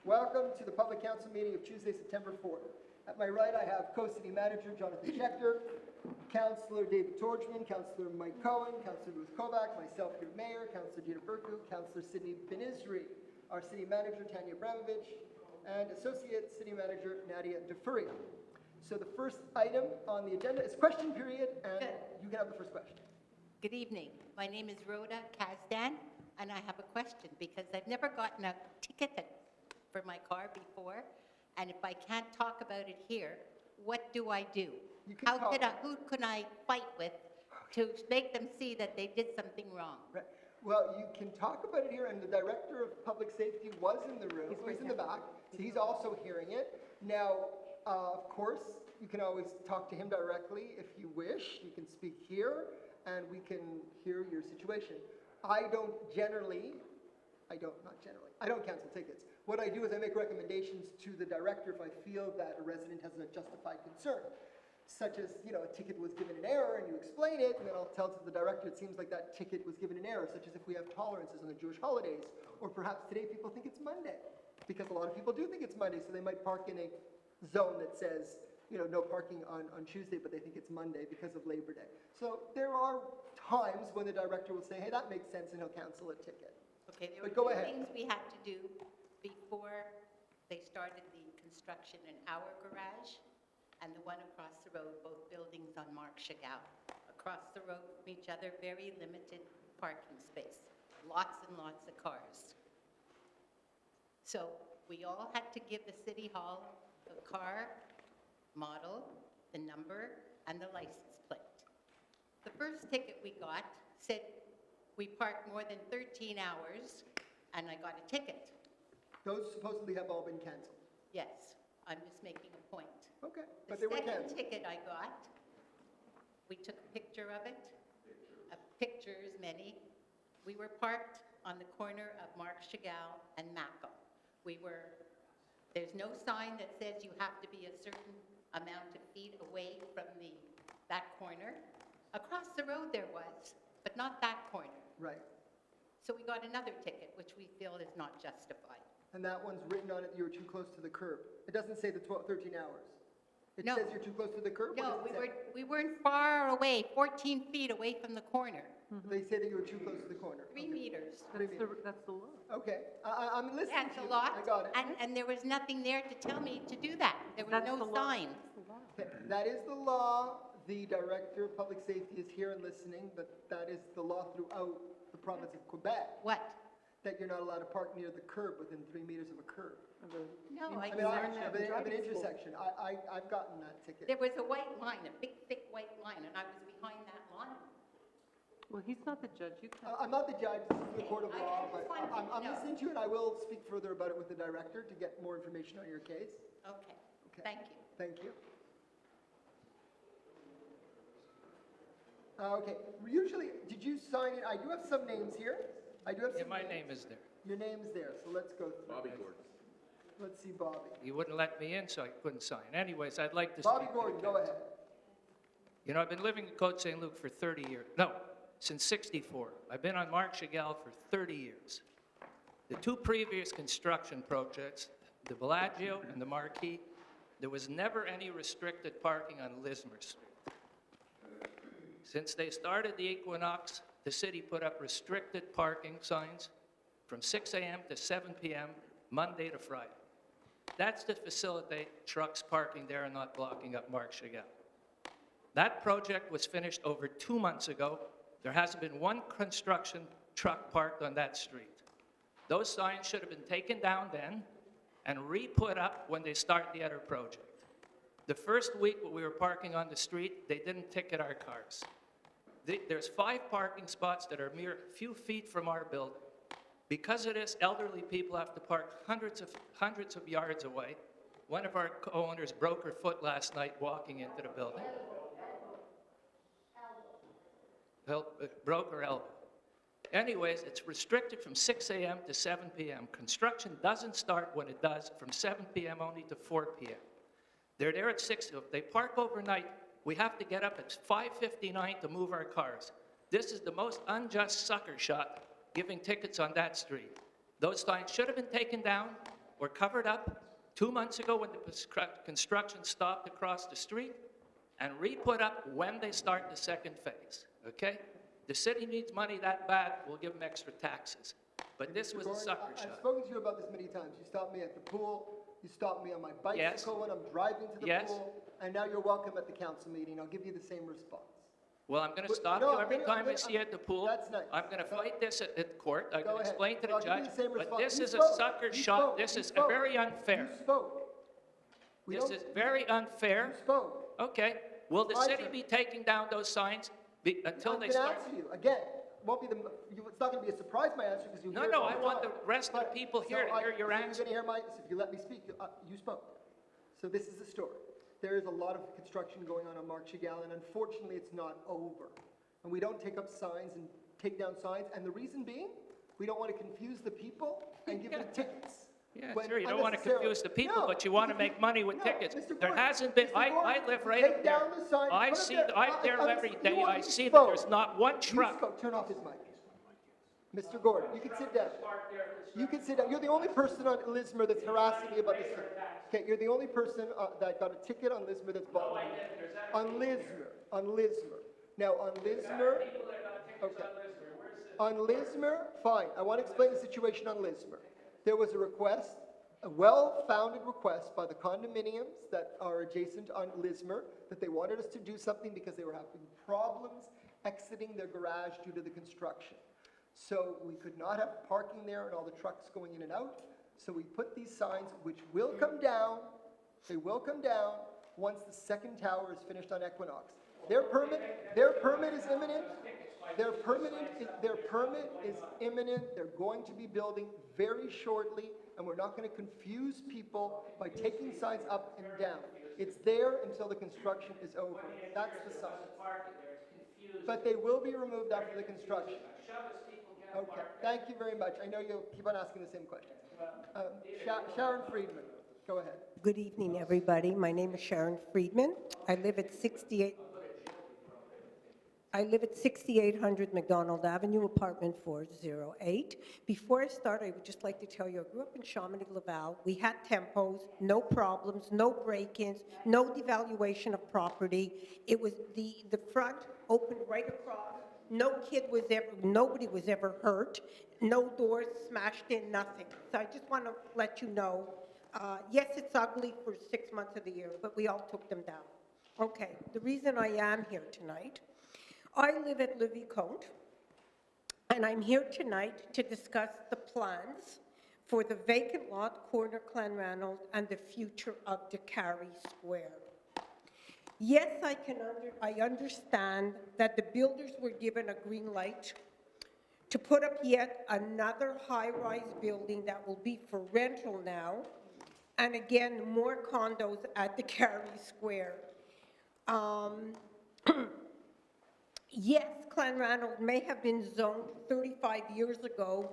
Welcome to the Public Council meeting of Tuesday, September 4th. At my right, I have Co-City Manager Jonathan Schechter, Councillor David Torchman, Councillor Mike Cohen, Councillor Ruth Kovac, myself, your Mayor, Councillor Gina Burku, Councillor Sydney Benizri, our City Manager Tanya Abramovich, and Associate City Manager Nadia DeFuria. So the first item on the agenda is question period, and you can have the first question. Good evening. My name is Rhoda Kazdan, and I have a question because I've never gotten a ticket for my car before, and if I can't talk about it here, what do I do? Who can I fight with to make them see that they did something wrong? Right. Well, you can talk about it here, and the Director of Public Safety was in the room. He's in the back, so he's also hearing it. Now, of course, you can always talk to him directly if you wish. You can speak here, and we can hear your situation. I don't cancel tickets. What I do is I make recommendations to the director if I feel that a resident has a justified concern, such as, a ticket was given in error and you explain it, and then I'll tell to the director it seems like that ticket was given in error, such as if we have tolerances on the Jewish holidays, or perhaps today people think it's Monday, because a lot of people do think it's Monday, so they might park in a zone that says, no parking on Tuesday, but they think it's Monday because of Labor Day. So there are times when the director will say, hey, that makes sense, and he'll cancel a ticket. Okay, there were two things we had to do before they started the construction in our garage and the one across the road, both buildings on Marc Chagall. Across the road from each other, very limited parking space, lots and lots of cars. So we all had to give the City Hall the car model, the number, and the license plate. The first ticket we got said we parked more than 13 hours, and I got a ticket. Those supposedly have all been canceled. Yes, I'm just making a point. Okay, but they were canceled. The second ticket I got, we took a picture of it, pictures, many. We were parked on the corner of Marc Chagall and Macco. There's no sign that says you have to be a certain amount of feet away from that corner. Across the road there was, but not that corner. Right. So we got another ticket, which we feel is not justified. And that one's written on it, you were too close to the curb. It doesn't say the 13 hours. It No. says you're too close to the curb? No, we weren't far away, 14 feet away from the corner. They say that you were too close to the corner. 3 meters. That's the law. Okay, I'm listening That's to a you. lot. I got it. And there was nothing there to tell me to do that. There was no sign. Okay, that is the law. The Director of Public Safety is here and listening, but that is the law throughout the province of Quebec. What? That you're not allowed to park near the curb within 3 meters of a curb. No, Of an intersection. I've gotten that ticket. there was a white line, a big, thick white line, and I was behind that line. Well, he's not the judge. You can't. I'm not the judge, this is the court of I law, just but wanted to I'm know. listening to you, and I will speak further about it with the director to get more information on your case. Okay, Okay. thank you. Thank you. Okay, usually, did you sign it? I do have some names here. I do have some my names. name is there. Your name's there, so let's go through. Bobby Gordon. Let's see Bobby. You wouldn't let me in, so I couldn't sign. Anyways, I'd like to Bobby speak. Gordon, go ahead. I've been living in Côte Saint-Luc for 30 years. No, since 64. I've been on Marc Chagall for 30 years. The two previous construction projects, the Bellagio and the Marquis, there was never any restricted parking on Lismer Street. Since they started the Equinox, the city put up restricted parking signs from 6 a.m. to 7 p.m., Monday to Friday. That's to facilitate trucks parking there and not blocking up Marc Chagall. That project was finished over 2 months ago. There hasn't been one construction truck parked on that street. Those signs should have been taken down then and re-put up when they start the other project. The first week when we were parking on the street, they didn't ticket our cars. There's 5 parking spots that are a mere few feet from our building. Because of this, elderly people have to park hundreds of yards away. One of our co-owners broke her foot last night walking into the building. Broke her elbow. Anyways, it's restricted from 6 a.m. to 7 p.m. Construction doesn't start when it does, from 7 p.m. only to 4 p.m. They're there at 6. If they park overnight, we have to get up at 5:59 to move our cars. This is the most unjust sucker shot, giving tickets on that street. Those signs should have been taken down were covered up 2 months ago when the construction stopped across the street, and re-put up when they start the second phase, okay? The city needs money that bad, we'll give them extra taxes. But this was a sucker I've shot. spoken to you about this many times. You stopped me at the pool, you stopped me on my Yes. bicycle when I'm driving to the Yes. pool, and now you're welcome at the council meeting. I'll give you the same response. Well, I'm going to But- stop no, you every I'm time I gonna- see you at the pool. That's nice. I'm going to fight this at court. I Go can ahead. explain to the Well, I'll give you judge, the same but response. this You is a spoke. sucker You shot. spoke. This You is spoke. very unfair. You spoke. We This don't- is very unfair. You spoke. Okay, will the My city turn. be taking down those signs until I'm they gonna start? answer you, again, it's not gonna be a surprise, my answer, because you No, hear it no, all I the want time. the rest of the But- people so here to hear your so answer. You're gonna hear if you let me speak, you spoke. So this is the story. There is a lot of construction going on Mark Chagall, and unfortunately, it's not over. And we don't take up signs and take down signs, and the reason being, we don't want to confuse the people and give them tickets. Yeah, when sure, you don't want to unnecessarily- confuse the people, No, but you want to because make money with no, tickets. Mr. There Gordon, hasn't been, Mr. I Gordon, live right take up there. down the sign, I put it see, there. I'm there every you day, want- I you see that spoke. there's not one You truck. spoke. Turn off his mic. Mr. Gordon, you can sit down. You can sit down. You're the only person on Lismer that's harassing me about this. Okay, you're the only person that got a ticket on Lismer that's bothering me. On Lismer. Now, on Lismer, okay. On Lismer, fine. I want to explain the situation on Lismer. There was a request, a well-founded request by the condominiums that are adjacent on Lismer, that they wanted us to do something because they were having problems exiting their garage due to the construction. So we could not have parking there and all the trucks going in and out. So we put these signs, which will come down, they will come down once the second tower is finished on Equinox. Their permit is imminent. Their permit is imminent. They're going to be building very shortly, and we're not going to confuse people by taking signs up and down. It's there until the construction is over. That's the sign. But they will be removed after the construction. Okay, thank you very much. I know you'll keep on asking the same questions. Sharon Friedman, go ahead. Good evening, everybody. My name is Sharon Friedman. I live at 6800 McDonald Avenue, apartment 408. Before I start, I would just like to tell you, I grew up in Chamonix, Laval. We had tempos, no problems, no break-ins, no devaluation of property. It was the front opened right across. Nobody was ever hurt. No doors smashed in, nothing. So I just want to let you know, yes, it's ugly for 6 months of the year, but we all took them down. Okay, the reason I am here tonight, I live at Livy Cote, and I'm here tonight to discuss the plans for the vacant lot, corner Clanranald, and the future of DeCarry Square. Yes, I understand that the builders were given a green light to put up yet another high-rise building that will be for rental now, and again, more condos at DeCarry Square. Yes, Clanranald may have been zoned 35 years ago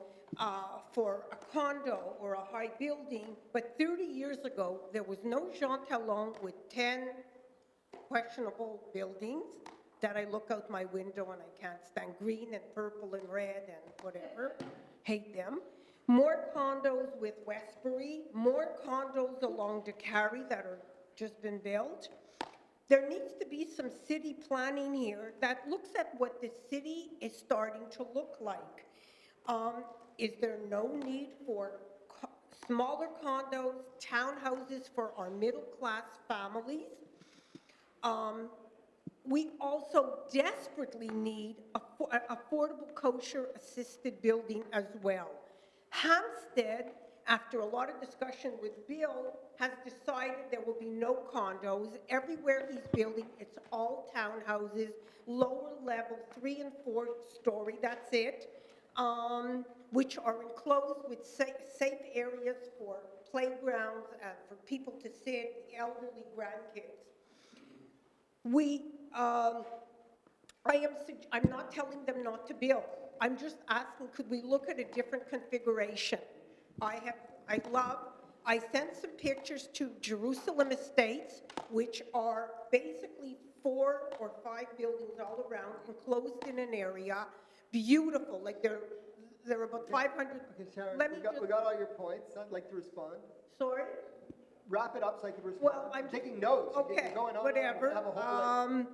for a condo or a high building, but 30 years ago, there was no Jean Talon with 10 questionable buildings that I look out my window and I can't stand, green and purple and red and whatever, hate them. More condos with Westbury, more condos along DeCarry that are just been built. There needs to be some city planning here that looks at what the city is starting to look like. Is there no need for smaller condos, townhouses for our middle-class families? We also desperately need affordable kosher assisted building as well. Hampstead, after a lot of discussion with Bill, has decided there will be no condos. Everywhere he's building, it's all townhouses, lower level, 3 and 4 story, that's it, which are enclosed with safe areas for playgrounds and for people to sit, elderly grandkids. I'm not telling them not to build. I'm just asking, could we look at a different configuration? I sent some pictures to Jerusalem Estates, which are basically 4 or 5 buildings all around, enclosed in an area, beautiful, like There are about 500, Okay, Sharon, let me we just, got all your points. I'd like to respond. sorry? Wrap it up so I can respond. Well, I'm taking notes. You're Okay, going on. whatever. Have a whole, like,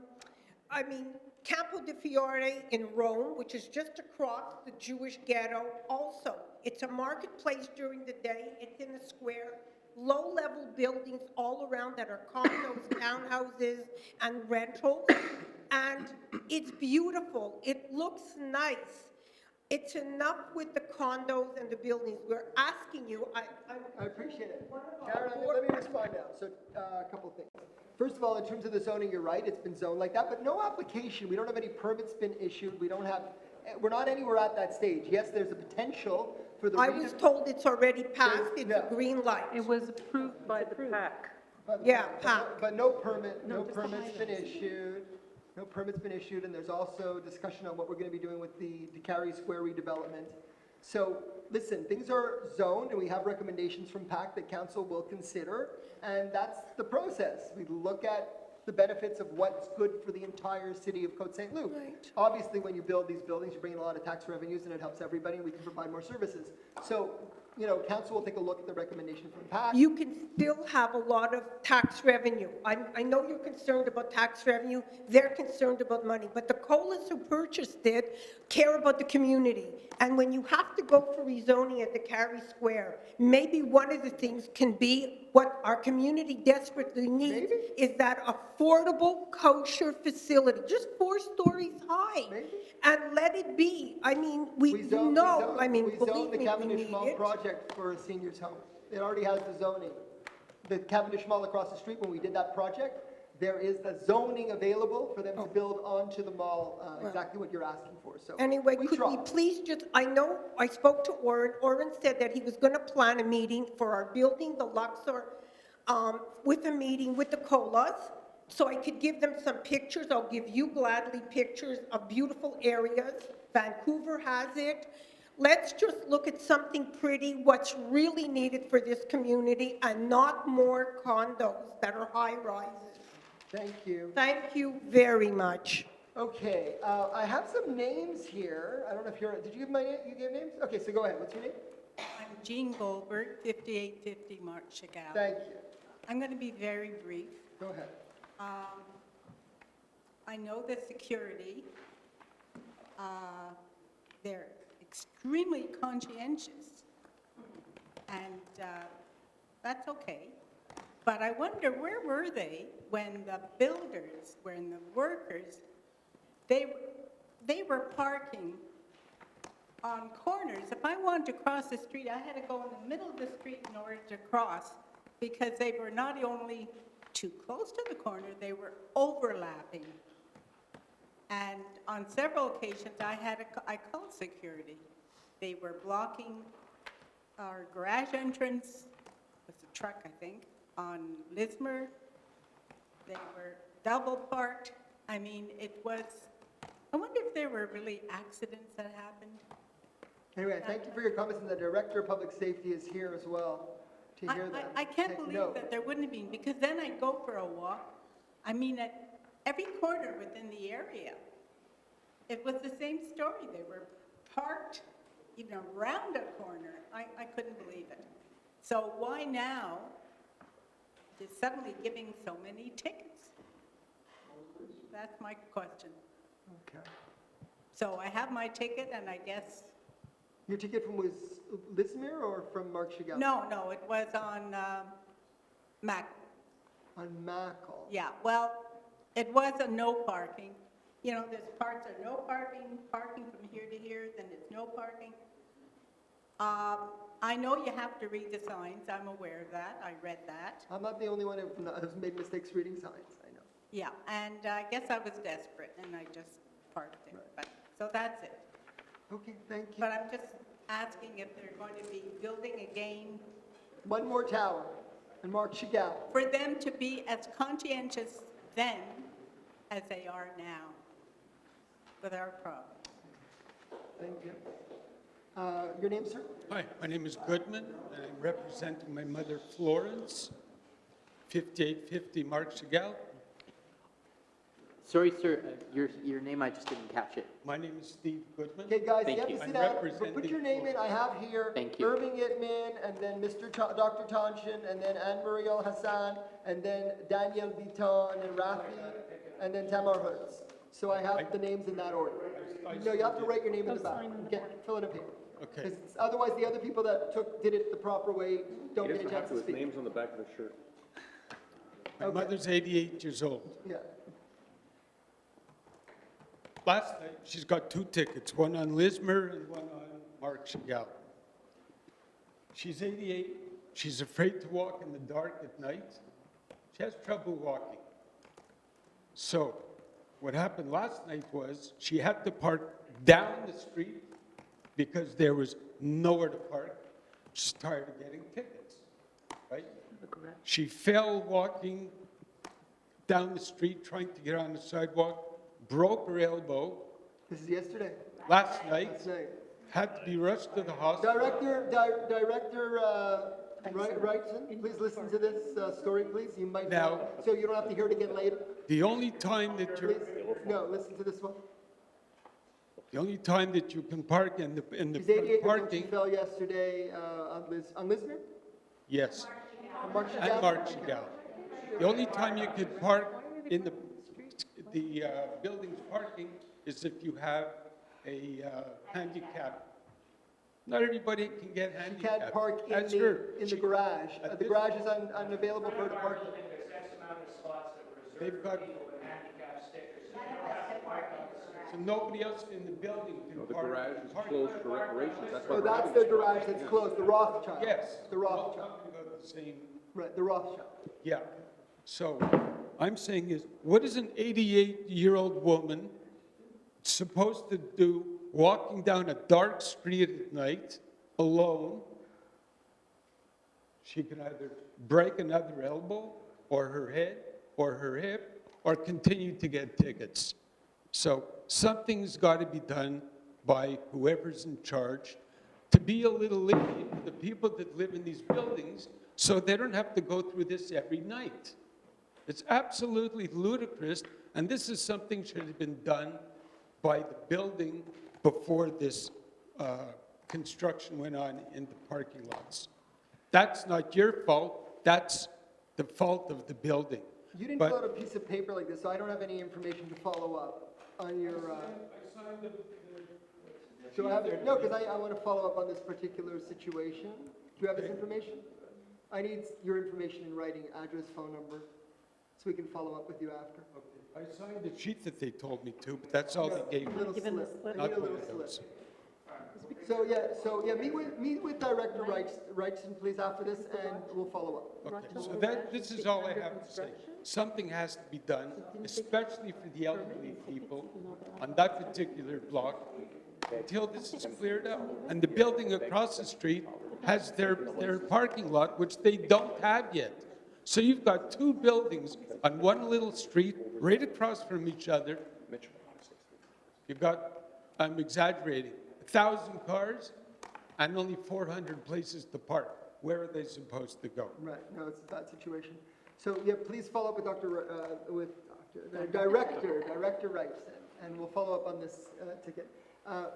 I mean, Campo di Fiore in Rome, which is just across the Jewish ghetto, also, it's a marketplace during the day, it's in a square, low-level buildings all around that are condos, townhouses, and rentals, and it's beautiful, it looks nice. It's enough with the condos and the buildings. We're asking you, I appreciate it. Karen, let me respond now. So, a couple of things. First of all, in terms of the zoning, you're right, it's been zoned like that, but no application. We don't have any permits been issued. We're not anywhere at that stage. Yes, there's a potential for the. I was told it's already passed, it's a No. green light. It was approved by the PAC. Yeah, But PAC. but no permit, no permit's been issued. No permit's been issued, and there's also discussion on what we're gonna be doing with the Carey Square redevelopment. So, listen, things are zoned, and we have recommendations from PAC that council will consider, and that's the process. We look at the benefits of what's good for the entire city of Côte Saint-Luc. Right. Obviously, when you build these buildings, you bring in a lot of tax revenues, and it helps everybody, and we can provide more services. So, council will take a look at the recommendation from PAC. You can still have a lot of tax revenue. I know you're concerned about tax revenue, they're concerned about money, but the colas who purchased it care about the community. And when you have to go for rezoning at the Carey Square, maybe one of the things can be what our community desperately needs Maybe. is that affordable kosher facility, just 4 stories high. Maybe. And let it be. I mean, we We believe zoned me, the we Cavendish need Mall it. project for a senior's home. It already has the zoning. The Cavendish Mall across the street, when we did that project, there is the zoning available for them to build onto the mall, exactly what you're asking for, so. Anyway, could we tried. please just, I know, I spoke to Oren. Oren said that he was going to plan a meeting for our building, the Luxor, with a meeting with the colas, so I could give them some pictures. I'll give you gladly pictures of beautiful areas. Vancouver has it. Let's just look at something pretty, what's really needed for this community, and not more condos that are high-rises. Thank you. Thank you very much. Okay, I have some names here. I don't know if did you give my name? You gave names? Okay, so go ahead. What's your name? I'm Jean Goldberg, 5850 Mark Chagall. Thank you. I'm going to be very brief. Go ahead. I know the security. They're extremely conscientious, and that's okay. But I wonder, where were they when the builders, when the workers, they were parking on corners. If I wanted to cross the street, I had to go in the middle of the street in order to cross, because they were not only too close to the corner, they were overlapping. And on several occasions, I called security. They were blocking our garage entrance, with a truck, I think, on Lismer. They were double parked. I mean, I wonder if there were really accidents that happened. Anyway, thank you for your comments, and the Director of Public Safety is here as well to hear that. I can't Take believe note. that there wouldn't have been, because then I'd go for a walk. I mean, at every corner within the area, it was the same story. They were parked even around a corner. I couldn't believe it. So why now is suddenly giving so many tickets? That's my question. Okay. So I have my ticket, and I guess, Your ticket was Lismere or from Mark Chagall? no, it was on Mac. On Mackle. Yeah, well, it was a no parking. You know, there's parts are no parking, parking from here to here, then it's no parking. I know you have to read the signs, I'm aware of that, I read that. I'm not the only one who's made mistakes reading signs, I know. Yeah, and I guess I was desperate, and I just parked there, but, so that's it. Okay, thank you. But I'm just asking if they're going to be building again, One more tower, and Mark Chagall. for them to be as conscientious then as they are now with our problem. Thank you. Your name, sir? Hi, my name is Goodman, and I'm representing my mother Florence, 5850 Mark Chagall. Sorry, sir, your name, I just didn't catch it. My name is Steve Goodman. Okay, guys, you Thank have you. to I'm sit down, but representing put your name in, I have here. Thank you. Irving Itman, and then Dr. Tanshin, and then Anne-Marie Al Hassan, and then Daniel Viton, and then Rafi, and then Tamar Hertz. So I have the names in that order. No, you have to write your name in the back, fill in a paper. Okay. 'Cause otherwise, the other people that did it the proper way don't get a chance to His speak. name's on the back of the shirt. My mother's 88 years old. Yeah, Last night, she's got 2 tickets, one on Lismer and one on Mark Chagall. She's 88. She's afraid to walk in the dark at night. She has trouble walking. So what happened last night was she had to park down the street because there was nowhere to park. She's tired of getting tickets, right? She fell walking down the street trying to get on the sidewalk, broke her elbow this is yesterday, last night, last night. had to be rushed to the hospital. Director Wrightson, please listen to this story, please. You might Now- know, so you don't have to hear it again later. The only time that Please, no, listen to this one. you can park in the She's 88 years old, she parking, fell yesterday on Lismer? yes, On Mark and Chagall? Mark Chagall. The only time you could park in the building's parking is if you have a handicap. Not everybody can get She handicapped. can't park in That's her. the She- garage. at The this- garage is unavailable for her to park in. There's X amount of spots that were They've reserved got- for people with handicap stickers, so you don't have to park on the street. So nobody else in the building can No, the park. garage is park. closed for reparations, that's Oh, why. that's the garage that's closed, the Rothschild. Yes. The we're all Rothschild, talking about the same. right, the Rothschild. Yeah. So I'm saying is, what is an 88-year-old woman supposed to do walking down a dark street at night alone? She can either break another elbow or her head or her hip or continue to get tickets. So something's got to be done by whoever's in charge to be a little lenient to the people that live in these buildings so they don't have to go through this every night. It's absolutely ludicrous, and this is something should have been done by the building before this construction went on in the parking lots. That's not your fault, that's the fault of the building. You didn't But- fill out a piece of paper like this, so I don't have any information to follow up on your, so I have, no, because I want to follow up on this particular situation. Do you have this information? I need your information in writing, address, phone number, so we can follow up with you after. I signed the sheet that they told me to, but that's all they gave me. Little slip, I need Not a little what it was. slip. So yeah, meet with Director Wrightson, please, after this, and we'll follow up. Okay, so this is all I have to say. Something has to be done, especially for the elderly people on that particular block, until this is cleared up. And the building across the street has their parking lot, which they don't have yet. So you've got 2 buildings on one little street, right across from each other. You've got, I'm exaggerating, 1,000 cars and only 400 places to park. Where are they supposed to go? Right, no, it's a bad situation. So, yeah, please follow up with Director Wrightson, and we'll follow up on this ticket.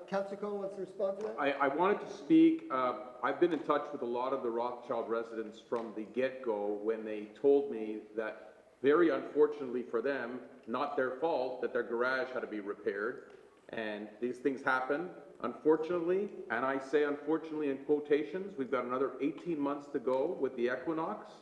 Councilor Cohen wants to respond to that? I wanted to speak, I've been in touch with a lot of the Rothschild residents from the get-go when they told me that, very unfortunately for them, not their fault, that their garage had to be repaired. And these things happen, unfortunately, and I say unfortunately in quotations. We've got another 18 months to go with the Equinox.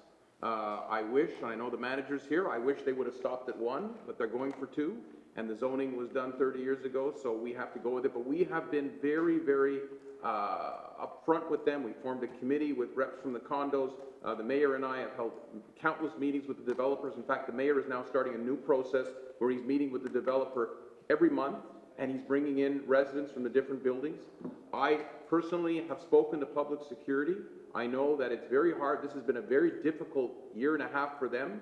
I wish, and I know the managers here, I wish they would have stopped at 1, but they're going for 2. And the zoning was done 30 years ago, so we have to go with it. But we have been very, very upfront with them. We formed a committee with reps from the condos. The mayor and I have held countless meetings with the developers. In fact, the mayor is now starting a new process where he's meeting with the developer every month, and he's bringing in residents from the different buildings. I personally have spoken to public security. I know that it's very hard. This has been a very difficult year and a half for them.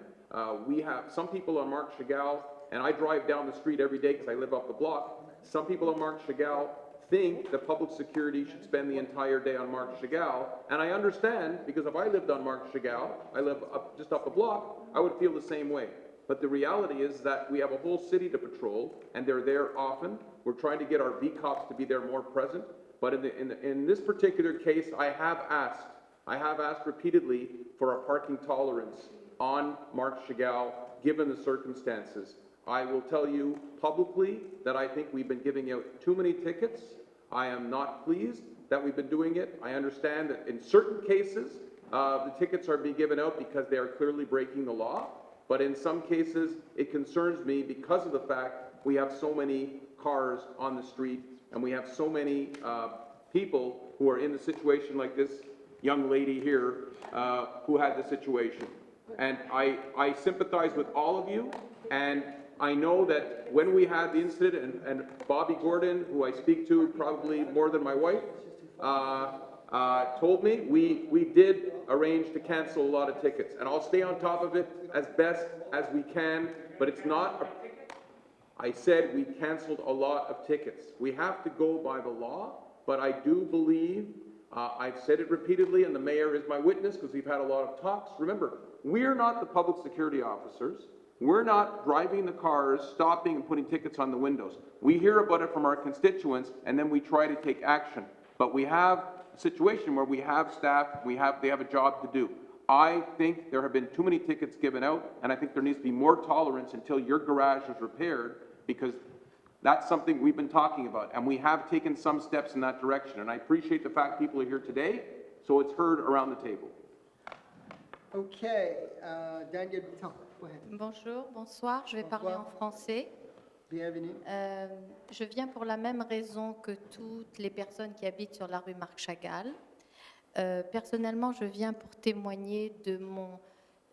We have some people on Mark Chagall, and I drive down the street every day because I live up the block. Some people on Mark Chagall think that public security should spend the entire day on Mark Chagall, and I understand, because if I lived on Mark Chagall, I live just up the block, I would feel the same way. but the reality is that we have a whole city to patrol, and they're there often. We're trying to get our V-cops to be there more present, but in this particular case, I have asked repeatedly for a parking tolerance on Marc Chagall, given the circumstances. I will tell you publicly that I think we've been giving out too many tickets. I am not pleased that we've been doing it. I understand that in certain cases, the tickets are being given out because they are clearly breaking the law, but in some cases, it concerns me because of the fact we have so many cars on the street and we have so many people who are in a situation like this young lady here who had the situation. And I sympathize with all of you, and I know that when we had the incident, and Bobby Gordon, who I speak to probably more than my wife, told me, we did arrange to cancel a lot of tickets, and I'll stay on top of it as best as we can, but it's not, I said we canceled a lot of tickets. We have to go by the law, but I do believe, I've said it repeatedly, and the mayor is my witness because we've had a lot of talks. Remember, we're not the public security officers. We're not driving the cars, stopping and putting tickets on the windows. We hear about it from our constituents, and then we try to take action. But we have a situation where we have staff, they have a job to do. I think there have been too many tickets given out, and I think there needs to be more tolerance until your garage is repaired, because that's something we've been talking about, and we have taken some steps in that direction. And I appreciate the fact people are here today, so it's heard around the table. Okay, Daniel Bitton, go ahead. Bonjour, bonsoir, je vais parler en français. Bienvenue. Je viens pour la même raison que toutes les personnes qui habitent sur la rue Marc Chagall. Personnellement, je viens pour témoigner de mon...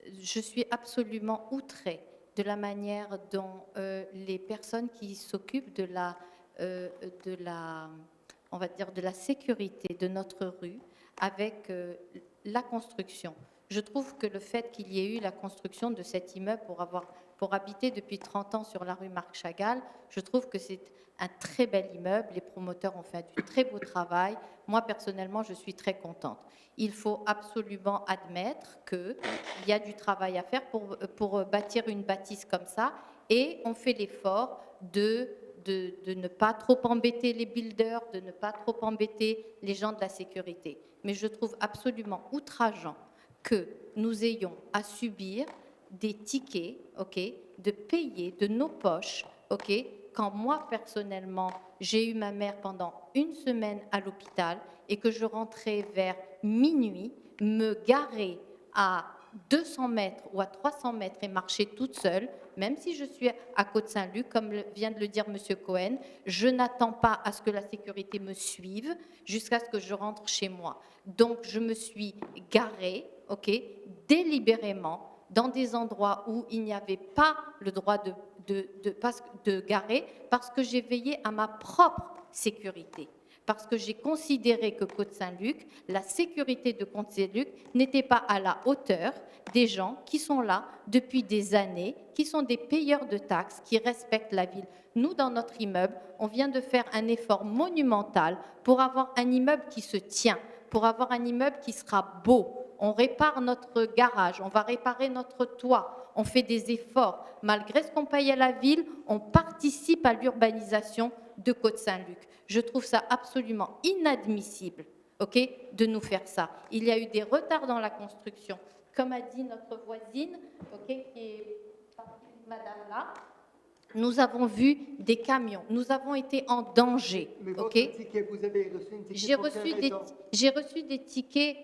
Je suis absolument outrée de la manière dont les personnes qui s'occupent on va dire, de la sécurité de notre rue avec la construction. Je trouve que le fait qu'il y ait eu la construction de cet immeuble pour habiter depuis 30 ans sur la rue Marc Chagall, je trouve que c'est un très bel immeuble. Les promoteurs ont fait du très beau travail. Moi, personnellement, je suis très contente. Il faut absolument admettre qu'il y a du travail à faire pour bâtir une bâtisse comme ça, et on fait l'effort de ne pas trop embêter les builders, de ne pas trop embêter les gens de la sécurité. Mais je trouve absolument outrageant que nous ayons à subir des tickets, de payer de nos poches, quand moi, personnellement, j'ai eu ma mère pendant une semaine à l'hôpital et que je rentrais vers minuit, me garer à 200 mètres ou à 300 mètres et marcher toute seule, même si je suis à Côte Saint-Luc, comme vient de le dire M. Cohen, je n'attends pas à ce que la sécurité me suive jusqu'à ce que je rentre chez moi. Donc, je me suis garée, délibérément, dans des endroits où il n'y avait pas le droit de garer, parce que j'ai veillé à ma propre sécurité. Parce que j'ai considéré que Côte Saint-Luc, la sécurité de Côte Saint-Luc n'était pas à la hauteur des gens qui sont là depuis des années, qui sont des payeurs de taxes, qui respectent la ville. Nous, dans notre immeuble, on vient de faire un effort monumental pour avoir un immeuble qui se tient, pour avoir un immeuble qui sera beau. On répare notre garage, on va réparer notre toit, on fait des efforts. Malgré ce qu'on paye à la ville, on participe à l'urbanisation de Côte Saint-Luc. Je trouve ça absolument inadmissible, de nous faire ça. Il y a eu des retards dans la construction. Comme a dit notre voisine, qui est madame là, nous avons vu des camions, nous avons été en danger. Mais votre ticket, vous avez reçu un ticket J'ai reçu des tickets,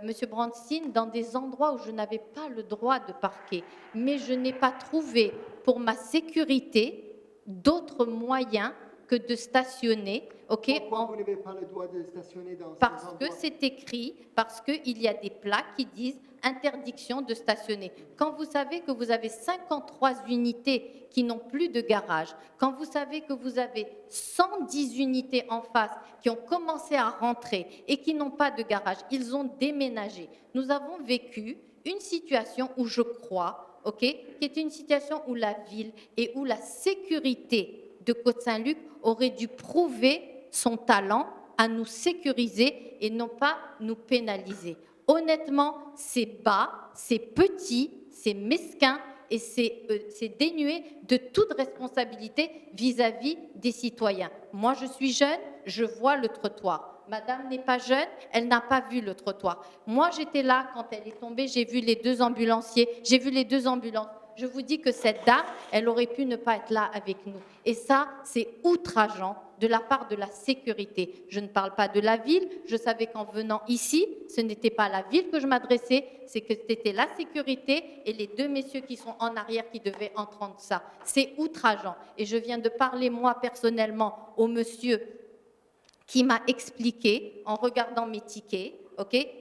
Monsieur Brandstein, dans des endroits où je n'avais pas le droit de parquer. Mais je n'ai pas trouvé, pour ma sécurité, d'autres moyens que de stationner. Pourquoi vous n'avez pas le droit de stationner dans parce ces endroits? que c'est écrit, parce qu'il y a des plaques qui disent interdiction de stationner. Quand vous savez que vous avez 53 unités qui n'ont plus de garage, quand vous savez que vous avez 110 unités en face qui ont commencé à rentrer et qui n'ont pas de garage, ils ont déménagé. Nous avons vécu une situation où je crois, qui est une situation où la ville et où la sécurité de Côte Saint-Luc aurait dû prouver son talent à nous sécuriser et non pas nous pénaliser. Honnêtement, c'est bas, c'est petit, c'est mesquin et c'est dénué de toute responsabilité vis-à-vis des citoyens. Moi, je suis jeune, je vois le trottoir. Madame n'est pas jeune, elle n'a pas vu le trottoir. Moi, j'étais là quand elle est tombée, j'ai vu les 2 ambulanciers, j'ai vu les 2 ambulances. Je vous dis que cette dame, elle aurait pu ne pas être là avec nous. Et ça, c'est outrageant de la part de la sécurité. Je ne parle pas de la ville. Je savais qu'en venant ici, ce n'était pas à la ville que je m'adressais, c'est que c'était la sécurité et les 2 messieurs qui sont en arrière qui devaient entendre ça. C'est outrageant. Et je viens de parler, moi, personnellement, au monsieur qui m'a expliqué, en regardant mes tickets,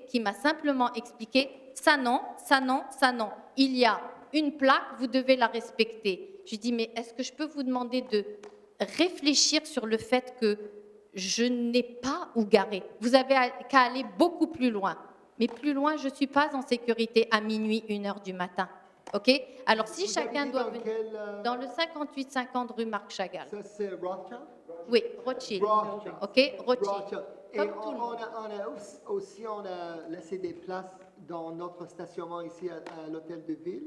qui m'a simplement expliqué, ça non, ça non, ça non. Il y a une plaque, vous devez la respecter. Je dis, mais est-ce que je peux vous demander de réfléchir sur le fait que je n'ai pas où garer? Vous avez qu'à aller beaucoup plus loin. Mais plus loin, je ne suis pas en sécurité à minuit, 1h du matin. Alors, si chacun doit venir... Dans le 58-50 rue Marc Chagall. Ça, c'est Rothschild? Oui, Rothschild. Rothschild. Rothschild. Et Comme tout le monde. on a laissé des places dans notre stationnement ici à l'hôtel de ville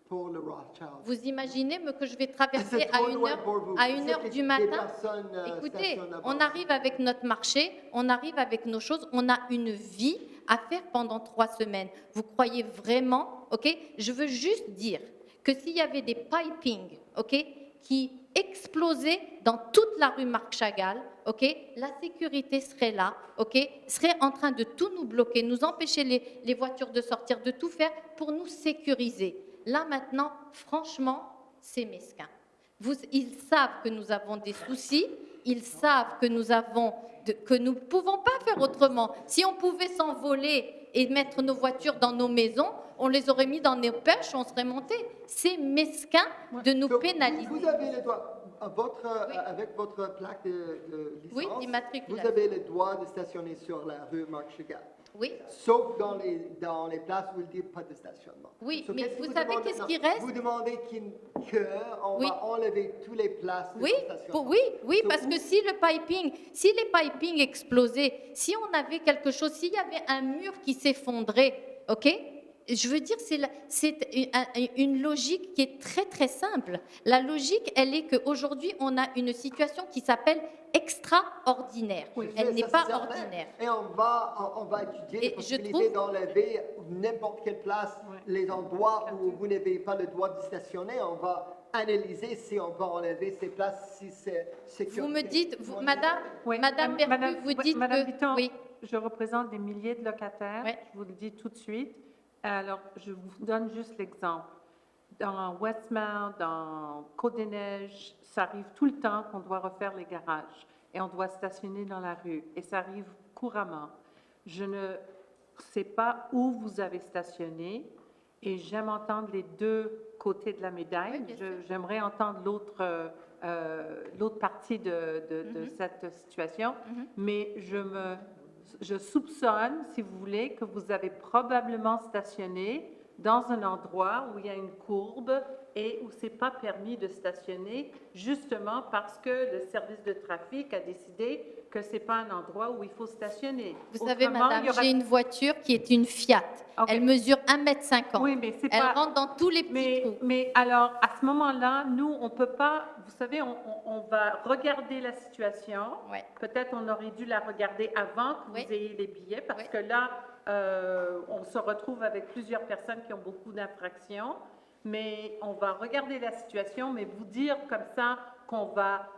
pour le Rothschild. Vous imaginez que je vais traverser C'est trop loin pour vous. à 1h C'est du des matin? personnes, Écoutez, stationnent là-bas. on arrive avec notre marché, on arrive avec nos choses, on a une vie à faire pendant 3 semaines. Vous croyez vraiment, Je veux juste dire que s'il y avait des pipings, qui explosaient dans toute la rue Marc Chagall, la sécurité serait là, serait en train de tout nous bloquer, nous empêcher les voitures de sortir, de tout faire pour nous sécuriser. Là maintenant, franchement, c'est mesquin. Ils savent que nous avons des soucis, ils savent que nous ne pouvons pas faire autrement. Si on pouvait s'envoler et mettre nos voitures dans nos maisons, on les aurait mis dans nos poches, on serait montés. C'est mesquin de nous Donc, pénaliser. Vous avez le droit, avec votre plaque de licence, Oui, d'immatriculation. vous avez le droit de stationner sur la rue Marc Chagall. Oui. Sauf dans les places où il dit pas de stationnement. Oui, So, mais qu'est-ce que vous savez demandez qu'est-ce maintenant? qui reste? Vous demandez qu'on Oui. va enlever toutes les places de Oui, stationnement. oui, So, parce que si les pipings explosaient, si on avait quelque chose, s'il y avait un mur qui s'effondrait, je veux dire, c'est une logique qui est très très simple. La logique, elle est qu'aujourd'hui, on a une situation qui s'appelle extraordinaire. Oui, Elle ça, n'est c'est pas certain. ordinaire. Et on va étudier Et les je possibilités trouve- d'enlever n'importe quelle place, les endroits où vous n'avez pas le droit de stationner. On va analyser si on peut enlever ces places, si c'est sécurité. Vous me dites, Madame Madame, Bercu, vous dites Madame que... Bitton, Oui, je représente des milliers de locataires, Ouais. je vous le dis tout de suite. Alors, je vous donne juste l'exemple. Dans Westmount, dans Côte-des-Neiges, ça arrive tout le temps qu'on doit refaire les garages et on doit stationner dans la rue. Et ça arrive couramment. Je ne sais pas où vous avez stationné et j'aime entendre les 2 côtés de la médaille. Oui, bien sûr. J'aimerais entendre l'autre partie de cette situation, mais je soupçonne, si vous voulez, que vous avez probablement stationné dans un endroit où il y a une courbe et où c'est pas permis de stationner, justement parce que le service de trafic a décidé que c'est pas un endroit où il faut stationner. vous savez, Autrement, Madame, il y aura- j'ai une voiture qui est une Fiat. Ok. Elle mesure 1,50 m. Oui, mais c'est Elle pas... rentre dans tous les petits trous. Mais alors, à ce moment-là, nous, on peut pas, vous savez, on va regarder la situation. Ouais. Peut-être on aurait dû la regarder avant que Oui. vous ayez les billets, parce Oui. que là, on se retrouve avec plusieurs personnes qui ont beaucoup d'infractions. Mais on va regarder la situation, mais vous dire comme ça qu'on va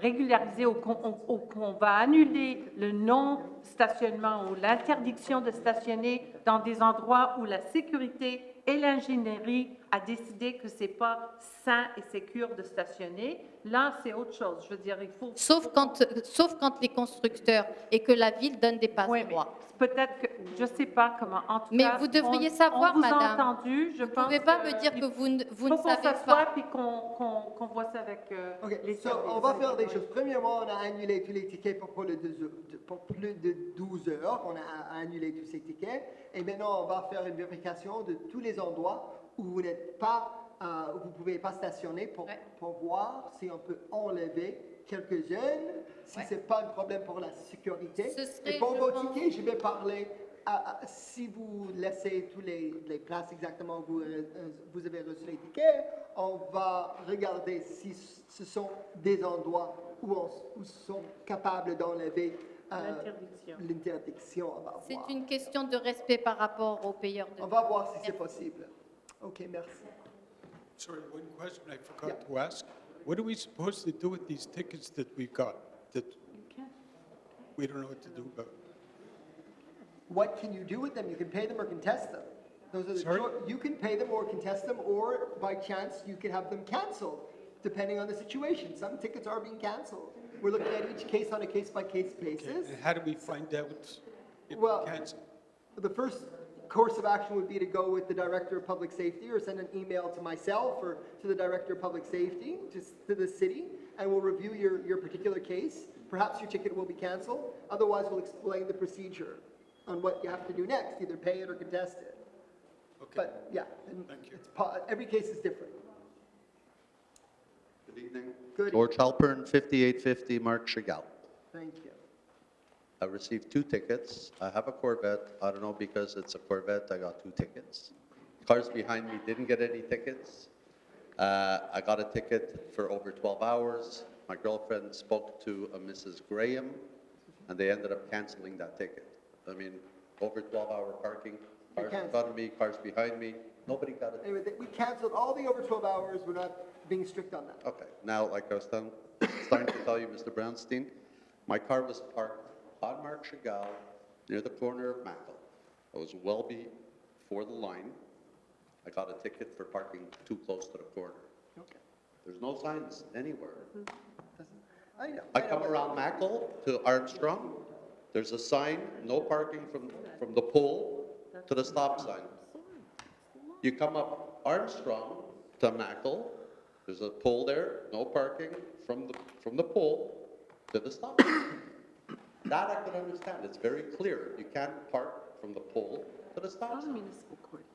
régulariser ou qu'on va annuler le non-stationnement ou l'interdiction de stationner dans des endroits où la sécurité et l'ingénierie a décidé que c'est pas sain et sécure de stationner. Là, c'est autre chose. Je veux dire, il faut... Sauf quand les constructeurs et que la ville donne des Oui, mais passe-droits. peut-être que, je ne sais pas comment, en tout Mais cas... vous devriez on savoir, vous a madame. entendu, je Vous ne pense pouvez pas que me dire que vous ne faut qu'on savez s'assoie pas. puis qu'on voit ça avec OK, les so, services. on va faire des choses. Premièrement, on a annulé tous les tickets pour plus de 12 heures. On a annulé tous ces tickets. Et maintenant, on va faire une vérification de tous les endroits où vous n'êtes pas, où vous ne pouvez pas stationner pour voir si on peut enlever quelques-uns, si Ouais. ce n'est pas un problème pour la sécurité. Ce serait, Et pour je vos pense- tickets, je vais parler si vous laissez tous les places exactement où vous avez reçu les tickets, on va regarder si ce sont des endroits où sont capables d'enlever l'interdiction. On va C'est voir. une question de respect par rapport aux payeurs de On va voir si c'est possible. OK, merci. Sorry, one question I forgot to ask. What are we supposed to do with these tickets that we've got that we don't know what to do about? What can you do with them? You can pay them or contest them. Those are the Sorry? you can pay them or contest them, or by chance you can have them canceled, depending on the situation. Some tickets are being canceled. We're looking at each case on a case-by-case basis. And how do we find out if Well, we cancel? The first course of action would be to go with the Director of Public Safety or send an email to myself or to the Director of Public Safety, to the city, and we'll review your particular case. Perhaps your ticket will be canceled. Otherwise, we'll explain the procedure on what you have to do next, either pay it or contest it. Okay. But yeah, and Thank you. every case is different. Good evening. Good. George Halpern, 5850 Mark Chagall. Thank you. I received 2 tickets. I have a Corvette. I don't know, because it's a Corvette, I got 2 tickets. Cars behind me didn't get any tickets. I got a ticket for over 12 hours. My girlfriend spoke to a Mrs. Graham, and they ended up canceling that ticket. I mean, over 12-hour parking, cars in front of me, cars behind me, nobody got it. Anyway, we canceled all the over 12 hours. We're not being strict on that. Okay, now, like I was starting to tell you, Mr. Brownstein, my car was parked on Mark Chagall near the corner of Mackle. I was well before the line. I got a ticket for parking too close to the corner. Okay. There's no signs anywhere. I know. I come around Mackle to Armstrong, there's a sign, no parking from the pole to the stop sign. You come up Armstrong to Mackle, there's a pole there, no parking from the pole to the stop sign. That I can understand, it's very clear, you can't park from the pole to the stop sign.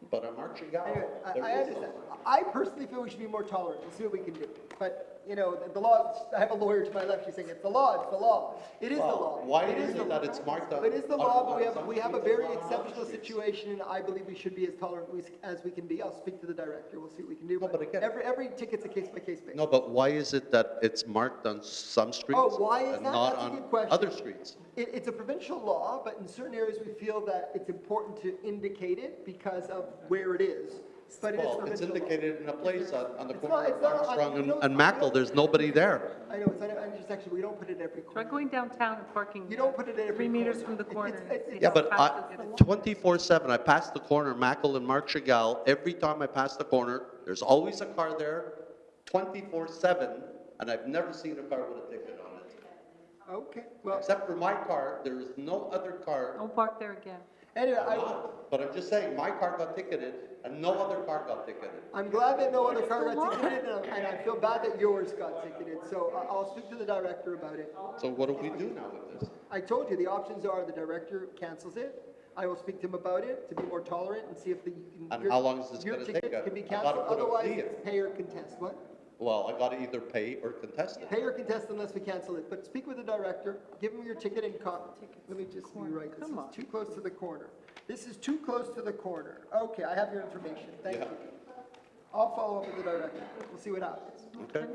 But on Mark Chagall, Anyway, I there is no understand. sign. I personally feel we should be more tolerant. We'll see what we can do. But, you know, the law, I have a lawyer to my left, she's saying, it's the law, it's the law. It is the law. Why It is the it law. that it's marked on? It is the law, but on we have a some very streets and not on exceptional streets? situation, and I believe we should be as tolerant as we can be. I'll speak to the director, we'll see what we can do. No, but again- Every ticket's a case-by-case basis. No, but why is it that it's marked on some streets? Oh, why is and that? not That's a on good question. other streets? It's a provincial law, but in certain areas, we feel that it's important to indicate it because of where it is. But it is Well, it's provincial law. indicated in a place on the It's corner not- of it's not- Armstrong we don't- and we Mackle, don't- there's nobody there. I know, it's not an intersection, we don't put it every Try corner. going downtown and parking You don't put it in every 3 meters corner. from the corner. It's- and see Yeah, how but fast you'll get it. 24/7, I pass the corner, Mackle and Mark Chagall, every time I pass the corner, there's always a car there, 24/7, and I've never seen a car with a ticket on it. Okay, well, Except for my car, there is no other car. Don't park there again. anyway, But I'm just saying, my car got ticketed, and no other car got ticketed. I'm glad that no other car got ticketed, and I feel bad that yours got ticketed, so I'll speak to the director about it. So what do we do now with this? I told you, the options are the director cancels it, I will speak to him about it to be more tolerant and see if And your- how long is this your gonna ticket take? can be I gotta canceled, put a otherwise plea in. it's pay or contest. What? Well, I gotta either pay or contest it. Pay or contest unless we cancel it, but speak with the director, give him your ticket and let me just rewrite, this is too close to the corner. This is too close to the corner. Okay, I have your information, thank Yeah. you. I'll follow up with the director, we'll see what happens. Okay?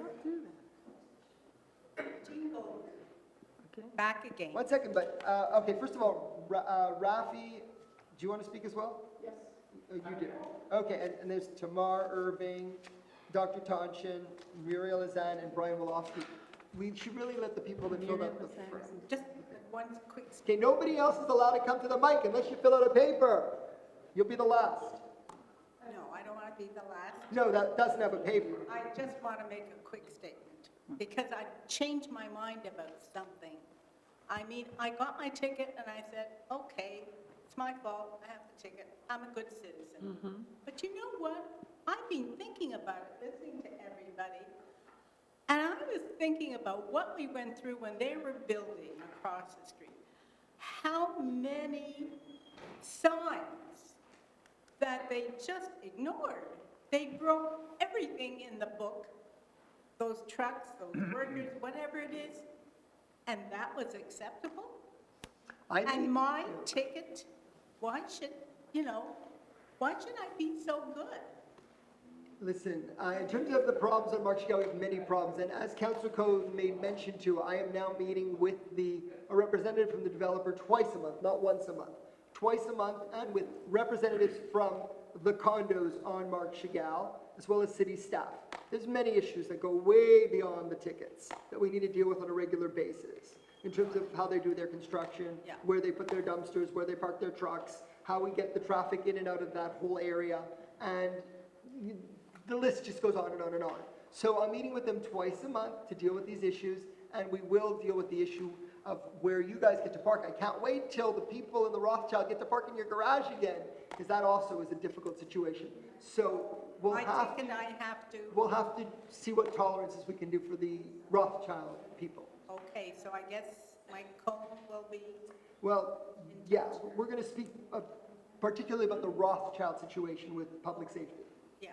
Back again. 1 second, but, okay, first of all, Rafi, do you want to speak as well? Yes. You do. Okay, and there's Tamar Irving, Dr. Tonchin, Muriel Azan, and Brian Wolofsky. We should really let the people that filled out the form. Just one quick, Okay, nobody else is allowed to come to the mic unless you fill out a paper. You'll be the last. no, I don't want to be the last. No, that doesn't have a paper. I just want to make a quick statement, because I changed my mind about something. I mean, I got my ticket and I said, okay, it's my fault, I have the ticket, I'm a good citizen. But you know what? I've been thinking about it, listening to everybody, and I was thinking about what we went through when they were building across the street. How many signs that they just ignored. They broke everything in the book, those trucks, those workers, whatever it is, and that was acceptable? I And think- my ticket why should, you know, why should I be so good? Listen, in terms of the problems on Mark Chagall, we have many problems, and as Councillor Coe made mention to, I am now meeting with a representative from the developer twice a month, not once a month, twice a month, and with representatives from the condos on Mark Chagall, as well as city staff. There's many issues that go way beyond the tickets that we need to deal with on a regular basis, in terms of how they do their construction, Yeah. where they put their dumpsters, where they park their trucks, how we get the traffic in and out of that whole area, and the list just goes on and on and on. So I'm meeting with them twice a month to deal with these issues, and we will deal with the issue of where you guys get to park. I can't wait till the people in the Rothschild get to park in your garage again, because that also is a difficult situation. So we'll I have, think I have to, we'll have to see what tolerances we can do for the Rothschild people. okay, so I guess my cone will be, Well, yeah, we're going to speak particularly about the Rothschild situation with public safety. yeah,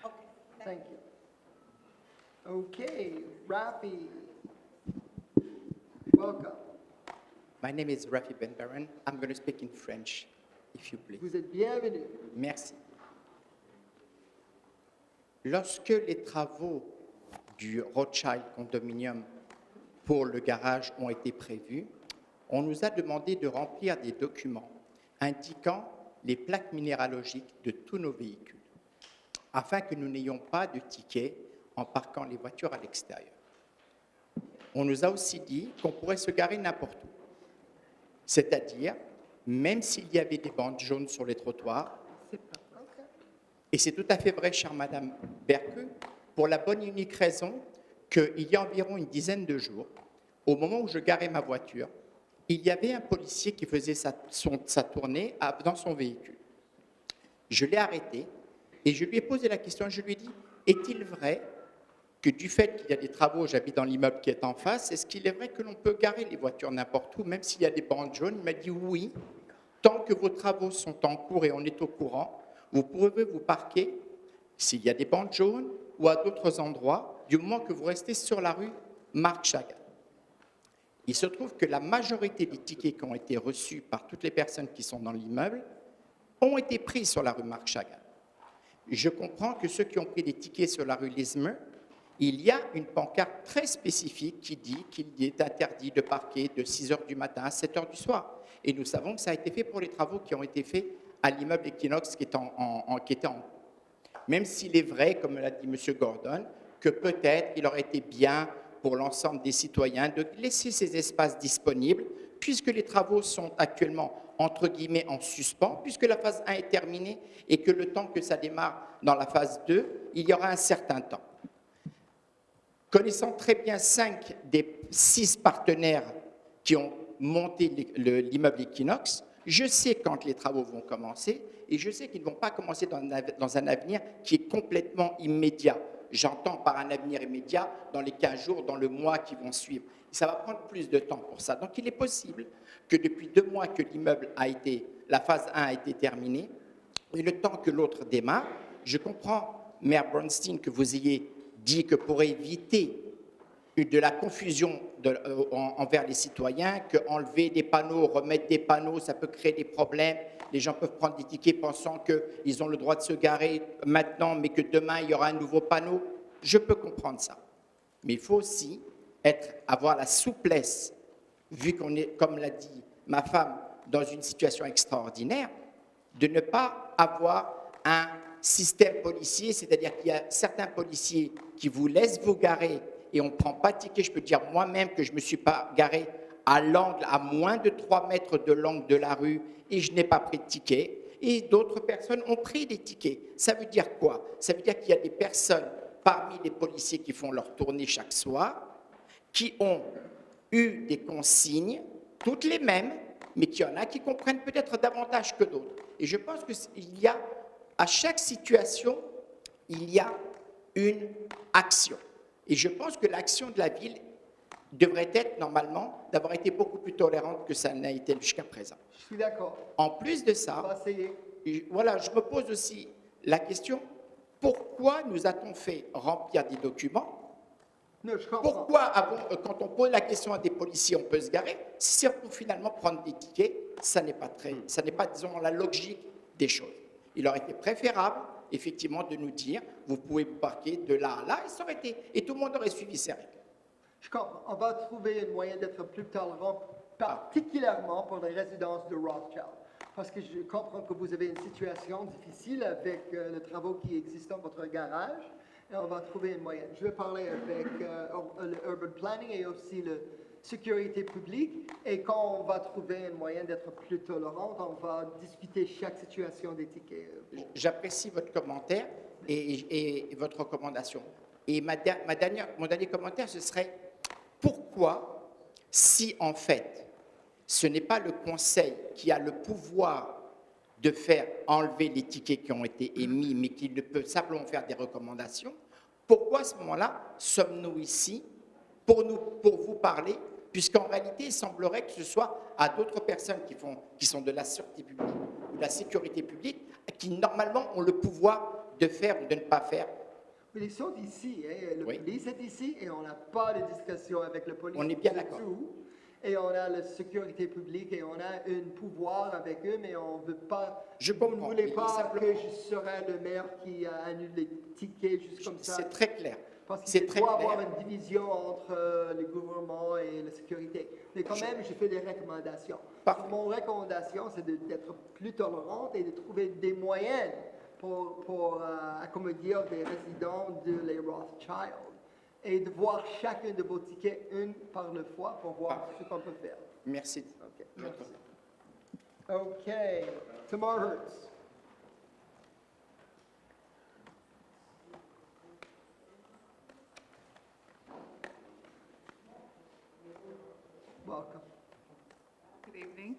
okay. Thank you. Okay, Rafi. Welcome. My name is Rafi Ben-Baron. I'm going to speak in French, if you please. Vous êtes bienvenue. Merci. Lorsque les travaux du Rothschild Condominium pour le garage ont été prévus, on nous a demandé de remplir des documents indiquant les plaques minéralogiques de tous nos véhicules, afin que nous n'ayons pas de tickets en parquant les voitures à l'extérieur. On nous a aussi dit qu'on pourrait se garer n'importe où, c'est-à-dire même s'il y avait des bandes jaunes sur les trottoirs. Et c'est tout à fait vrai, chère Madame Berque, pour la bonne et unique raison qu'il y a environ une dizaine de jours, au moment où je garais ma voiture, il y avait un policier qui faisait sa tournée dans son véhicule. Je l'ai arrêté et je lui ai posé la question, je lui ai dit, est-il vrai que du fait qu'il y a des travaux, j'habite dans l'immeuble qui est en face, est-ce qu'il est vrai que l'on peut garer les voitures n'importe où, même s'il y a des bandes jaunes? Il m'a dit oui, tant que vos travaux sont en cours et on est au courant, vous pouvez vous parquer s'il y a des bandes jaunes ou à d'autres endroits, du moment que vous restez sur la rue Marc Chagall. Il se trouve que la majorité des tickets qui ont été reçus par toutes les personnes qui sont dans l'immeuble ont été pris sur la rue Marc Chagall. Je comprends que ceux qui ont pris des tickets sur la rue Lismer, il y a une pancarte très spécifique qui dit qu'il est interdit de parquer de 6 h du matin à 7 h du soir. Et nous savons que ça a été fait pour les travaux qui ont été faits à l'immeuble Equinox qui était en même s'il est vrai, comme l'a dit M. Gordon, que peut-être il aurait été bien pour l'ensemble des citoyens de laisser ces espaces disponibles, puisque les travaux sont actuellement, entre guillemets, en suspens, puisque la phase 1 est terminée et que le temps que ça démarre dans la phase 2, il y aura un certain temps. Connaissant très bien 5 des 6 partenaires qui ont monté l'immeuble Equinox, je sais quand les travaux vont commencer et je sais qu'ils ne vont pas commencer dans un avenir qui est complètement immédiat. J'entends par un avenir immédiat dans les 15 jours, dans le mois qui vont suivre. Ça va prendre plus de temps pour ça. Donc il est possible que depuis 2 mois que l'immeuble la phase 1 a été terminée, et le temps que l'autre démarre, je comprends, Maire Bronstein, que vous ayez dit que pour éviter de la confusion envers les citoyens, qu'enlever des panneaux, remettre des panneaux, ça peut créer des problèmes. Les gens peuvent prendre des tickets pensant qu'ils ont le droit de se garer maintenant, mais que demain, il y aura un nouveau panneau. Je peux comprendre ça. Mais il faut aussi avoir la souplesse, vu qu'on est, comme l'a dit ma femme, dans une situation extraordinaire, de ne pas avoir un système policier, c'est-à-dire qu'il y a certains policiers qui vous laissent vous garer et on ne prend pas de ticket. Je peux dire moi-même que je ne me suis pas garé à l'angle, à moins de 3 mètres de l'angle de la rue, et je n'ai pas pris de ticket. Et d'autres personnes ont pris des tickets. Ça veut dire quoi? Ça veut dire qu'il y a des personnes parmi les policiers qui font leur tournée chaque soir, qui ont eu des consignes, toutes les mêmes, mais qu'il y en a qui comprennent peut-être davantage que d'autres. Et je pense qu'il y a, à chaque situation, il y a une action. Et je pense que l'action de la ville devrait être, normalement, d'avoir été beaucoup plus tolérante que ça n'a été jusqu'à présent. Je suis d'accord. En plus de ça, voilà, je me pose aussi la question, pourquoi nous a-t-on fait remplir des documents Non, je comprends. Pourquoi, quand on pose la question à des policiers, on peut se garer? Si c'est pour finalement prendre des tickets, ça n'est pas ça n'est pas, disons, la logique des choses. Il aurait été préférable, effectivement, de nous dire, vous pouvez vous parquer de là à là, et tout le monde aurait suivi ces règles. Je comprends. On va trouver un moyen d'être plus tolérant, particulièrement pour les résidences de Rothschild. Parce que je comprends que vous avez une situation difficile avec les travaux qui existent dans votre garage. Et on va trouver un moyen. Je vais parler avec le urban planning et aussi la sécurité publique. Et quand on va trouver un moyen d'être plus tolérant, on va discuter chaque situation des tickets. J'apprécie votre commentaire et votre recommandation. Et mon dernier commentaire, ce serait pourquoi, si en fait, ce n'est pas le Conseil qui a le pouvoir de faire enlever les tickets qui ont été émis, mais qui peut simplement faire des recommandations, pourquoi à ce moment-là sommes-nous ici pour vous parler, puisqu'en réalité, il semblerait que ce soit à d'autres personnes qui sont de la sûreté publique ou de la sécurité publique, qui normalement ont le pouvoir de faire ou de ne pas faire. Mais ils sont ici, hein? Le Oui. police est ici et on n'a pas de discussion avec le police. On est bien du d'accord. tout. Et on a la sécurité publique et on a un pouvoir avec eux, mais on ne veut pas. Je Vous comprends. ne voulez Mais pas simplement- que je serai le maire qui annule les tickets juste comme ça. C'est très clair. Parce C'est qu'il très doit y clair. avoir une division entre le gouvernement et la sécurité. Mais quand même, je fais des recommandations. Parfait. Mon recommandation, c'est d'être plus tolérante et de trouver des moyens pour accommoder des résidents de les Rothschild et de voir chacun de vos tickets une par le fois pour voir ce qu'on peut faire. Merci. OK, merci. OK, Tamar Hertz. Welcome. Good evening.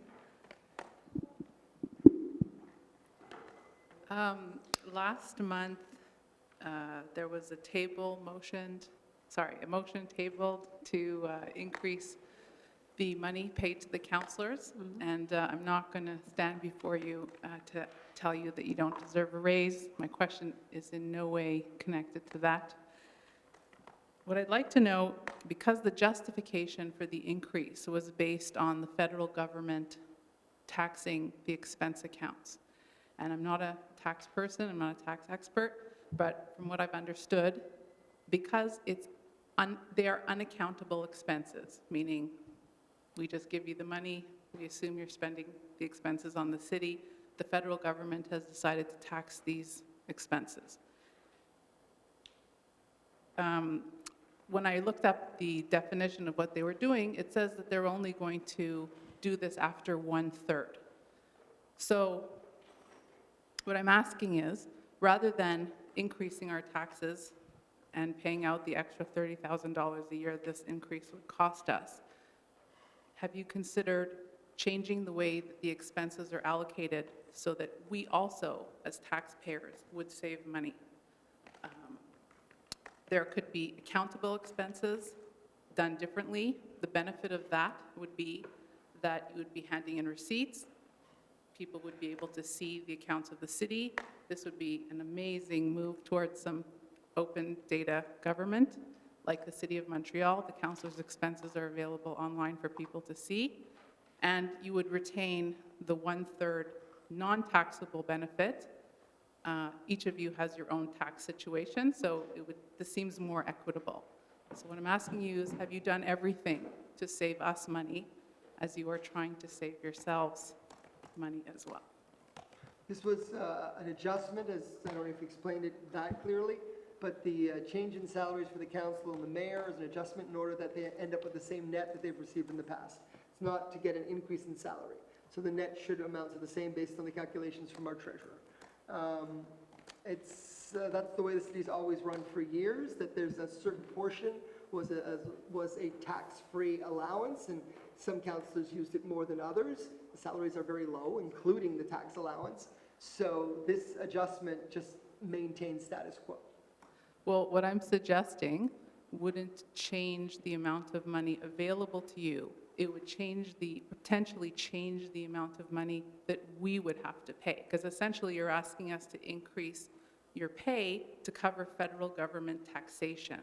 Last month, there was a motion tabled to increase the money paid to the counselors. And I'm not going to stand before you to tell you that you don't deserve a raise. My question is in no way connected to that. What I'd like to know, because the justification for the increase was based on the federal government taxing the expense accounts, and I'm not a tax person, I'm not a tax expert, but from what I've understood, because they are unaccountable expenses, meaning we just give you the money, we assume you're spending the expenses on the city, the federal government has decided to tax these expenses. When I looked up the definition of what they were doing, it says that they're only going to do this after 1/3. So what I'm asking is, rather than increasing our taxes and paying out the extra $30,000 a year this increase would cost us, have you considered changing the way that the expenses are allocated so that we also, as taxpayers, would save money? There could be accountable expenses done differently. The benefit of that would be that you would be handing in receipts. People would be able to see the accounts of the city. This would be an amazing move towards some open data government. Like the City of Montreal, the council's expenses are available online for people to see. And you would retain the 1/3 non-taxable benefit. Each of you has your own tax situation, so this seems more equitable. So what I'm asking you is, have you done everything to save us money as you are trying to save yourselves money as well? This was an adjustment, as I don't know if you explained it that clearly, but the change in salaries for the council and the mayor is an adjustment in order that they end up with the same net that they've received in the past. It's not to get an increase in salary. So the net should amount to the same based on the calculations from our treasurer. That's the way the city's always run for years, that there's a certain portion was a tax-free allowance, and some councillors used it more than others. The salaries are very low, including the tax allowance. So this adjustment just maintains status quo. Well, what I'm suggesting wouldn't change the amount of money available to you. It would potentially change the amount of money that we would have to pay. Because essentially you're asking us to increase your pay to cover federal government taxation.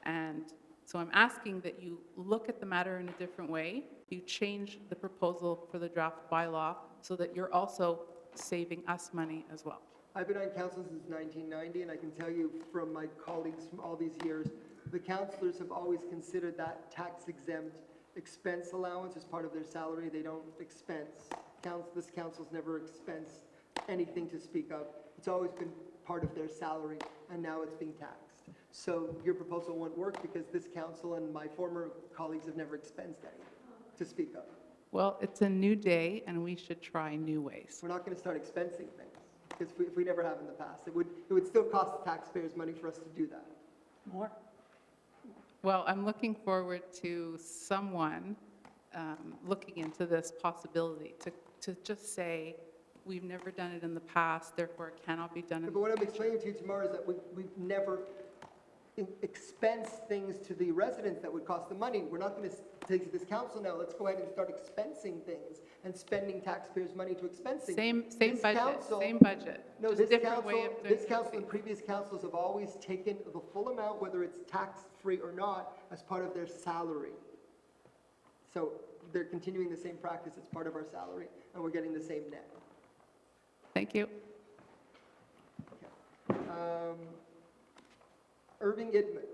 And So I'm asking that you look at the matter in a different way. You change the proposal for the draft bylaw so that you're also saving us money as well. I've been on council since 1990, and I can tell you from my colleagues from all these years, the councillors have always considered that tax-exempt expense allowance as part of their salary. They don't expense. This council's never expensed anything to speak of. It's always been part of their salary, and now it's being taxed. So your proposal won't work because this council and my former colleagues have never expensed anything to speak of. Well, it's a new day, and we should try new ways. We're not going to start expensing things, because if we never have in the past. It would still cost the taxpayers money for us to do that. More? Well, I'm looking forward to someone looking into this possibility, to just say, we've never done it in the past, therefore it cannot be done in But what I'm explaining to you tomorrow is that we've never expensed things to the residents that would cost them money. We're not going to take this council now, let's go ahead and start expensing things and spending taxpayers' money to expense things. Same This budget, council- same budget. No, just this different way council, of doing this council and things. previous councils have always taken the full amount, whether it's tax-free or not, as part of their salary. So they're continuing the same practice as part of our salary, and we're getting the same net. Thank you. Irving Idman.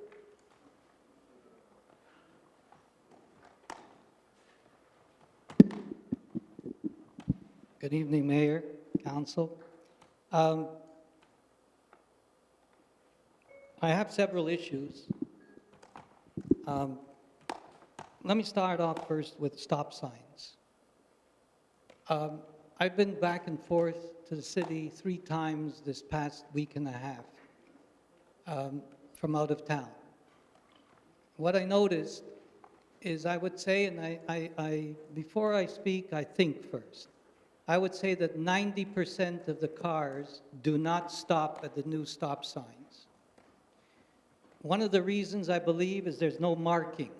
Good evening, Mayor, Council. I have several issues. Let me start off first with stop signs. I've been back and forth to the city 3 times this past week and a half from out of town. What I noticed is I would say, and before I speak, I think first. I would say that 90% of the cars do not stop at the new stop signs. One of the reasons I believe is there's no marking.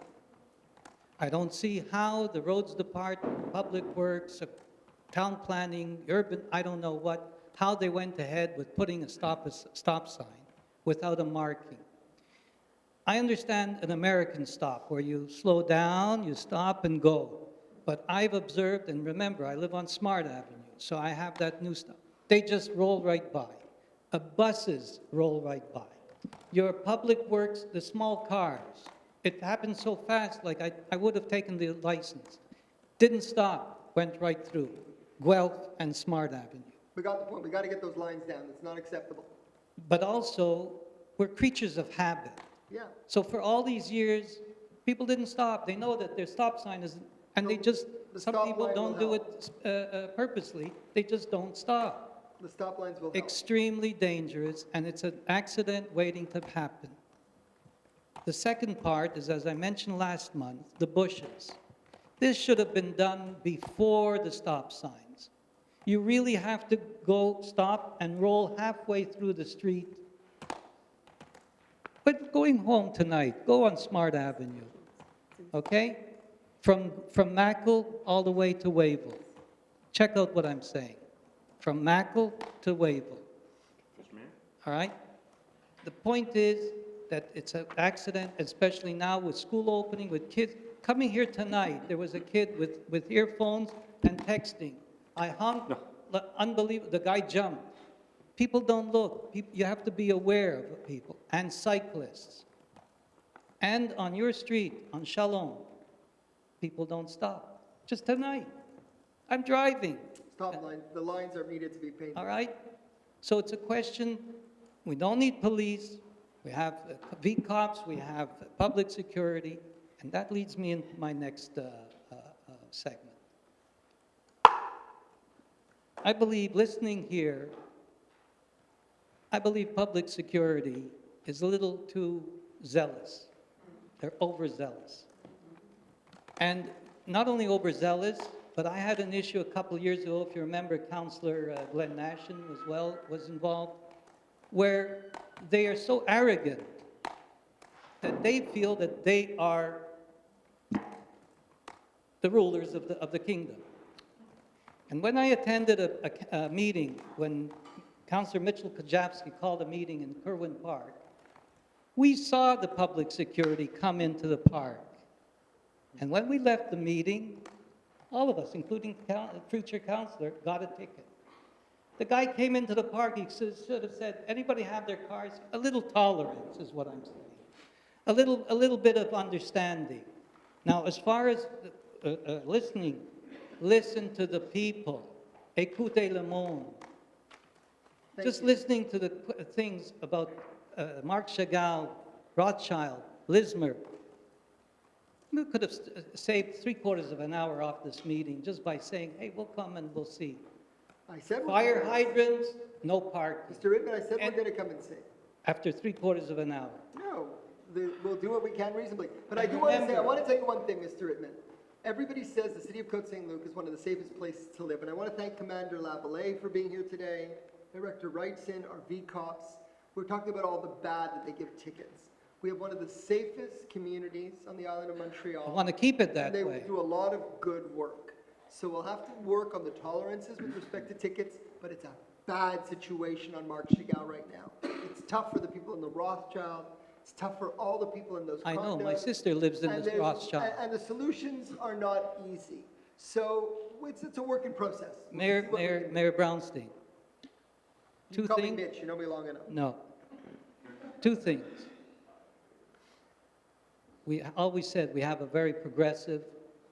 I don't see how the roads department, public works, town planning, urban, I don't know what, how they went ahead with putting a stop sign without a marking. I understand an American stop where you slow down, you stop and go. But I've observed, and remember, I live on Smart Avenue, so I have that new stop. They just roll right by. Buses roll right by. Your public works, the small cars, it happened so fast, like I would have taken the license. Didn't stop, went right through. Guelph and Smart Avenue. We got the point. We got to get those lines down. It's not acceptable. But also, we're creatures of habit. Yeah. So for all these years, people didn't stop. They know that their stop sign is, and they just, some stop people line don't will do it purposely. They just don't stop. The stop lines will help. Extremely dangerous, and it's an accident waiting to happen. The second part is, as I mentioned last month, the bushes. This should have been done before the stop signs. You really have to go stop and roll halfway through the street. But going home tonight, go on Smart Avenue, okay? From Mackle all the way to Wavell. Check out what I'm saying. From Mackle to Wavell. All right? The point is that it's an accident, especially now with school opening, with kids. Coming here tonight, there was a kid with earphones and texting. I hung, unbelievable, the guy jumped. People don't look. You have to be aware of people, and cyclists. And on your street, on Shalom, people don't stop. Just tonight. I'm driving. Stop lines. The lines are needed to be painted. All right? So it's a question, we don't need police. We have V-cops, we have public security, and that leads me into my next segment. I believe, listening here, I believe public security is a little too zealous. They're overzealous. And not only overzealous, but I had an issue a couple of years ago, if you remember, Councillor Glenn Nashin was involved, where they are so arrogant that they feel that they are the rulers of the kingdom. And when I attended a meeting, when Councillor Mitchell Kajapski called a meeting in Kerwin Park, We saw the public security come into the park. And when we left the meeting, all of us, including the future councillor, got a ticket. The guy came into the park, he should have said, anybody have their cars? A little tolerance is what I'm saying. A little bit of understanding. Now, as far as listening, listen to the people. Écoutez le monde. Just listening to the things about Marc Chagall, Rothschild, Lismer. We could have saved 3/4 of an hour off this meeting just by saying, hey, we'll come and we'll see. I said Fire hydrants, no parking. Mr. Rittman, I said we're going to come and see. After 3/4 of an hour. No, we'll do what we can reasonably. But I do want to say, I want to tell you one thing, Mr. Rittman. Everybody says the city of Côte Saint-Luc is one of the safest places to live, and I want to thank Commander Lavallee for being here today, Director Wrightson, our VCOPs. We're talking about all the bad that they give tickets. We have one of the safest communities on the island of Montreal. I want to keep it that and they way. do a lot of good work. So we'll have to work on the tolerances with respect to tickets, but it's a bad situation on Marc Chagall right now. It's tough for the people in the Rothschild. It's tough for all the people in those condos. I know, my sister lives in this Rothschild. And the solutions are not easy. So it's a work in process. Mayor Brownstein. You call me Mitch, you know me long enough. No. Two things. We always said we have a very progressive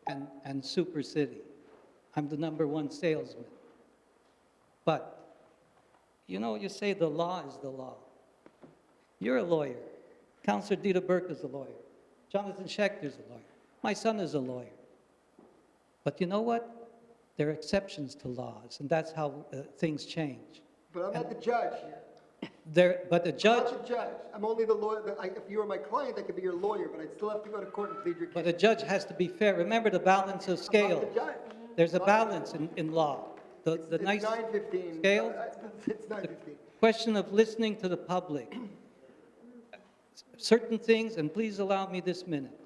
and super city. I'm the #1 salesman. But, you know, you say the law is the law. You're a lawyer. Councillor Dita Burke is a lawyer. Jonathan Schechter's a lawyer. My son is a lawyer. But you know what? There are exceptions to laws, and that's how things change. But I'm not the judge here. But the judge... I'm not the judge. I'm only the lawyer. If you were my client, I could be your lawyer, but I'd still have to go to court and plead your case. But a judge has to be fair. Remember the balance of scale. I'm not the judge. There's a balance in law. It's 9:15. Scale? It's 9:15. Question of listening to the public. Certain things, and please allow me this minute.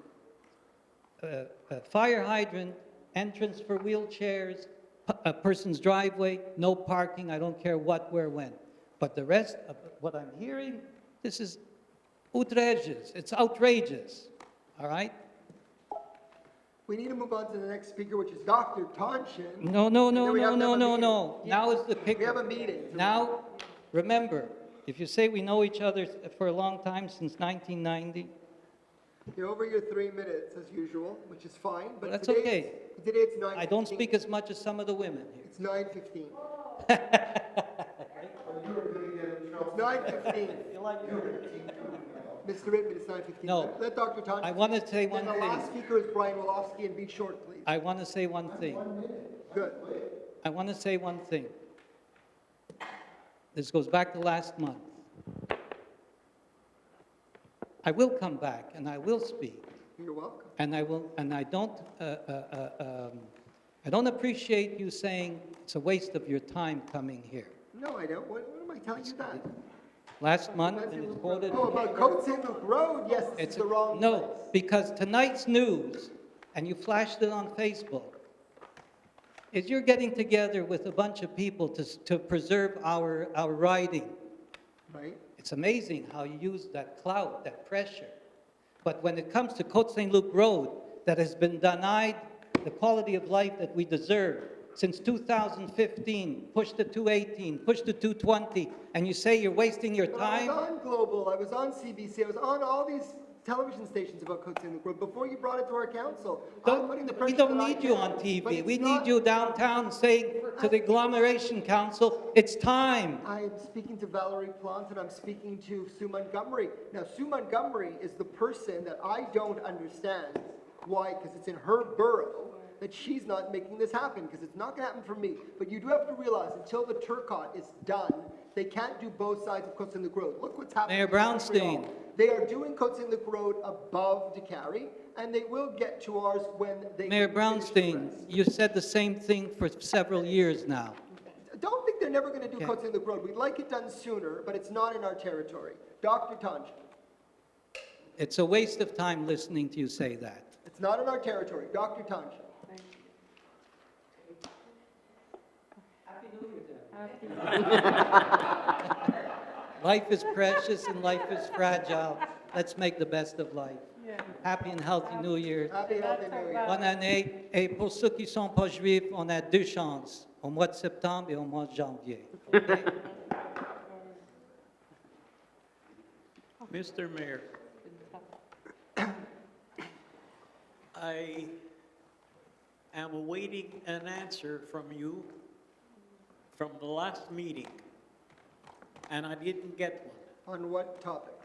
A fire hydrant, entrance for wheelchairs, a person's driveway, no parking, I don't care what, where, when. But the rest of what I'm hearing, this is outrageous. It's outrageous, all right? We need to move on to the next speaker, which is Dr. Tonchin. No. Now is the kicker. We have a meeting. Now, remember, if you say we know each other for a long time, since 1990. You're over your 3 minutes, as usual, which is fine. But That's today okay. Today it's 9:15. I don't speak as much as some of the women here. It's 9:15. It's 9:15. Mr. Rittman, it's 9:15. No. Let Dr. Tonchin. I want to say one The thing. last speaker is Brian Wolofsky, and be short, please. I want to say one thing. Good. I want to say one thing. This goes back to last month. I will come back and I will speak. You're welcome. And I don't appreciate you saying it's a waste of your time coming here. No, I don't. What am I telling you that? Last month, and it's quoted. Oh, about Côte Saint-Luc Road? Yes, it's the wrong No, place. because tonight's news, and you flashed it on Facebook, is you're getting together with a bunch of people to preserve our riding. Right. It's amazing how you use that clout, that pressure. But when it comes to Côte Saint-Luc Road, that has been denied the quality of life that we deserve since 2015, pushed to 218, pushed to 220, and you say you're wasting your time? I was on Global, I was on CBC, I was on all these television stations about Côte Saint-Luc Road before you brought it to our council. We don't need you on TV. We need you downtown saying to the agglomeration council, it's time. I'm speaking to Valerie Plante and I'm speaking to Sue Montgomery. Now, Sue Montgomery is the person that I don't understand why, because it's in her borough, that she's not making this happen, because it's not going to happen for me. But you do have to realize, until the Turcotte is done, they can't do both sides of Côte Saint-Luc Road. Look what's happening. Mayor Brownstein. They are doing Côte Saint-Luc Road above DeCarry, and they will get to ours when they Mayor finish the Brownstein, rest. you said the same thing for several years now. Don't think they're never going to do Okay. Côte Saint-Luc Road. We'd like it done sooner, but it's not in our territory. Dr. Tonchin. It's a waste of time listening to you say that. It's not in our territory. Dr. Tonchin. Life is precious and life is fragile. let's make the best of life. Happy and healthy New Year. Happy healthy New Year. Bonne année. Et pour ceux qui ne sont pas juifs, on a deux chances, au mois de septembre et au mois de janvier. OK? Mr. Mayor, I am awaiting an answer from you from the last meeting, and I didn't get one. On what topic?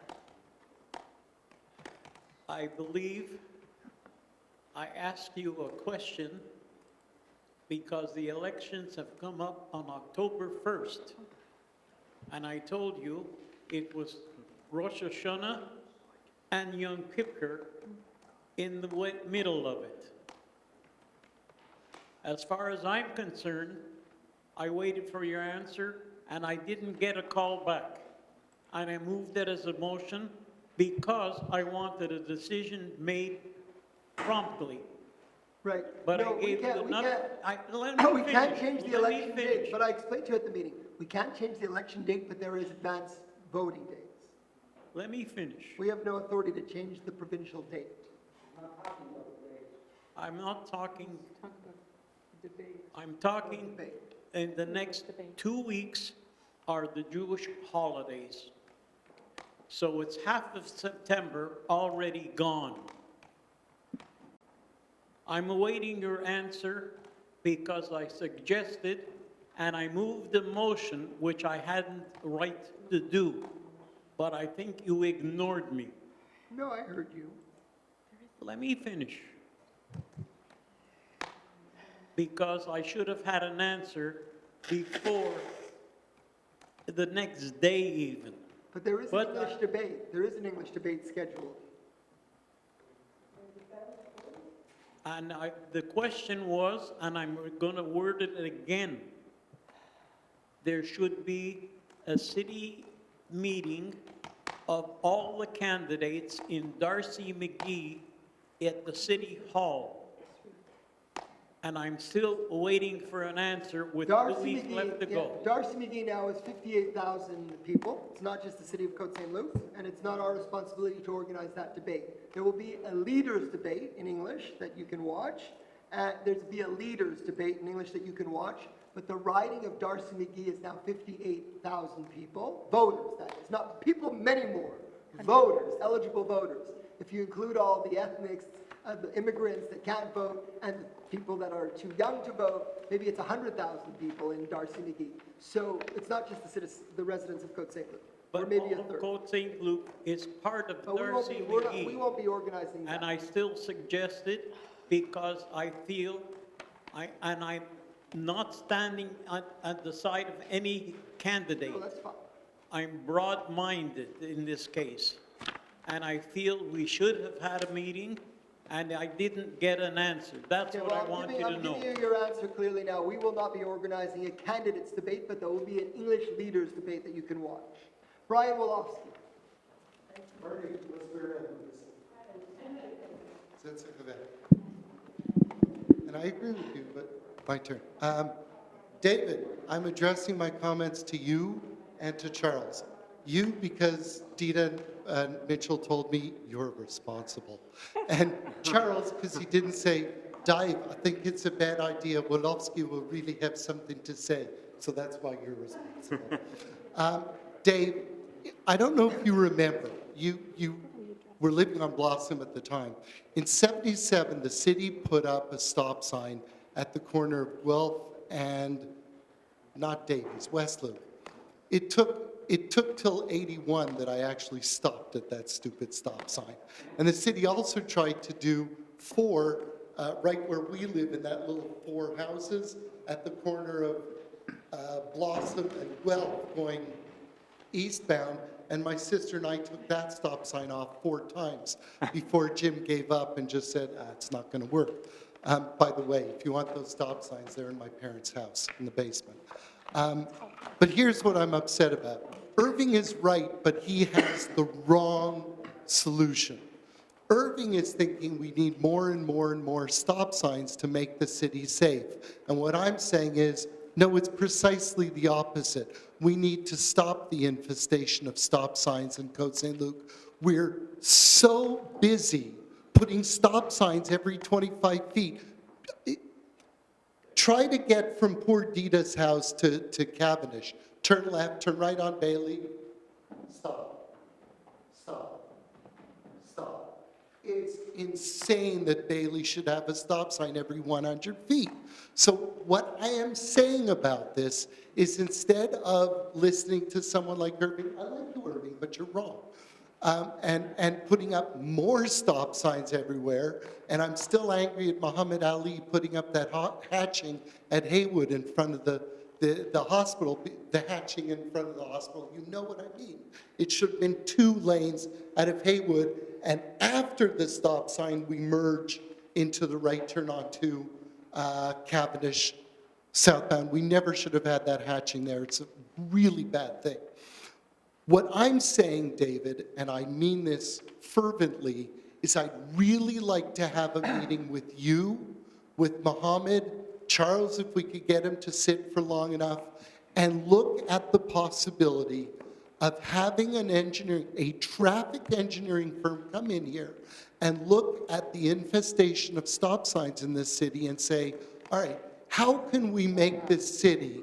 I believe I asked you a question because the elections have come up on October 1st, and I told you it was Rosh Hashanah and Yom Kippur in the middle of it. As far as I'm concerned, I waited for your answer, and I didn't get a call back. And I moved it as a motion because I wanted a decision made promptly. Right. But No, I gave you enough. We can't change the election date, but I explained to you at the meeting, we can't change the election date, but there is advanced voting dates. Let me finish. We have no authority to change the provincial date. I'm not talking, I'm talking in the next 2 weeks are the Jewish holidays. So it's half of September already gone. I'm awaiting your answer because I suggested and I moved the motion, which I hadn't the right to do, but I think you ignored me. No, I heard you. Let me finish. Because I should have had an answer before the next day even. But there is an English debate. There is an English debate scheduled. And the question was, and I'm going to word it again, there should be a city meeting of all the candidates in Darcy McGee at the City Hall. And I'm still waiting for an answer with 2 weeks left to go. Darcy McGee now is 58,000 people. It's not just the city of Côte Saint-Luc, and it's not our responsibility to organize that debate. There will be a leaders debate in English that you can watch. There's be a leaders debate in English that you can watch. But the riding of Darcy McGee is now 58,000 people, voters that is, not people, many more, voters, eligible voters. If you include all the ethnics, the immigrants that can't vote, and people that are too young to vote, maybe it's 100,000 people in Darcy McGee. So it's not just the residents of Côte Saint-Luc, or But maybe a third. Côte Saint-Luc is part of But Darcy we McGee. won't be organizing that. And I still suggest it because I feel, and I'm not standing at the side of any candidate. No, that's fine. I'm broad-minded in this case. And I feel we should have had a meeting, and I didn't get an answer. That's Okay, what I well, want you to I'm know. giving you your answer clearly now. We will not be organizing a candidates debate, but there will be an English leaders debate that you can watch. Brian Wolofsky. And I agree with you, but my turn. David, I'm addressing my comments to you and to Charles. You, because Dita and Mitchell told me you're responsible. And Charles, because he didn't say, Dave, I think it's a bad idea. Wolofsky will really have something to say. So that's why you're responsible. Dave, I don't know if you remember, you were living on Blossom at the time. In '77, the city put up a stop sign at the corner of Guelph and, not Davies, West Loop. It took till '81 that I actually stopped at that stupid stop sign. And the city also tried to do 4, right where we live in that little 4 houses at the corner of Blossom and Guelph going eastbound. And my sister and I took that stop sign off 4 times before Jim gave up and just said, it's not going to work. By the way, if you want those stop signs, they're in my parents' house in the basement. But here's what I'm upset about. Irving is right, but he has the wrong solution. Irving is thinking we need more and more and more stop signs to make the city safe. And what I'm saying is, no, it's precisely the opposite. We need to stop the infestation of stop signs in Côte Saint-Luc. We're so busy putting stop signs every 25 feet. Try to get from poor Dita's house to Cavendish. Turn left, turn right on Bailey. Stop. Stop. Stop. It's insane that Bailey should have a stop sign every 100 feet. So what I am saying about this is instead of listening to someone like Irving, I like you, Irving, but you're wrong. And putting up more stop signs everywhere. And I'm still angry at Muhammad Ali putting up that hatching at Haywood in front of the hospital, the hatching in front of the hospital. You know what I mean. It should have been 2 lanes out of Haywood, and after the stop sign, we merge into the right turn onto Cavendish southbound. We never should have had that hatching there. It's a really bad thing. What I'm saying, David, and I mean this fervently, is I'd really like to have a meeting with you, with Mohammed, Charles, if we could get him to sit for long enough, and look at the possibility of having a traffic engineering firm come in here and look at the infestation of stop signs in this city and say, all right, how can we make this city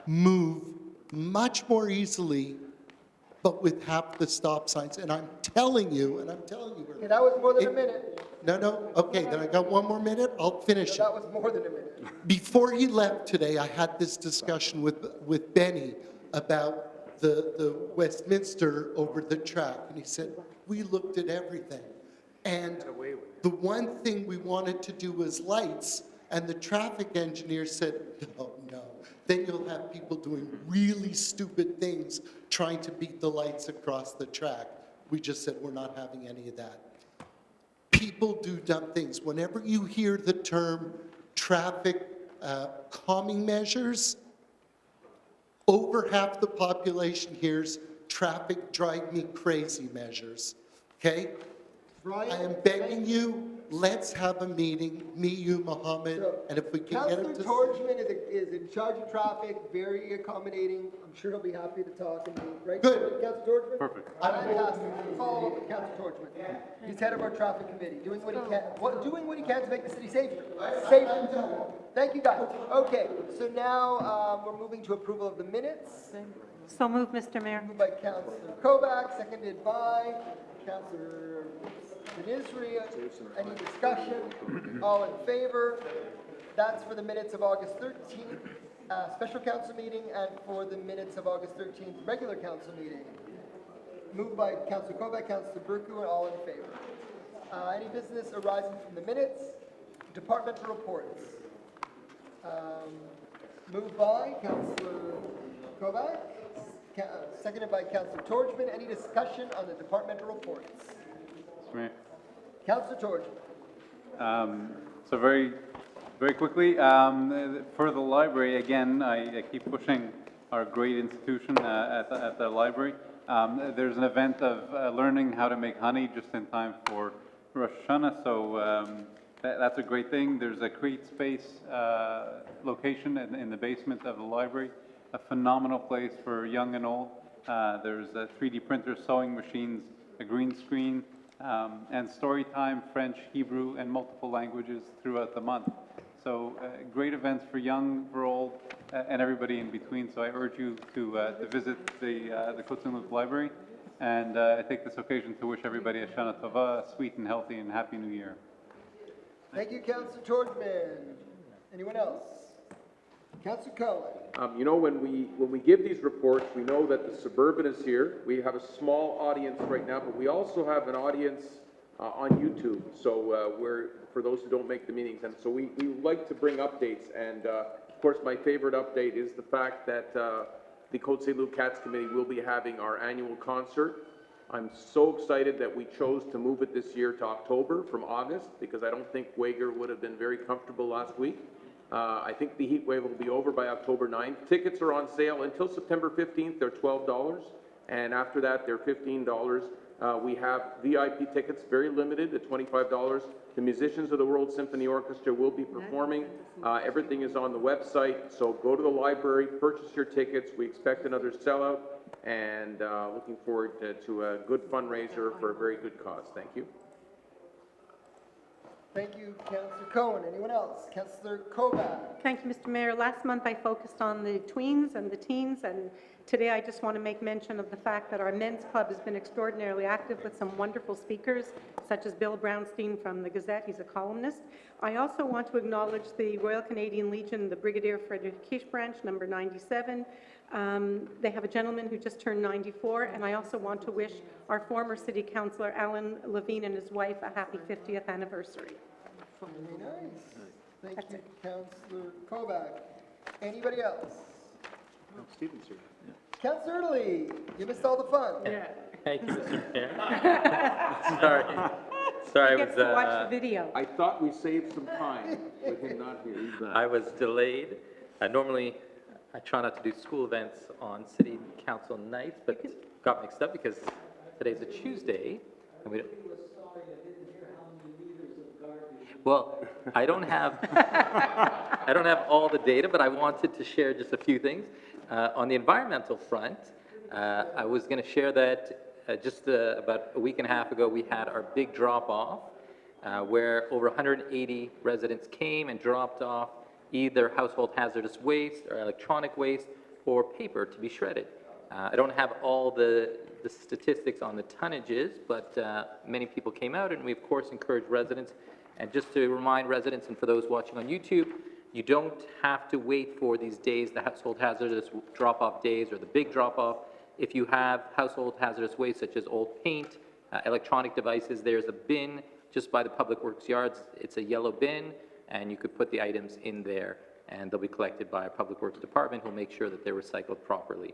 move much more easily but with half the stop signs? And I'm telling you. Okay, that was more than a minute. No, okay, then I got 1 more minute, I'll finish it. That was more than a minute. Before he left today, I had this discussion with Benny about the Westminster over the track, and he said, we looked at everything. And the one thing we wanted to do was lights, and the traffic engineer said, no. Then you'll have people doing really stupid things trying to beat the lights across the track. We just said, we're not having any of that. People do dumb things. Whenever you hear the term traffic calming measures, over half the population hears traffic drive me crazy measures, okay? Brian, I am begging you, let's have a meeting, me, you, Mohammed, and if we can get him Councillor to... Torchman is in charge of traffic, very accommodating. I'm sure he'll be happy to talk and meet, right? Good. Councillor Torchman? Perfect. Fantastic. Follow up with Councillor Torchman. He's head of our traffic committee, doing what he can to make the city safer. Safer. Thank you, guys. Okay, so now we're moving to approval of the minutes. So moved, Mr. Mayor. Moved by Councillor Kovac, seconded by Councillor Denizri. Any discussion? All in favor? That's for the minutes of August 13th, special council meeting, and for the minutes of August 13th, regular council meeting. Moved by Councillor Kovac, Councillor Burku, and all in favor. Any business arising from the minutes? Departmental reports. Moved by Councillor Kovac, seconded by Councillor Torchman. Any discussion on the departmental reports? Councillor Torchman. So very quickly, for the library, again, I keep pushing our great institution at the library. There's an event of learning how to make honey just in time for Rosh Hashanah, so that's a great thing. There's a Create Space location in the basement of the library, a phenomenal place for young and old. There's 3D printers, sewing machines, a green screen, and story time, French, Hebrew, and multiple languages throughout the month. So great events for young, for old, and everybody in between. So I urge you to visit the Côte Saint-Luc Library. And I take this occasion to wish everybody a Shana Tova, a sweet and healthy and happy New Year. Thank you, Councillor Torchman. Anyone else? Councillor Cohen. You know, when we give these reports, we know that the Suburban is here. We have a small audience right now, but we also have an audience on YouTube. So for those who don't make the meetings, and so we like to bring updates. And of course, my favorite update is the fact that the Côte Saint-Luc Cats Committee will be having our annual concert. I'm so excited that we chose to move it this year to October from August, because I don't think Wager would have been very comfortable last week. I think the heat wave will be over by October 9th. Tickets are on sale until September 15th. They're $12, and after that, they're $15. We have VIP tickets, very limited, at $25. The musicians of the World Symphony Orchestra will be performing. Everything is on the website, so go to the library, purchase your tickets. We expect another sellout, and looking forward to a good fundraiser for a very good cause. Thank you. Thank you, Councillor Cohen. Anyone else? Councillor Kovac. Thank you, Mr. Mayor. Last month I focused on the tweens and the teens, and today I just want to make mention of the fact that our men's club has been extraordinarily active with some wonderful speakers, such as Bill Brownstein from the Gazette. He's a columnist. I also want to acknowledge the Royal Canadian Legion, the Brigadier Frederick Kish branch, number 97. They have a gentleman who just turned 94, and I also want to wish our former city councillor, Alan Levine, and his wife a happy 50th anniversary. Very nice. Thank you, Councillor Kovac. Anybody else? No, Stephen's here. Councillor Italy, you missed all the fun. Yeah. Thank you, Mr. Mayor. Sorry, I He was. gets to watch the video. I thought we saved some time with him not here. He's back. I was delayed. Normally, I try not to do school events on city council nights, but got mixed up because today's a Tuesday, and we don't. Well, I don't have all the data, but I wanted to share just a few things. On the environmental front, I was going to share that just about a week and a half ago, we had our big drop-off, where over 180 residents came and dropped off either household hazardous waste or electronic waste or paper to be shredded. I don't have all the statistics on the tonnages, but many people came out, and we, of course, encourage residents. And just to remind residents, and for those watching on YouTube, you don't have to wait for these days, the household hazardous drop-off days or the big drop-off. If you have household hazardous waste such as old paint, electronic devices, there's a bin just by the Public Works yards. It's a yellow bin, and you could put the items in there, and they'll be collected by our Public Works Department who'll make sure that they're recycled properly.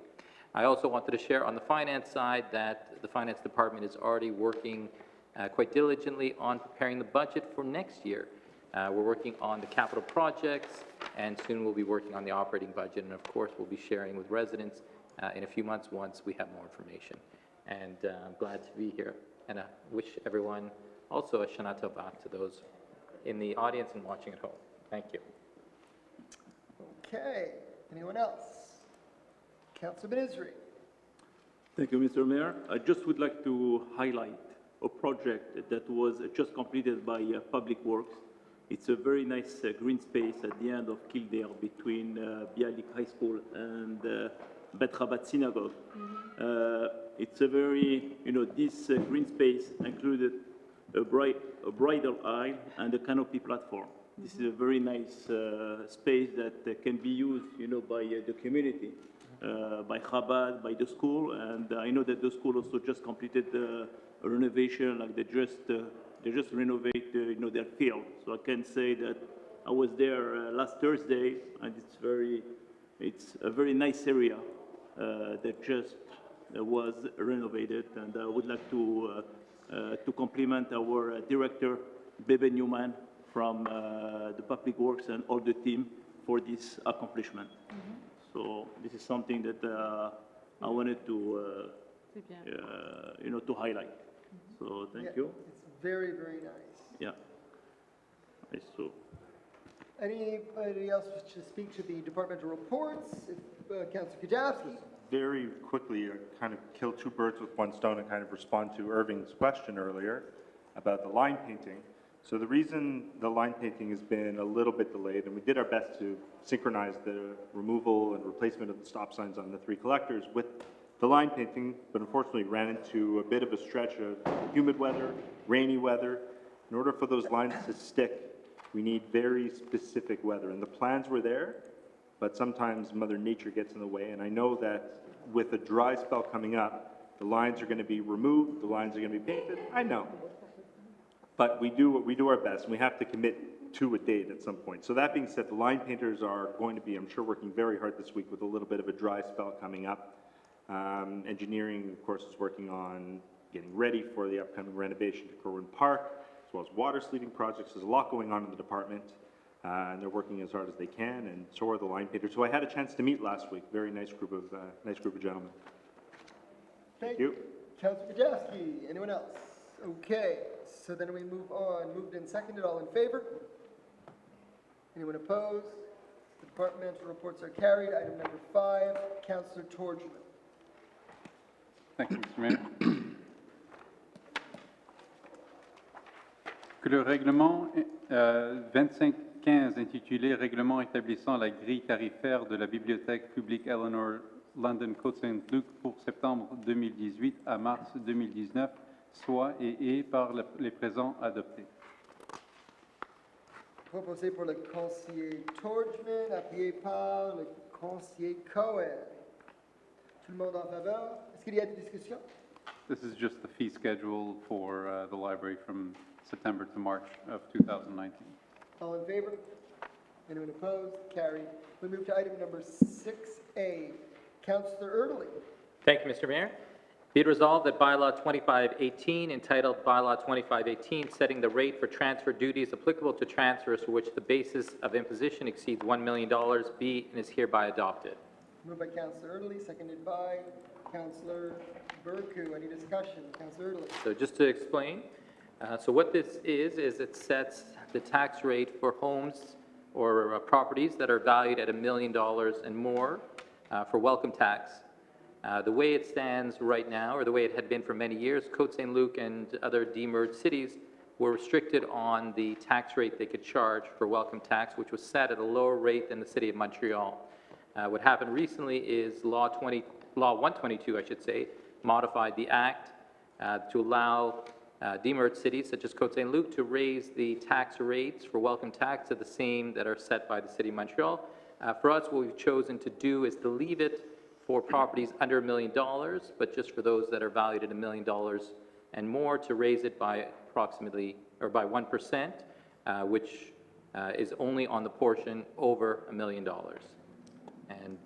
I also wanted to share on the finance side that the Finance Department is already working quite diligently on preparing the budget for next year. We're working on the capital projects, and soon we'll be working on the operating budget, and of course we'll be sharing with residents in a few months once we have more information. And I'm glad to be here, and I wish everyone also a Shana Tova to those in the audience and watching at home. Thank you. Okay. Anyone else? Councillor Ben-Isri. Thank you, Mr. Mayor. I just would like to highlight a project that was just completed by Public Works. It's a very nice green space at the end of Kildare between Bialik High School and Bet Rabat Synagogue. It's a very, this green space included a bridal aisle and a canopy platform. This is a very nice space that can be used, by the community, by Chabad, by the school, and I know that the school also just completed a renovation, like they just renovate, their field. So I can say that I was there last Thursday, and it's a very nice area that just was renovated, and I would like to compliment our director, Bebe Newman, from the Public Works and all the team for this accomplishment. So this is something that I wanted to, to highlight. So thank you. It's very, very nice. Yeah. So. Anybody else wish to speak to the departmental reports? Councillor Kajowski. Very quickly, kind of kill two birds with one stone and kind of respond to Irving's question earlier about the line painting. So the reason the line painting has been a little bit delayed, and we did our best to synchronize the removal and replacement of the stop signs on the three collectors with the line painting, but unfortunately ran into a bit of a stretch of humid weather, rainy weather. In order for those lines to stick, we need very specific weather, and the plans were there, but sometimes Mother Nature gets in the way, and I know that with a dry spell coming up, the lines are going to be removed, the lines are going to be painted, I know. But we do our best, and we have to commit to a date at some point. So that being said, the line painters are going to be, I'm sure, working very hard this week with a little bit of a dry spell coming up. Engineering, of course, is working on getting ready for the upcoming renovation to Kerwin Park, as well as water sleeving projects. There's a lot going on in the department, and they're working as hard as they can, and so are the line painters. So I had a chance to meet last week. Very nice group of gentlemen. Thank you. Councilor Kajewski, anyone else? Okay, so then we move on. Moved and seconded, all in favor? Anyone opposed? The departmental reports are carried. Item number 5, Councilor Torgman. Thank you, Mr. Mayor. Que le règlement 2515 intitulé Règlement établissant la grille tarifaire de la bibliothèque publique Eleanor London Côte Saint-Luc pour septembre 2018 à mars 2019 soit et est par les présents adopté. Proposé pour le conseiller Torgman, appuyé par le conseiller Cohen. Tout le monde en faveur? Est-ce qu'il y a des discussions? This is just the fee schedule for the library from September to March of 2019. All in favor? Anyone opposed? Carried. We move to item number 6A. Councilor Erdely. Thank you, Mr. Mayor. Be it resolved that bylaw 2518, entitled Bylaw 2518, setting the rate for transfer duties applicable to transfers for which the basis of imposition exceeds $1 million, be and is hereby adopted. Moved by Councilor Erdely, seconded by Councilor Burku. Any discussion? Councilor Erdely. So just to explain, so what this is it sets the tax rate for homes or properties that are valued at $1 million and more for welcome tax. The way it stands right now, or the way it had been for many years, Côte Saint-Luc and other demerged cities were restricted on the tax rate they could charge for welcome tax, which was set at a lower rate than the City of Montreal. What happened recently is Law 122, I should say, modified the Act to allow demerged cities such as Côte Saint-Luc to raise the tax rates for welcome tax to the same that are set by the City of Montreal. For us, what we've chosen to do is to leave it for properties under $1 million, but just for those that are valued at $1 million and more, to raise it by approximately, or by 1%, which is only on the portion over $1 million. And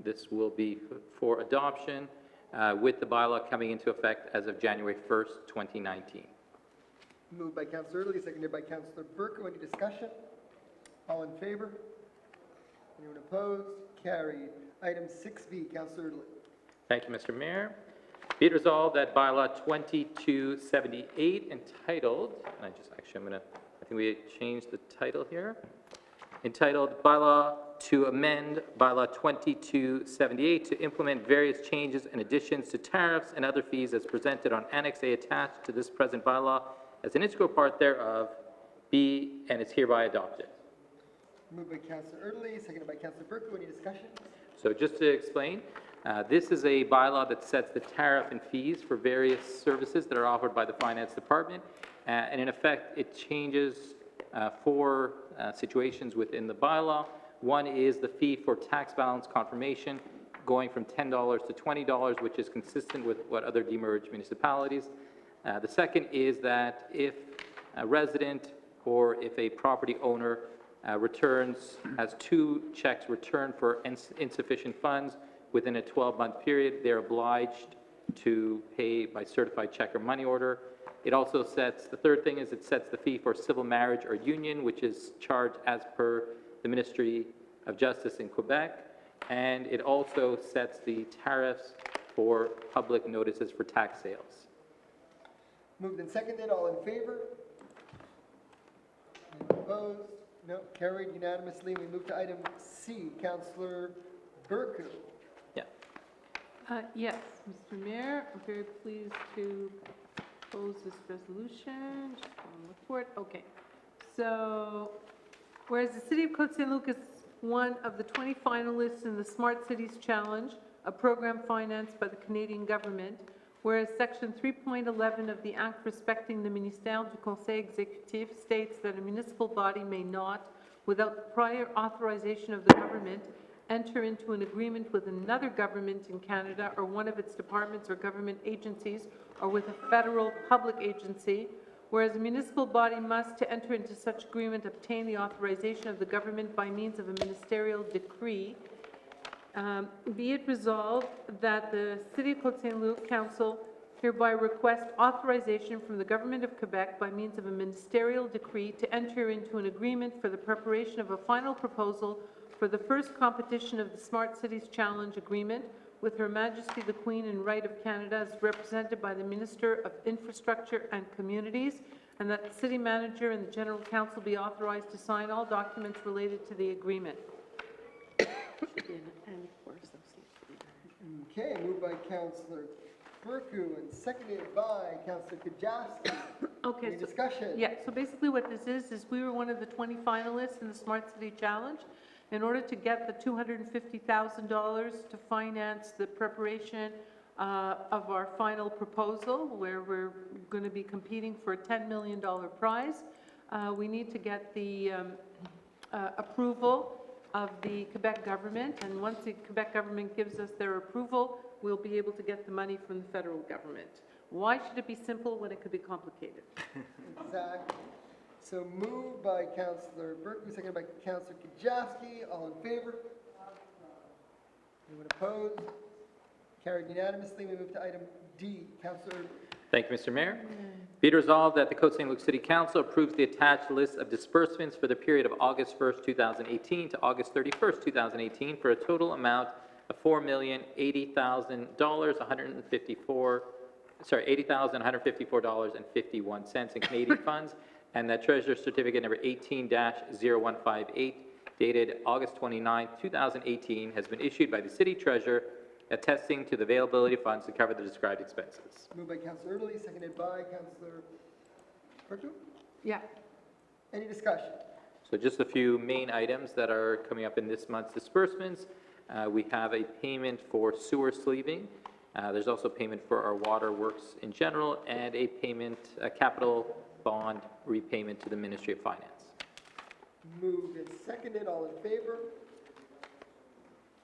this will be for adoption with the bylaw coming into effect as of January 1st, 2019. Moved by Councilor Erdely, seconded by Councilor Burku. Any discussion? All in favor? Anyone opposed? Carried. Item 6B, Councilor Erdely. Thank you, Mr. Mayor. Be it resolved that bylaw 2278 entitled, and I think we changed the title here, entitled Bylaw to amend bylaw 2278 to implement various changes and additions to tariffs and other fees as presented on Annex A attached to this present bylaw as an integral part thereof, be and is hereby adopted. Moved by Councilor Erdely, seconded by Councilor Burku. Any discussion? So just to explain, this is a bylaw that sets the tariff and fees for various services that are offered by the Finance Department, and in effect, it changes 4 situations within the bylaw. One is the fee for tax balance confirmation, going from $10 to $20, which is consistent with what other demerged municipalities. The second is that if a resident or if a property owner has 2 checks returned for insufficient funds within a 12-month period, they're obliged to pay by certified check or money order. It also sets, the third thing is it sets the fee for civil marriage or union, which is charged as per the Ministry of Justice in Quebec, and it also sets the tariffs for public notices for tax sales. Moved and seconded. All in favor? Anyone opposed? No. Carried unanimously. We move to item C. Councilor Burku. Yeah. Yes, Mr. Mayor, I'm very pleased to propose this resolution. Just want to look for it. Okay. So, whereas the City of Côte Saint-Luc is one of the 20 finalists in the Smart Cities Challenge, a program financed by the Canadian government, whereas Section 3.11 of the Act respecting the Ministère du Conseil Exécutif states that a municipal body may not, without the prior authorization of the government, enter into an agreement with another government in Canada or one of its departments or government agencies or with a federal public agency, whereas a municipal body must, to enter into such agreement, obtain the authorization of the government by means of a ministerial decree. Be it resolved that the City of Côte Saint-Luc Council hereby request authorization from the Government of Quebec by means of a ministerial decree to enter into an agreement for the preparation of a final proposal for the first competition of the Smart Cities Challenge Agreement, with Her Majesty the Queen and Right of Canada as represented by the Minister of Infrastructure and Communities, and that the City Manager and the General Counsel be authorized to sign all documents related to the agreement. Okay, moved by Councillor Burku and seconded by Councillor Kajowski. Okay, Any discussion? Yeah, so basically what this is we were one of the 20 finalists in the Smart City Challenge. In order to get the $250,000 to finance the preparation of our final proposal, where we're going to be competing for a $10 million prize, we need to get the approval of the Quebec government, and once the Quebec government gives us their approval, we'll be able to get the money from the federal government. Why should it be simple when it could be complicated? Exactly. So moved by Councillor Burku, seconded by Councillor Kajowski. All in favor? Anyone opposed? Carried unanimously. We move to item D. Councillor. Thank you, Mr. Mayor. Be it resolved that the Côte Saint-Luc City Council approves the attached list of disbursements for the period of August 1st, 2018 to August 31st, 2018 for a total amount of $80,154.51 in Canadian funds, and that Treasurer Certificate number 18-0158 dated August 29, 2018 has been issued by the City Treasurer attesting to the availability of funds to cover the described expenses. Moved by Councillor Erdely, seconded by Councillor Burku. Yeah. Any discussion? So just a few main items that are coming up in this month's disbursements. We have a payment for sewer sleeving. There's also payment for our water works in general, and a payment, a capital bond repayment to the Ministry of Finance. Moved and seconded. All in favor?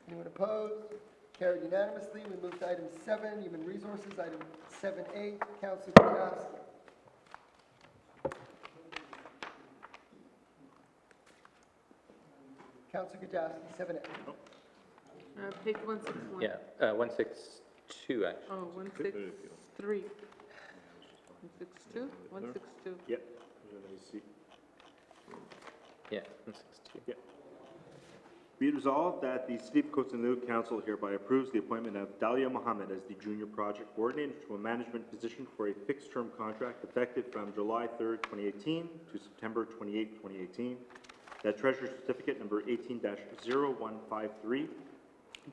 Anyone opposed? Carried unanimously. We move to item 7, Human Resources. Item 7A, Councillor Kajowski. Councillor Kajowski, 7A. Page 161. Yeah, 162 actually. Oh, 163. 162? 162. Yep. Yeah, 162. Yep. Be it resolved that the City of Côte Saint-Luc Council hereby approves the appointment of Dalia Mohammed as the Junior Project Coordinator to a management position for a fixed-term contract effective from July 3rd, 2018 to September 28th, 2018. That Treasurer Certificate number 18-0153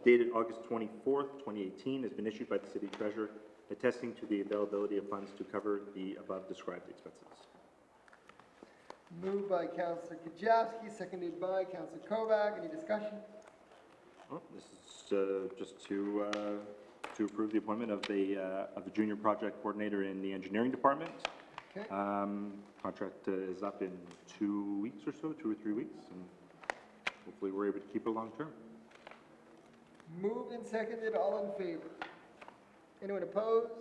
dated August 24th, 2018 has been issued by the City Treasurer attesting to the availability of funds to cover the above described expenses. Moved by Councillor Kajowski, seconded by Councillor Kovac. Any discussion? Well, this is just to approve the appointment of the Junior Project Coordinator in the Engineering Department. Okay. Contract is up in 2 weeks or so, 2 or 3 weeks, and hopefully we're able to keep it long term. Moved and seconded. All in favor? Anyone opposed?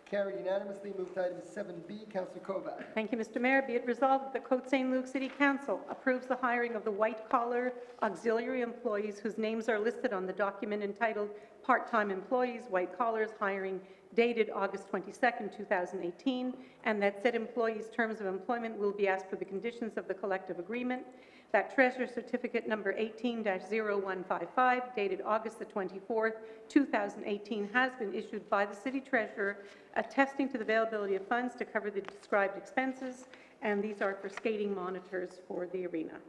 Carried unanimously. Move to item 7B. Councillor Kovac. Thank you, Mr. Mayor. Be it resolved that the Côte Saint-Luc City Council approves the hiring of the white-collar auxiliary employees whose names are listed on the document entitled Part-Time Employees, White Collars Hiring, dated August 22nd, 2018, and that said employees' terms of employment will be as per the conditions of the collective agreement. That Treasurer Certificate number 18-0155, dated August the 24th, 2018, has been issued by the City Treasurer, attesting to the availability of funds to cover the described expenses, and these are for skating monitors for the arena.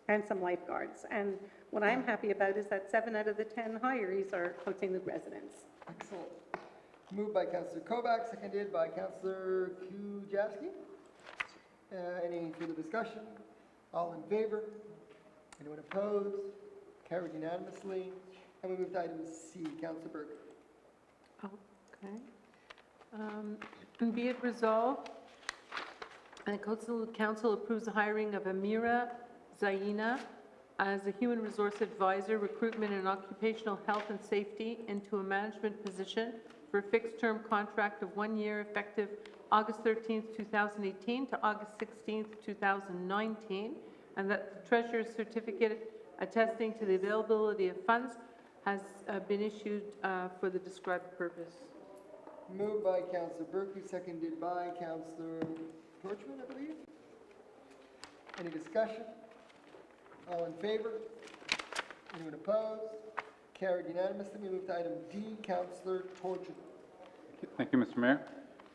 And some lifeguards. And what I'm happy about is that 7 out of the 10 hirees are Côte Saint-Luc residents. Excellent. Moved by Councillor Kovac, seconded by Councillor Kujawski. Any further discussion? All in favor? Anyone opposed? Carried unanimously. And we move to item C. Councillor Burke. Okay. Be it resolved, and the Côte Saint-Luc Council approves the hiring of Amira Zaina as a Human Resource Advisor, Recruitment and Occupational Health and Safety into a management position for a fixed-term contract of 1 year effective August 13th, 2018 to August 16th, 2019, and that the Treasurer's Certificate attesting to the availability of funds has been issued for the described purpose. Moved by Councillor Burke, seconded by Councillor Torchman, I believe. Any discussion? All in favor? Anyone opposed? Carried unanimously. We move to item D, Councillor Torgin. Thank you, Mr. Mayor.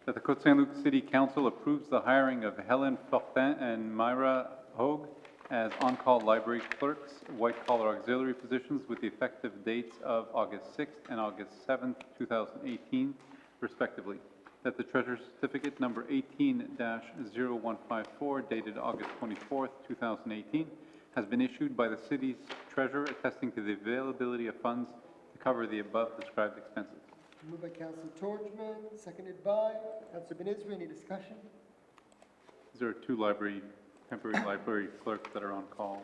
That the Côte Saint-Luc City Council approves the hiring of Helen Fortin and Myra Hogue as on-call library clerks, white-collar auxiliary positions with the effective dates of August 6th and August 7th, 2018, respectively. That the Treasurer's Certificate number 18-0154, dated August 24th, 2018, has been issued by the city's treasurer, attesting to the availability of funds to cover the above-described expenses. Moved by Councillor Torgman, seconded by Councillor Ben-Israel. Any discussion? There are two temporary library clerks that are on call.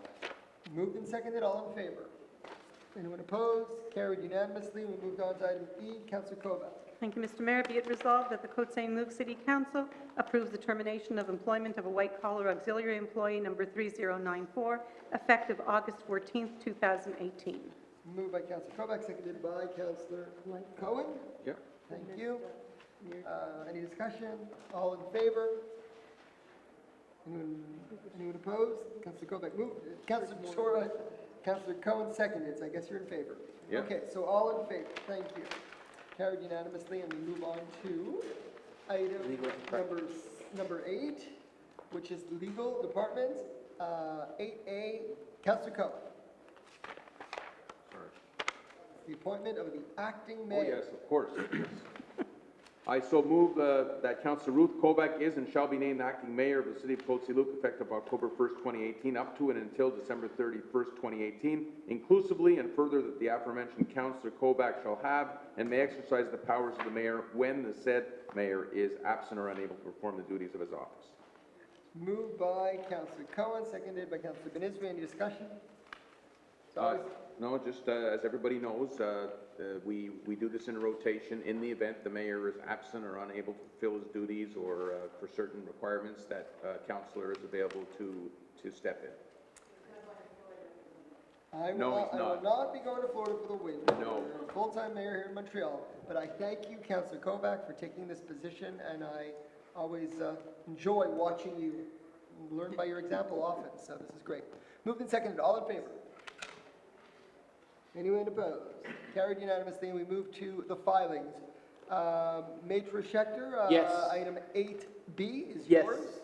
Moved and seconded. All in favor? Anyone opposed? Carried unanimously. We moved on to item E, Councillor Kovac. Thank you, Mr. Mayor. Be it resolved that the Côte Saint-Luc City Council approves the termination of employment of a white-collar auxiliary employee number 3094, effective August 14th, 2018. Moved by Councillor Kovac, seconded by Councillor Cohen. Yeah. Thank you. Any discussion? All in favor? Anyone opposed? Councillor Kovac moved. Councillor Cohen seconded, so I guess you're in favor. Yeah. Okay, so all in favor. Thank you. Carried unanimously, and we move on to item number 8, which is the legal department. 8A, Councillor Cohen. The appointment of the acting mayor. Oh, yes, of course. I so move that Councillor Ruth Kovac is and shall be named acting mayor of the city of Côte Saint-Luc effective October 1st, 2018, up to and until December 31st, 2018, inclusively, and further that the aforementioned Councillor Kovac shall have and may exercise the powers of the mayor when the said mayor is absent or unable to perform the duties of his office. Moved by Councillor Cohen, seconded by Councillor Ben-Israel. Any discussion? No, just as everybody knows, we do this in a rotation. In the event the mayor is absent or unable to fulfill his duties, or for certain requirements, that councillor is available to step in. I will not be going to Florida for the win. No. You're a full-time mayor here in Montreal, but I thank you, Councillor Kovac, for taking this position, and I always enjoy watching you learn by your example often, so this is great. Moved and seconded. All in favor? Anyone opposed? Carried unanimously, and we move to the filings. Maitre Schechter, Yes. item 8B is Yes. yours.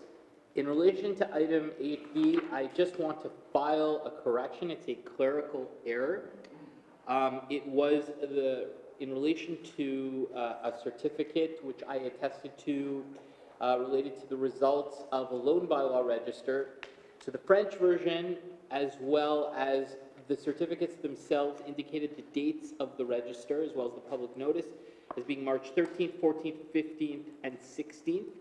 In relation to item 8B, I just want to file a correction. It's a clerical error. It was in relation to a certificate which I attested to related to the results of a loan bylaw register. So the French version, as well as the certificates themselves, indicated the dates of the register, as well as the public notice, as being March 13th, 14th, 15th, and 16th.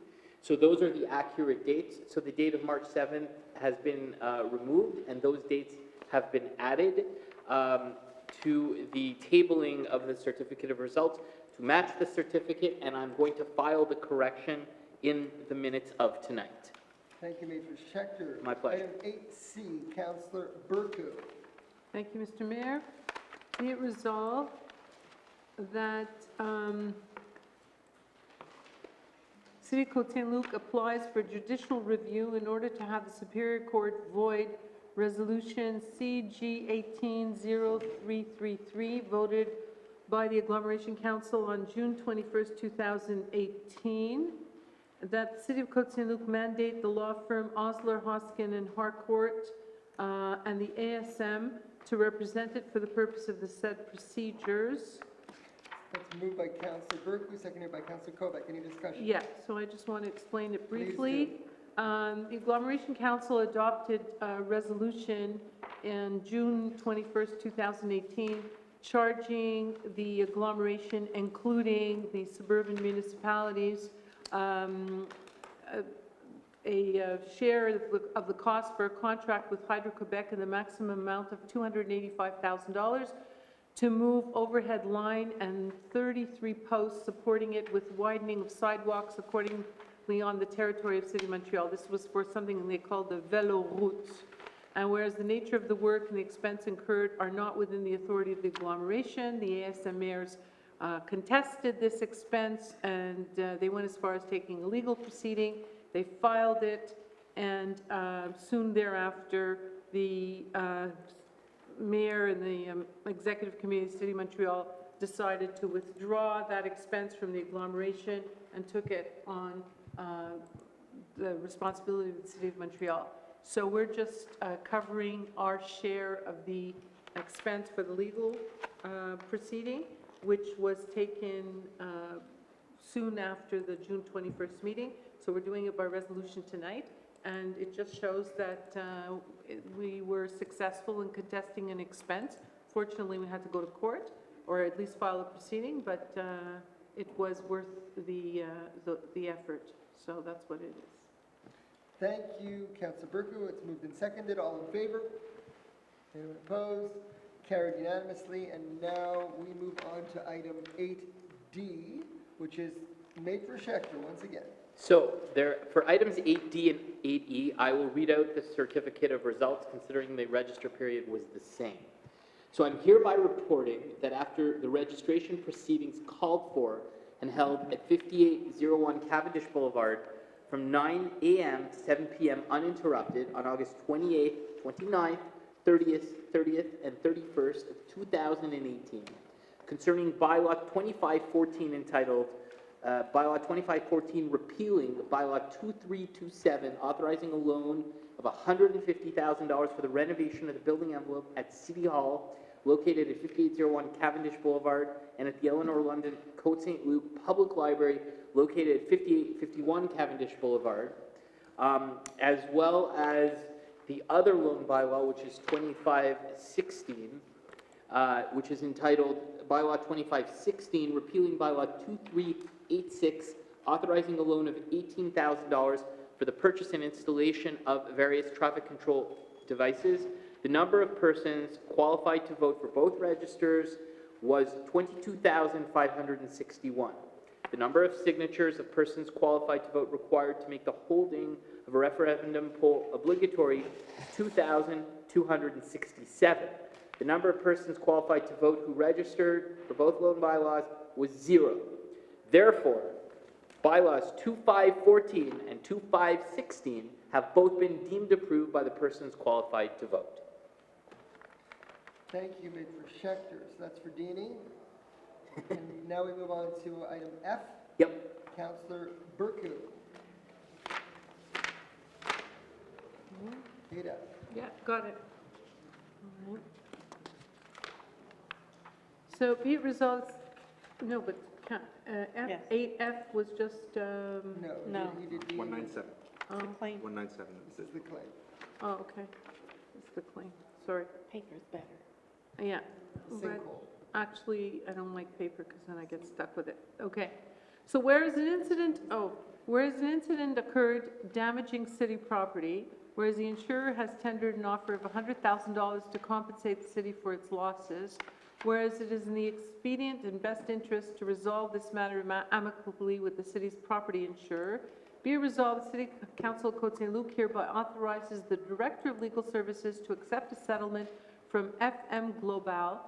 So those are the accurate dates. So the date of March 7th has been removed, and those dates have been added to the tabling of the certificate of results to match the certificate, and I'm going to file the correction in the minutes of tonight. Thank you, Maitre Schechter. My pleasure. Item 8C, Councillor Burku. Thank you, Mr. Mayor. Be it resolved that City of Côte Saint-Luc applies for judicial review in order to have the Superior Court void Resolution CG 180333 voted by the Agglomeration Council on June 21st, 2018, that the City of Côte Saint-Luc mandate the law firm Osler, Hoskin and Harcourt and the ASM to represent it for the purpose of the said procedures. That's moved by Councillor Burku, seconded by Councillor Kovac. Any discussion? Yeah, so I just want to explain it briefly. Please The Agglomeration Council adopted a resolution in June 21st, 2018, charging the agglomeration, including the suburban municipalities, a share of the cost for a contract with Hydro-Quebec in the maximum amount of $285,000 to move overhead line and 33 posts supporting it with widening of sidewalks accordingly on the territory of City of Montreal. This was for something they called the Velo Route. And whereas the nature of the work and the expense incurred are not within the authority of the agglomeration, the ASM mayors contested this expense, and they went as far as taking a legal proceeding. They filed it, and soon thereafter, the mayor and the executive committee of the City of Montreal decided to withdraw that expense from the agglomeration and took it on the responsibility of the City of Montreal. So we're just covering our share of the expense for the legal proceeding, which was taken soon after the June 21st meeting. So we're doing it by resolution tonight. And it just shows that we were successful in contesting an expense. Fortunately, we had to go to court, or at least file a proceeding, but it was worth the effort. So that's what it is. Thank you, Councillor Burku. It's moved and seconded. All in favor? Anyone opposed? Carried unanimously. And now we move on to item 8D, which is made for Schechter once again. So there, for items 8D and 8E, I will read out the certificate of results considering the register period was the same. So I'm hereby reporting that after the registration proceedings called for and held at 5801 Cavendish Boulevard from 9 a.m. to 7 p.m. uninterrupted on August 28th, 29th, 30th, and 31st of 2018, concerning bylaw 2514 entitled Bylaw 2514 repealing Bylaw 2327, authorizing a loan of $150,000 for the renovation of the building envelope at City Hall, located at 5801 Cavendish Boulevard, and at the Eleanor London Côte Saint-Luc Public Library, located at 5851 Cavendish Boulevard, as well as the other loan bylaw, which is 2516, which is entitled Bylaw 2516, repealing Bylaw 2386, authorizing a loan of $18,000 for the purchase and installation of various traffic control devices. The number of persons qualified to vote for both registers was 22,561. The number of signatures of persons qualified to vote required to make the holding of a referendum poll obligatory is 2,267. The number of persons qualified to vote who registered for both loan bylaws was 0. Therefore, bylaws 2514 and 2516 have both been deemed approved by the persons qualified to vote. Thank you, made for Schechter. So that's for Deanie. And now we move on to item F. Yep. Councillor Burku. Ada. Yeah, got it. All right. So be it resolved, no, but F, Yes. 8F was just, No. You did D. 197. oh, 197. This is the claim. oh, okay. It's the claim, sorry. Paper's better. Yeah. but Sinkhole. Actually, I don't like paper because then I get stuck with it. Okay. So whereas an incident occurred damaging city property, whereas the insurer has tendered an offer of $100,000 to compensate the city for its losses, whereas it is in the expedient and best interest to resolve this matter amicably with the city's property insurer, be it resolved, the City Council of Côte Saint-Luc hereby authorizes the Director of Legal Services to accept a settlement from FM Global,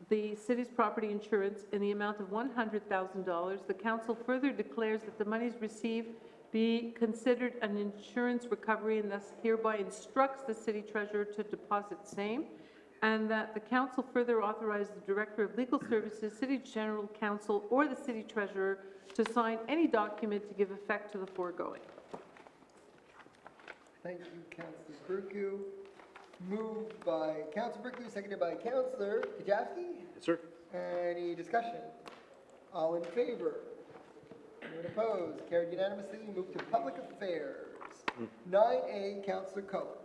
the city's property insurance, in the amount of $100,000. The council further declares that the monies received be considered an insurance recovery and thus hereby instructs the city treasurer to deposit same, and that the council further authorizes the Director of Legal Services, City General Counsel, or the city treasurer to sign any document to give effect to the foregoing. Thank you, Councillor Burku. Moved by Councillor Burku, seconded by Councillor Kajewski. Yes, sir. Any discussion? All in favor? Anyone opposed? Carried unanimously. We move to public affairs. 9A, Councillor Cohen.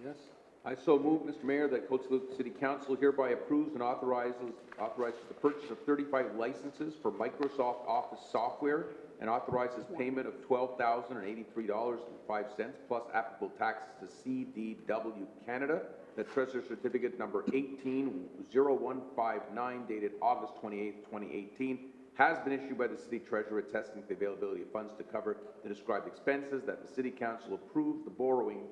Yes. I so move, Mr. Mayor, that Côte Saint-Luc City Council hereby approves and authorizes the purchase of 35 licenses for Microsoft Office software and authorizes payment of $12,083.05 plus applicable taxes to CDW Canada. The Treasurer Certificate number 180159 dated August 28, 2018 has been issued by the City Treasurer attesting to the availability of funds to cover the described expenses, that the City Council approves the borrowing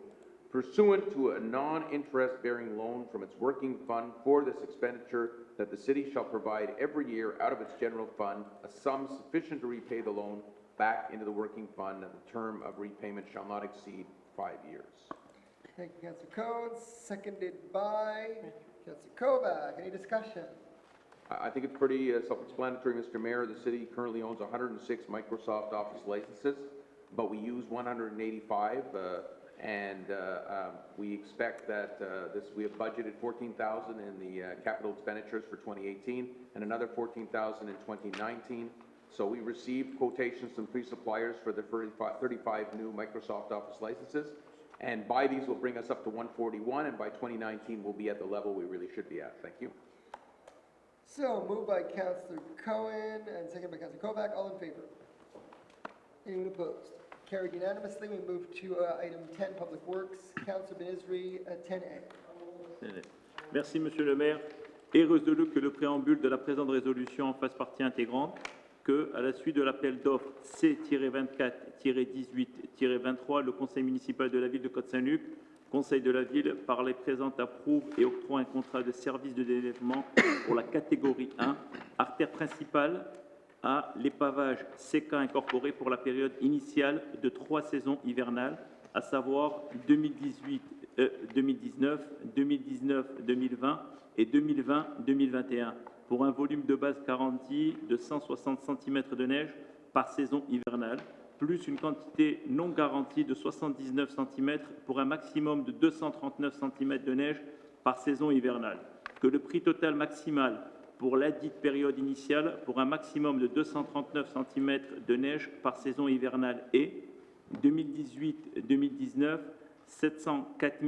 pursuant to a non-interest bearing loan from its working fund for this expenditure, that the city shall provide every year out of its general fund a sum sufficient to repay the loan back into the working fund, and the term of repayment shall not exceed 5 years. Thank you, Councillor Coates, seconded by Councillor Kovac. Any discussion? I think it's pretty self-explanatory, Mr. Mayor. The city currently owns 106 Microsoft Office licenses, but we use 185, we expect that we have budgeted 14,000 in the capital expenditures for 2018 and another 14,000 in 2019. So we received quotations from 3 suppliers for the 35 new Microsoft Office licenses, and by these will bring us up to 141, and by 2019 we'll be at the level we really should be at. Thank you. So, moved by Councillor Cohen and seconded by Councillor Kovac. All in favor? Anyone opposed? Carried unanimously. We move to item 10, Public Works. Councillor Benizri, 10A. Merci, Monsieur le maire. Est résolu que le préambule de la présente résolution en fasse partie intégrante, que, à la suite de l'appel d'offres C-24-18-23, le Conseil municipal de la ville de Côte Saint-Luc, Conseil de la ville, par les présentes approuve et octroie un contrat de service de déneigement pour la catégorie 1, artère principale, à l'épavage CK incorporé pour la période initiale de 3 saisons hivernales, à savoir 2018-2019, 2019-2020 et 2020-2021, pour un volume de base garanti de 160 cm de neige par saison hivernale, plus une quantité non garantie de 79 cm pour un maximum de 239 cm de neige par saison hivernale, que le prix total maximal pour ladite période initiale pour un maximum de 239 cm de neige par saison hivernale est 2018-2019, 704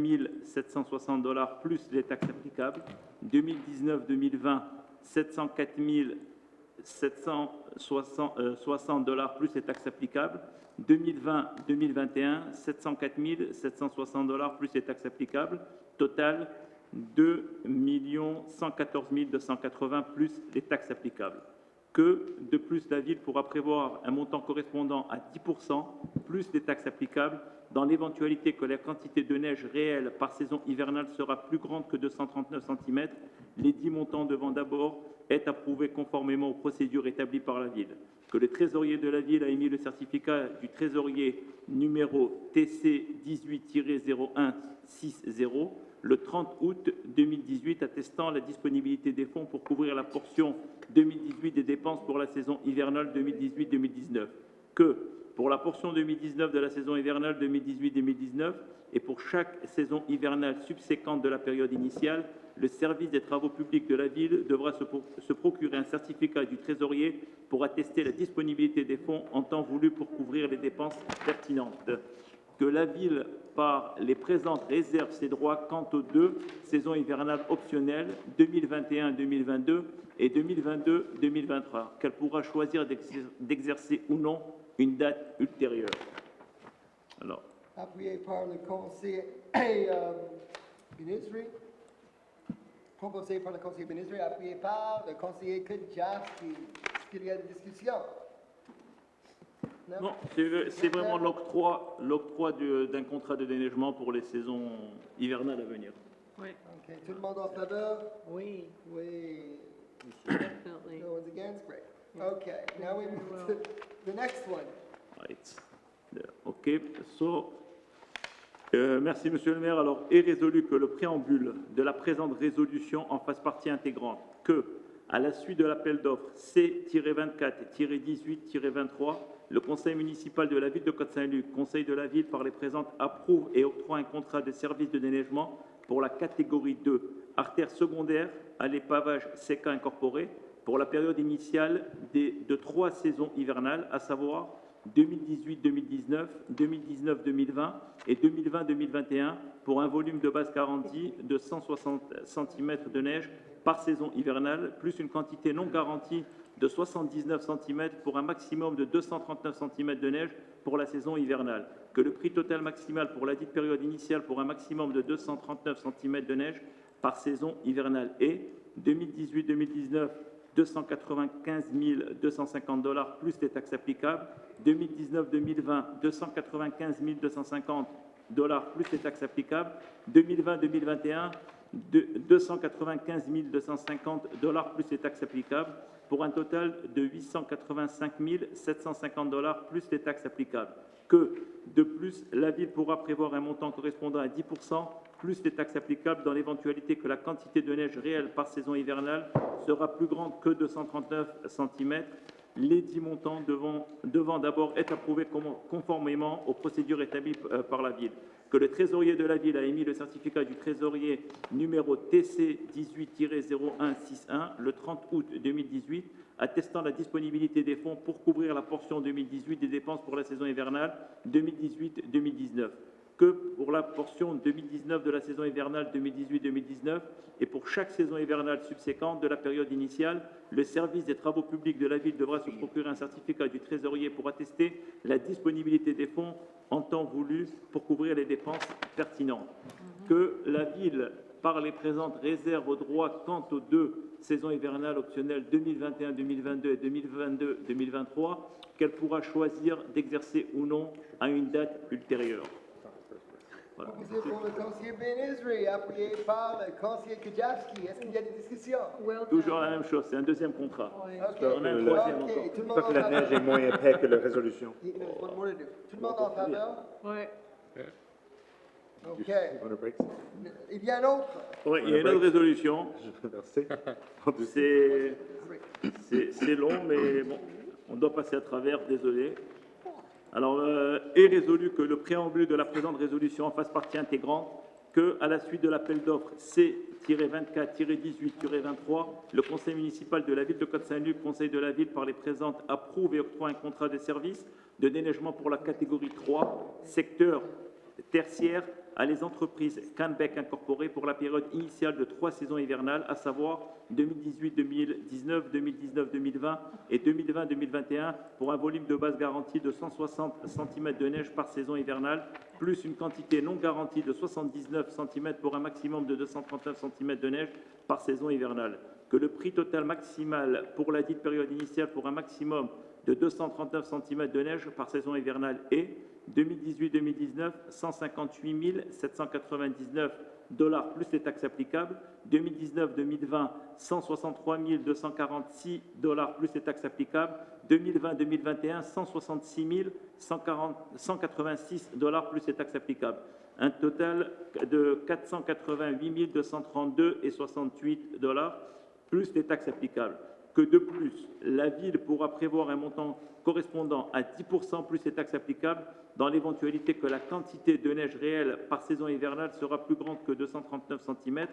760 $ plus les taxes applicables, 2019-2020, 704 760 $ plus les taxes applicables, 2020-2021, 704 760 $ plus les taxes applicables, total 2 114 280 plus les taxes applicables. Que, de plus, la ville pourra prévoir un montant correspondant à 10% plus les taxes applicables dans l'éventualité que la quantité de neige réelle par saison hivernale sera plus grande que 239 cm, les 10 montants devant d'abord être approuvés conformément aux procédures établies par la ville. Que le trésorier de la ville a émis le certificat du trésorier numéro TC 18-0160 le 30 août 2018 attestant la disponibilité des fonds pour couvrir la portion 2018 des dépenses pour la saison hivernale 2018-2019. Que, pour la portion 2019 de la saison hivernale 2018-2019 et pour chaque saison hivernale subséquente de la période initiale, le service des travaux publics de la ville devra se procurer un certificat du trésorier pour attester la disponibilité des fonds en temps voulu pour couvrir les dépenses pertinentes. Que la ville, par les présentes, réserve ses droits quant aux 2 saisons hivernales optionnelles 2021-2022 et 2022-2023, qu'elle pourra choisir d'exercer ou non une date ultérieure. Alors. Appuyé par le conseiller Benizri. Proposé par le conseiller Benizri, appuyé par le conseiller Kudjafki. Est-ce qu'il y a des discussions? Non, c'est vraiment l'octroi d'un contrat de déneigement pour les saisons hivernales à venir. Oui. Okay, tout le monde en faveur? Oui. Oui. Definitely. No one's against? Great. Okay, now we move to the next one. Right. OK. So, merci, Monsieur le maire. Alors, est résolu que le préambule de la présente résolution en fasse partie intégrante. Que, à la suite de l'appel d'offres C-24-18-23, le Conseil municipal de la ville de Côte Saint-Luc, Conseil de la ville par les présentes, approuve et octroie un contrat de service de déneigement pour la catégorie 2, artère secondaire à l'épavage CK incorporé, pour la période initiale de 3 saisons hivernales, à savoir 2018-2019, 2019-2020 et 2020-2021, pour un volume de base garanti de 160 cm de neige par saison hivernale, plus une quantité non garantie de 79 cm pour un maximum de 239 cm de neige pour la saison hivernale. Que le prix total maximal pour la dite période initiale pour un maximum de 239 cm de neige par saison hivernale est 2018-2019, 295 250 $ plus les taxes applicables, 2019-2020, 295 250 $ plus les taxes applicables, 2020-2021, 295 250 $ plus les taxes applicables, pour un total de 885 750 $ plus les taxes applicables. que, de plus, la ville pourra prévoir un montant correspondant à 10% plus les taxes applicables dans l'éventualité que la quantité de neige réelle par saison hivernale sera plus grande que 239 cm, les 10 montants devant d'abord être approuvés conformément aux procédures établies par la ville. Que le trésorier de la ville a émis le certificat du trésorier numéro TC 18-0161 le 30 août 2018, attestant la disponibilité des fonds pour couvrir la portion 2018 des dépenses pour la saison hivernale 2018-2019. Que pour la portion 2019 de la saison hivernale 2018-2019 et pour chaque saison hivernale subséquente de la période initiale, le service des travaux publics de la ville devra se procurer un certificat du trésorier pour attester la disponibilité des fonds en temps voulu pour couvrir les dépenses pertinentes. Que la ville, par les présentes réserves au droit quant aux deux saisons hivernales optionnelles 2021-2022 et 2022-2023, qu'elle pourra choisir d'exercer ou non à une date ultérieure. Voilà. Proposé pour le conseiller Benizri, appuyé par le conseiller Kajavski. Est-ce qu'il y a des discussions? Toujours la même chose, c'est un deuxième contrat. Ok. On a un troisième Ok, encore. tout le monde J'espère que la en neige est moins épais que la résolution. Tout le monde en faveur? Oui. Ok. On a break? Il y a un autre. Oui, il y a une autre résolution. Merci. C'est long, mais bon, on doit passer à travers, désolé. Alors, est résolu que le préambule de la présente résolution fasse partie intégrante, que, à la suite de l'appel d'offres C-24-18-23, le conseil municipal de la ville de Côte Saint-Luc, conseil de la ville par les présentes, approuve et octroie un contrat de service de déneigement pour la catégorie 3, secteur tertiaire, à les entreprises Canbec incorporées pour la période initiale de 3 saisons hivernales, à savoir 2018-2019, 2019-2020 et 2020-2021, pour un volume de base garantie de 160 cm de neige par saison hivernale, plus une quantité non garantie de 79 cm pour un maximum de 239 cm de neige par saison hivernale. Que le prix total maximal pour la dite période initiale pour un maximum de 239 cm de neige par saison hivernale est 2018-2019, 158 799 $ plus les taxes applicables, 2019-2020, 163 246 $ plus les taxes applicables, 2020-2021, 166 186 $ plus les taxes applicables. Un total de 488 232,68 $ plus les taxes applicables. Que de plus, la ville pourra prévoir un montant correspondant à 10% plus les taxes applicables dans l'éventualité que la quantité de neige réelle par saison hivernale sera plus grande que 239 cm,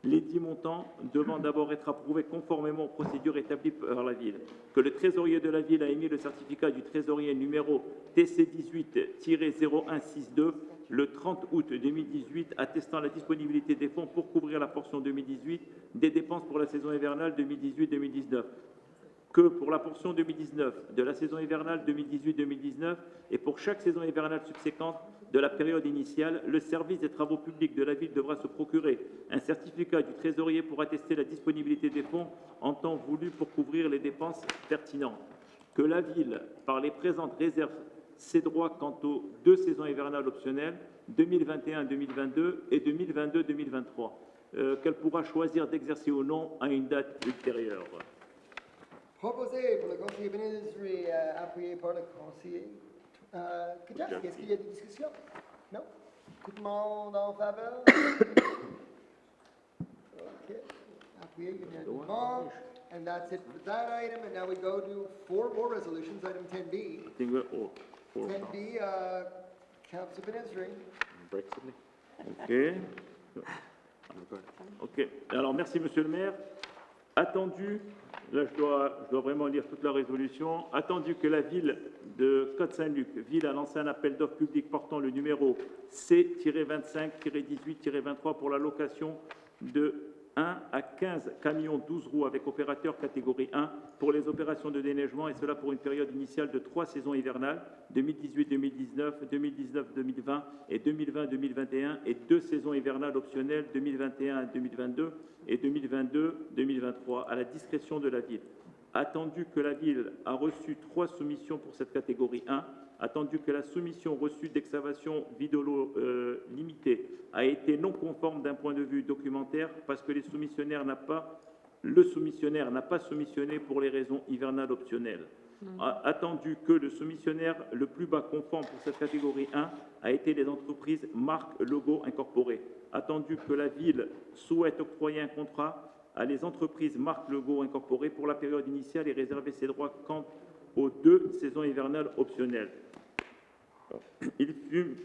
les 10 montants devant d'abord être approuvés conformément aux procédures établies par la ville. Que le trésorier de la ville a émis le certificat du trésorier numéro TC18-0162 le 30 août 2018, attestant la disponibilité des fonds pour couvrir la portion 2018 des dépenses pour la saison hivernale 2018-2019. Que pour la portion 2019 de la saison hivernale 2018-2019 et pour chaque saison hivernale subséquente de la période initiale, le service des travaux publics de la ville devra se procurer un certificat du trésorier pour attester la disponibilité des fonds en temps voulu pour couvrir les dépenses pertinentes. Que la ville, par les présentes réserves, ses droits quant aux 2 saisons hivernales optionnelles 2021-2022 et 2022-2023, qu'elle pourra choisir d'exercer ou non à une date ultérieure. Proposé pour le conseiller Benizri, appuyé par le conseiller Kajavski. Est-ce qu'il y a des discussions? Non? Tout le monde en faveur? OK. Appuyé unanimement. And that's it for that item. And now we go to 4 more resolutions. Item 10B. 10B, Councilor Benizri. Break, Sydney. OK. Alors, merci, Monsieur le maire. Attendu, là je dois vraiment lire toute la résolution, attendu que la ville de Côte Saint-Luc, ville a lancé un appel d'offres public portant le numéro C-25-18-23 pour la location de 1 à 15 camions 12 roues avec opérateur catégorie 1 pour les opérations de déneigement, et cela pour une période initiale de 3 saisons hivernales, 2018-2019, 2019-2020 et 2020-2021, et 2 saisons hivernales optionnelles, 2021-2022 et 2022-2023, à la discrétion de la ville. Attendu que la ville a reçu 3 soumissions pour cette catégorie 1, attendu que la soumission reçue d'excavation vide-eau limitée a été non conforme d'un point de vue documentaire parce que les soumissionnaires le soumissionnaire n'a pas soumissionné pour les raisons hivernales optionnelles. Attendu que le soumissionnaire le plus bas conforme pour cette catégorie 1 a été les entreprises marques logo incorporées. Attendu que la ville souhaite octroyer un contrat à les entreprises marques logo incorporées pour la période initiale et réserver ses droits quant aux 2 saisons hivernales optionnelles. Il fut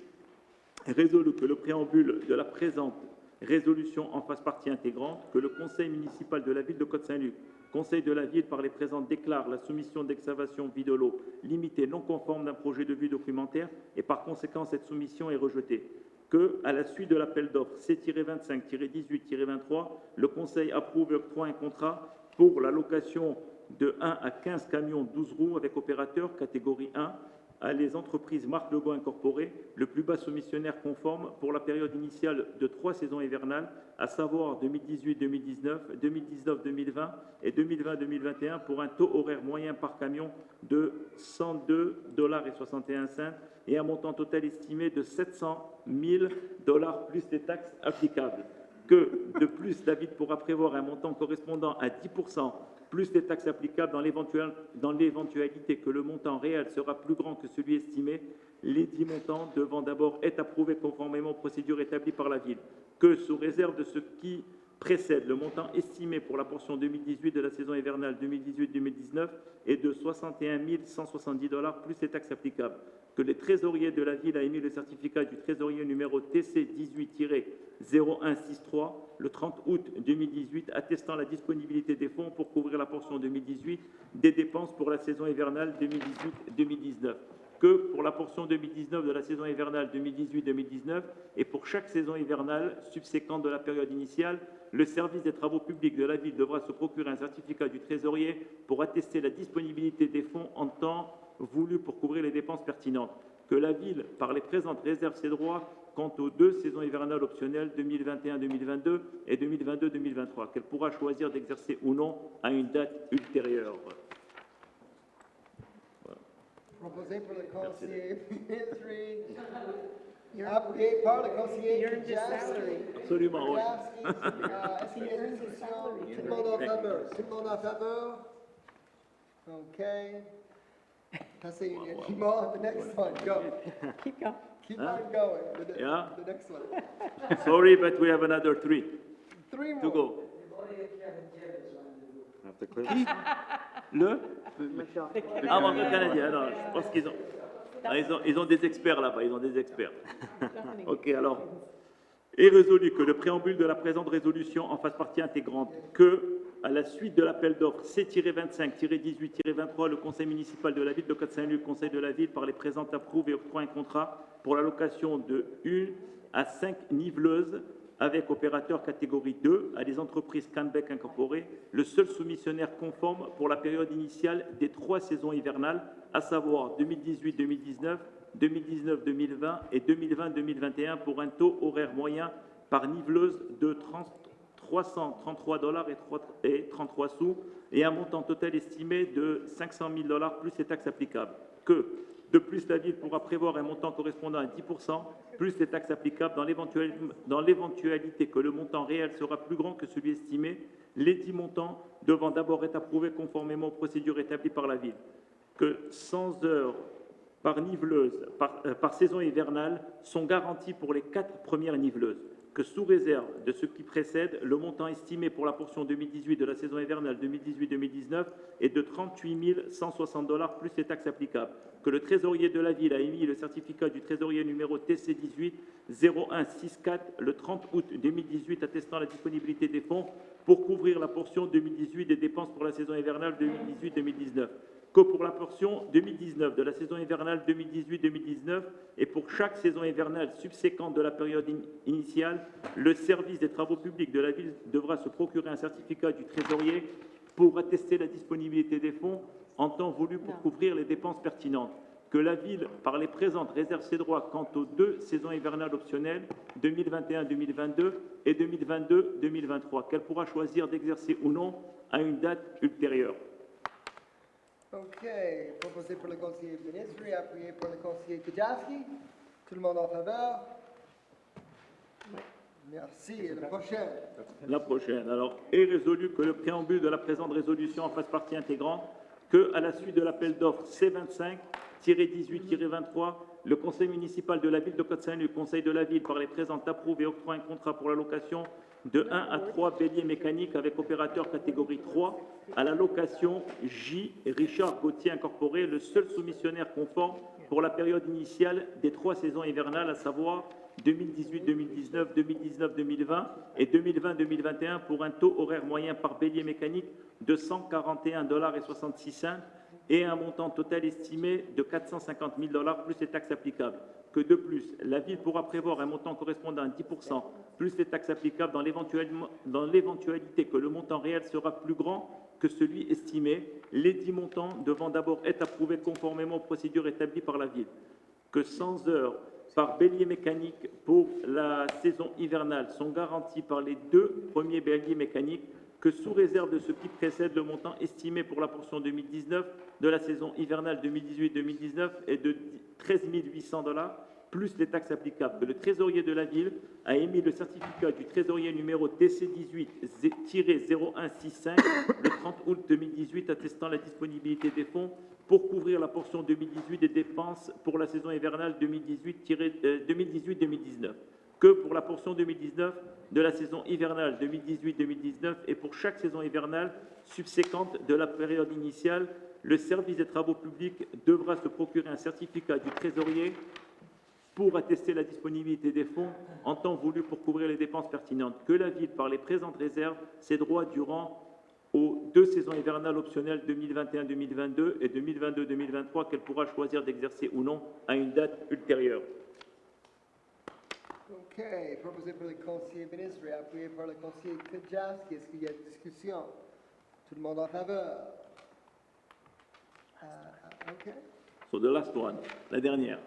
résolu que le préambule de la présente résolution en fasse partie intégrante, que le conseil municipal de la ville de Côte Saint-Luc, conseil de la ville par les présents déclare la soumission d'excavation vide l'eau limitée non conforme d'un projet de vue documentaire et par conséquent cette soumission est rejetée. Que, à la suite de l'appel d'offres C-25-18-23, le conseil approuve et octroie un contrat pour la location de 1 à 15 camions 12 roues avec opérateur catégorie 1 à les entreprises marques logo incorporées, le plus bas soumissionnaire conforme pour la période initiale de 3 saisons hivernales, à savoir 2018-2019, 2019-2020 et 2020-2021 pour un taux horaire moyen par camion de $102,61 et un montant total estimé de $700 000 plus les taxes applicables. Que, de plus, la ville pourra prévoir un montant correspondant à 10% plus les taxes applicables dans l'éventualité que le montant réel sera plus grand que celui estimé, les 10 montants devant d'abord être approuvés conformément aux procédures établies par la ville. Que, sous réserve de ce qui précède, le montant estimé pour la portion 2018 de la saison hivernale 2018-2019 est de $61 170 plus les taxes applicables. Que les trésoriers de la ville a émis le certificat du trésorier numéro TC 18-0163 le 30 août 2018 attestant la disponibilité des fonds pour couvrir la portion 2018 des dépenses pour la saison hivernale 2018-2019. Que pour la portion 2019 de la saison hivernale 2018-2019 et pour chaque saison hivernale subséquente de la période initiale, le service des travaux publics de la ville devra se procurer un certificat du trésorier pour attester la disponibilité des fonds en temps voulu pour couvrir les dépenses pertinentes. Que la ville, par les présentes, réserve ses droits quant aux 2 saisons hivernales optionnelles 2021-2022 et 2022-2023, qu'elle pourra choisir d'exercer ou non à une date ultérieure. Proposé pour le conseiller ministry, appuyé par le conseiller Kajowski. Absolument, oui. Est-ce qu'il y a une discussion? Tout le monde en faveur? Tout le monde en faveur? Okay. That's it. Keep on the next one. Go. Keep going. Keep on going. Yeah. The next one. Sorry, but we have another 3 Three to more. go. Have to clear Qui? Le Ah, bon, le Canadien. Alors, je pense qu'ils ont... Ah, ils ont des experts là-bas, ils ont des experts. OK, alors. Est résolu que le préambule de la présente résolution en fasse partie intégrante, que, à la suite de l'appel d'offres C-25-18-23, le conseil municipal de la ville de Côte Saint-Luc, conseil de la ville, par les présentes approuve et octroie un contrat pour la location de 1 à 5 niveleuses avec opérateur catégorie 2 à des entreprises Canbec incorporées, le seul soumissionnaire conforme pour la période initiale des 3 saisons hivernales, à savoir 2018-2019, 2019-2020 et 2020-2021 pour un taux horaire moyen par niveleuse de $333,33 et un montant total estimé de $500 000 plus les taxes applicables. Que, de plus, la ville pourra prévoir un montant correspondant à 10% plus les taxes applicables dans l'éventualité que le montant réel sera plus grand que celui estimé, les 10 montants devant d'abord être approuvés conformément aux procédures établies par la ville. Que 100 heures par niveleuse, par saison hivernale, sont garanties pour les 4 premières niveleuses. Que sous réserve de ce qui précède, le montant estimé pour la portion 2018 de la saison hivernale 2018-2019 est de $38 160 plus les taxes applicables. Que le trésorier de la ville a émis le certificat du trésorier numéro TC 18-0164 le 30 août 2018 attestant la disponibilité des fonds pour couvrir la portion 2018 des dépenses pour la saison hivernale 2018-2019. Que pour la portion 2019 de la saison hivernale 2018-2019 et pour chaque saison hivernale subséquente de la période initiale, le service des travaux publics de la ville devra se procurer un certificat du trésorier pour attester la disponibilité des fonds en temps voulu pour couvrir les dépenses pertinentes. Que la ville, par les présentes, réserve ses droits quant aux 2 saisons hivernales optionnelles 2021-2022 et 2022-2023, qu'elle pourra choisir d'exercer ou non à une date ultérieure. OK. Proposé pour le conseiller ministry, appuyé par le conseiller Kajowski. Tout le monde en faveur? Merci. Et la prochaine. La prochaine. Alors, est résolu que le préambule de la présente résolution en fasse partie intégrante, que, à la suite de l'appel d'offres C25-18-23, le conseil municipal de la ville de Côte Saint-Luc, conseil de la ville, par les présentes approuve et octroie un contrat pour la location de 1 à 3 béliers mécaniques avec opérateur catégorie 3 à la location J. Richard Gauthier Incorporé, le seul soumissionnaire conforme pour la période initiale des 3 saisons hivernales, à savoir 2018-2019, 2019-2020 et 2020-2021 pour un taux horaire moyen par bélier mécanique de 141,66 $ et un montant total estimé de 450 000 $ plus les taxes applicables. Que de plus, la ville pourra prévoir un montant correspondant à 10% plus les taxes applicables dans l'éventualité que le montant réel sera plus grand que celui estimé, les 10 montants devant d'abord être approuvés conformément aux procédures établies par la ville. Que 100 heures par bélier mécanique pour la saison hivernale sont garanties par les 2 premiers béliers mécaniques, que sous réserve de ce qui précède, le montant estimé pour la portion 2019 de la saison hivernale 2018-2019 est de 13 800 $ plus les taxes applicables, que le trésorier de la ville a émis le certificat du trésorier numéro TC18-0165 le 30 août 2018 attestant la disponibilité des fonds pour couvrir la portion 2018 des dépenses pour la saison hivernale 2018-2019, que pour la portion 2019 de la saison hivernale 2018-2019 et pour chaque saison hivernale subséquente de la période initiale, le service des travaux publics devra se procurer un certificat du trésorier pour attester la disponibilité des fonds en temps voulu pour couvrir les dépenses pertinentes, que la ville, par les présentes réserves, ses droits durant aux 2 saisons hivernales optionnelles 2021-2022 et 2022-2023 qu'elle pourra choisir d'exercer ou non à une date ultérieure. OK. Proposé par le conseiller ministre et appuyé par le conseiller Kajowski. Est-ce qu'il y a discussion? Tout le monde en faveur? OK. So the last one, la dernière.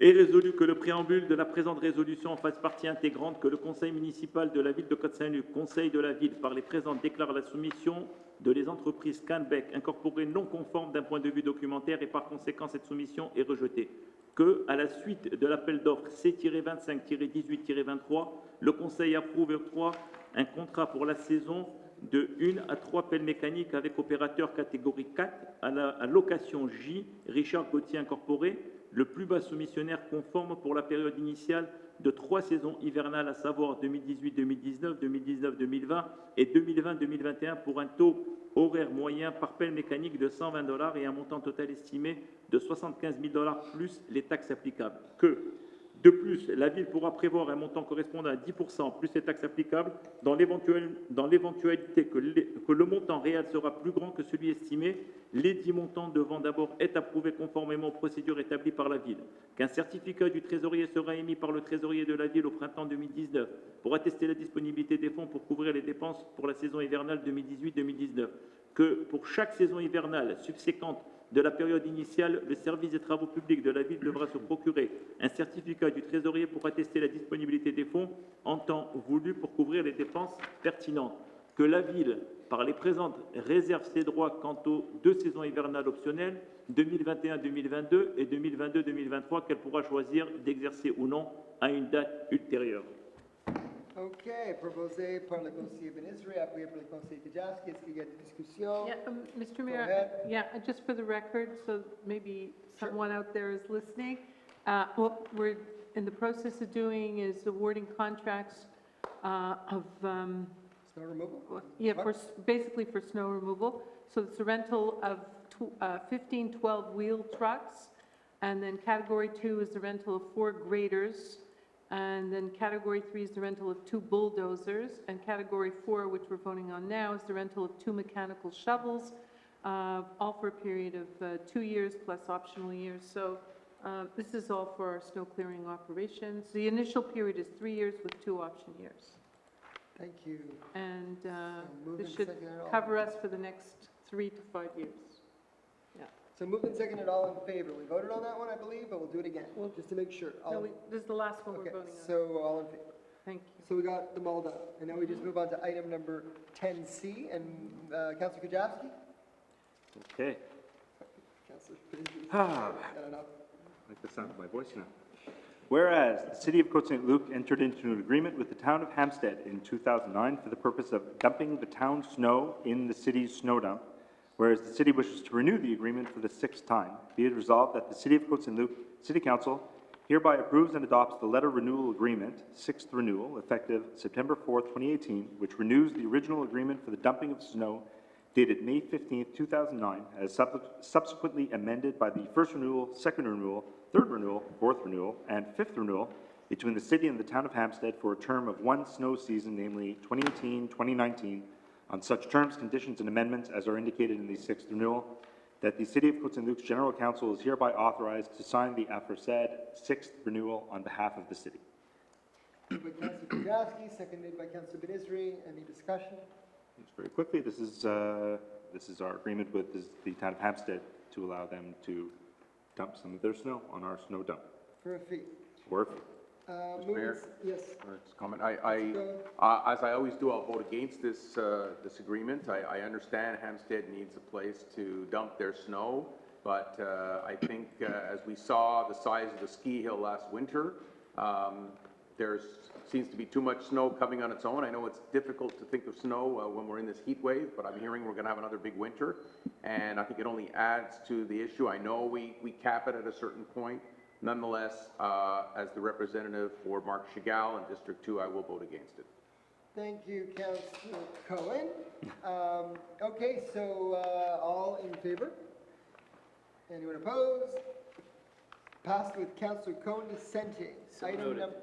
Est résolu que le préambule de la présente résolution en fasse partie intégrante, que le conseil municipal de la ville de Côte Saint-Luc, conseil de la ville, par les présentes déclare la soumission de les entreprises Canbec incorporées non conformes d'un point de vue documentaire et par conséquent cette soumission est rejetée. Que, à la suite de l'appel d'offres C-25-18-23, le conseil approuve et octroie un contrat pour la saison de 1 à 3 pelles mécaniques avec opérateur catégorie 4 à location J, Richard Gauthier Incorporé, le plus bas soumissionnaire conforme pour la période initiale de 3 saisons hivernales, à savoir 2018-2019, 2019-2020 et 2020-2021 pour un taux horaire moyen par pelle mécanique de 120 $ et un montant total estimé de 75 000 $ plus les taxes applicables. Que, de plus, la ville pourra prévoir un montant correspondant à 10% plus les taxes applicables dans l'éventualité que le montant réel sera plus grand que celui estimé, les 10 montants devant d'abord être approuvés conformément aux procédures établies par la ville. Qu'un certificat du trésorier sera émis par le trésorier de la ville au printemps 2019 pour attester la disponibilité des fonds pour couvrir les dépenses pour la saison hivernale 2018-2019. Que pour chaque saison hivernale subséquente de la période initiale, le service des travaux publics de la ville devra se procurer un certificat du trésorier pour attester la disponibilité des fonds en temps voulu pour couvrir les dépenses pertinentes. Que la ville, par les présentes, réserve ses droits quant aux 2 saisons hivernales optionnelles, 2021-2022 et 2022-2023, qu'elle pourra choisir d'exercer ou non à une date ultérieure. OK. Proposé par le conseiller ministre et appuyé par le conseiller Kajowski. Est-ce qu'il y a des discussions? Yeah, Mr. Go Mayor, ahead. just for the record, so maybe someone out there is listening, what we're in the process of doing is awarding contracts of, Snow removal? basically for snow removal. So it's the rental of 15 12-wheel trucks, and then Category 2 is the rental of 4 graders, and then Category 3 is the rental of 2 bulldozers, and Category 4, which we're voting on now, is the rental of 2 mechanical shovels, all for a period of 2 years plus optional years. So this is all for our snow clearing operations. The initial period is 3 years with 2 option years. Thank you. And moved this and should seconded all. cover us for the next 3 to 5 years. Yeah. So moved and seconded, all in favor. We voted on that one, I believe, but we'll do it again, just to make sure. No, this is the last one we're Okay, voting on. so all in favor. Thank you. So we got them all done. And now we just move on to item number 10C, and Councilor Kajowski? Okay. Councilor Pizzi? Ah. Got enough? I like the sound of my voice now. Whereas the City of Côte Saint-Luc entered into an agreement with the Town of Hampstead in 2009 for the purpose of dumping the town snow in the city's snow dump, whereas the city wishes to renew the agreement for the 6th time, be it resolved that the City of Côte Saint-Luc City Council hereby approves and adopts the letter renewal agreement, 6th renewal, effective September 4th, 2018, which renews the original agreement for the dumping of snow dated May 15th, 2009, as subsequently amended by the 1st renewal, 2nd renewal, 3rd renewal, 4th renewal, and 5th renewal between the city and the town of Hampstead for a term of 1 snow season, namely 2018-2019, on such terms, conditions, and amendments as are indicated in the 6th renewal, that the City of Côte Saint-Luc's General Council is hereby authorized to sign the aforesaid 6th renewal on behalf of the city. Moved by Councillor Kujawski, seconded by Councillor Benizri. Any discussion? Just very quickly, this is our agreement with the town of Hampstead to allow them to dump some of their snow on our snow dump. For a fee. For a fee. Mr. Mayor? Yes. Comment. As I always do, I'll vote against this agreement. I understand Hampstead needs a place to dump their snow, but I think as we saw the size of the ski hill last winter, there seems to be too much snow coming on its own. I know it's difficult to think of snow when we're in this heat wave, but I'm hearing we're going to have another big winter, and I think it only adds to the issue. I know we cap it at a certain point. Nonetheless, as the representative for Mark Chagall in District 2, I will vote against it. Thank you, Councillor Cohen. Okay, so all in favor? Anyone opposed? Passed with Councillor Cohen dissenting. Item number.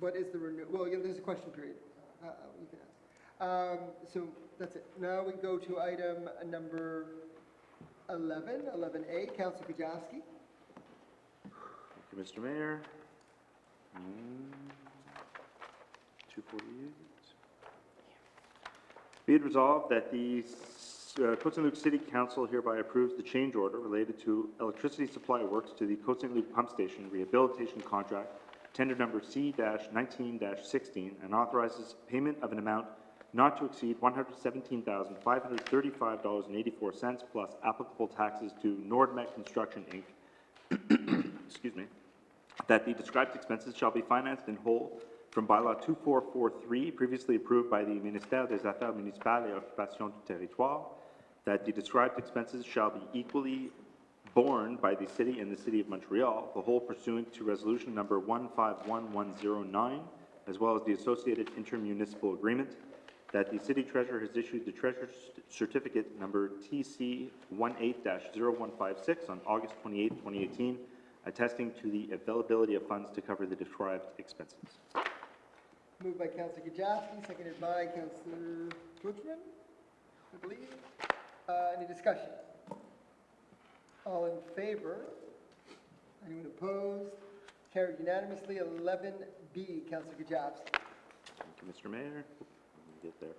What is the renewal? Well, yeah, there's a question period. You can ask. So that's it. Now we go to item number 11A, Councillor Kujawski. Thank you, Mr. Mayor. 248. Be it resolved that the Côte Saint-Luc City Council hereby approves the change order related to electricity supply works to the Côte Saint-Luc Pump Station Rehabilitation Contract, tender number C-19-16, and authorizes payment of an amount not to exceed $117,535.84 plus applicable taxes to Nordmet Construction, Inc. Excuse me. That the described expenses shall be financed in whole from Bylaw 2443, previously approved by the Ministère des Affaires Municipales et Occupation du Territoire. That the described expenses shall be equally borne by the city and the City of Montreal, the whole pursuant to Resolution number 151109, as well as the associated intermunicipal agreement. That the city treasurer has issued the treasurer's certificate number TC18-0156 on August 28, 2018, attesting to the availability of funds to cover the described expenses. Moved by Councillor Kujawski, seconded by Councillor Torchman, I believe. Any discussion? All in favor? Anyone opposed? Carried unanimously. 11B, Councillor Kujawski. Thank you, Mr. Mayor. Get there.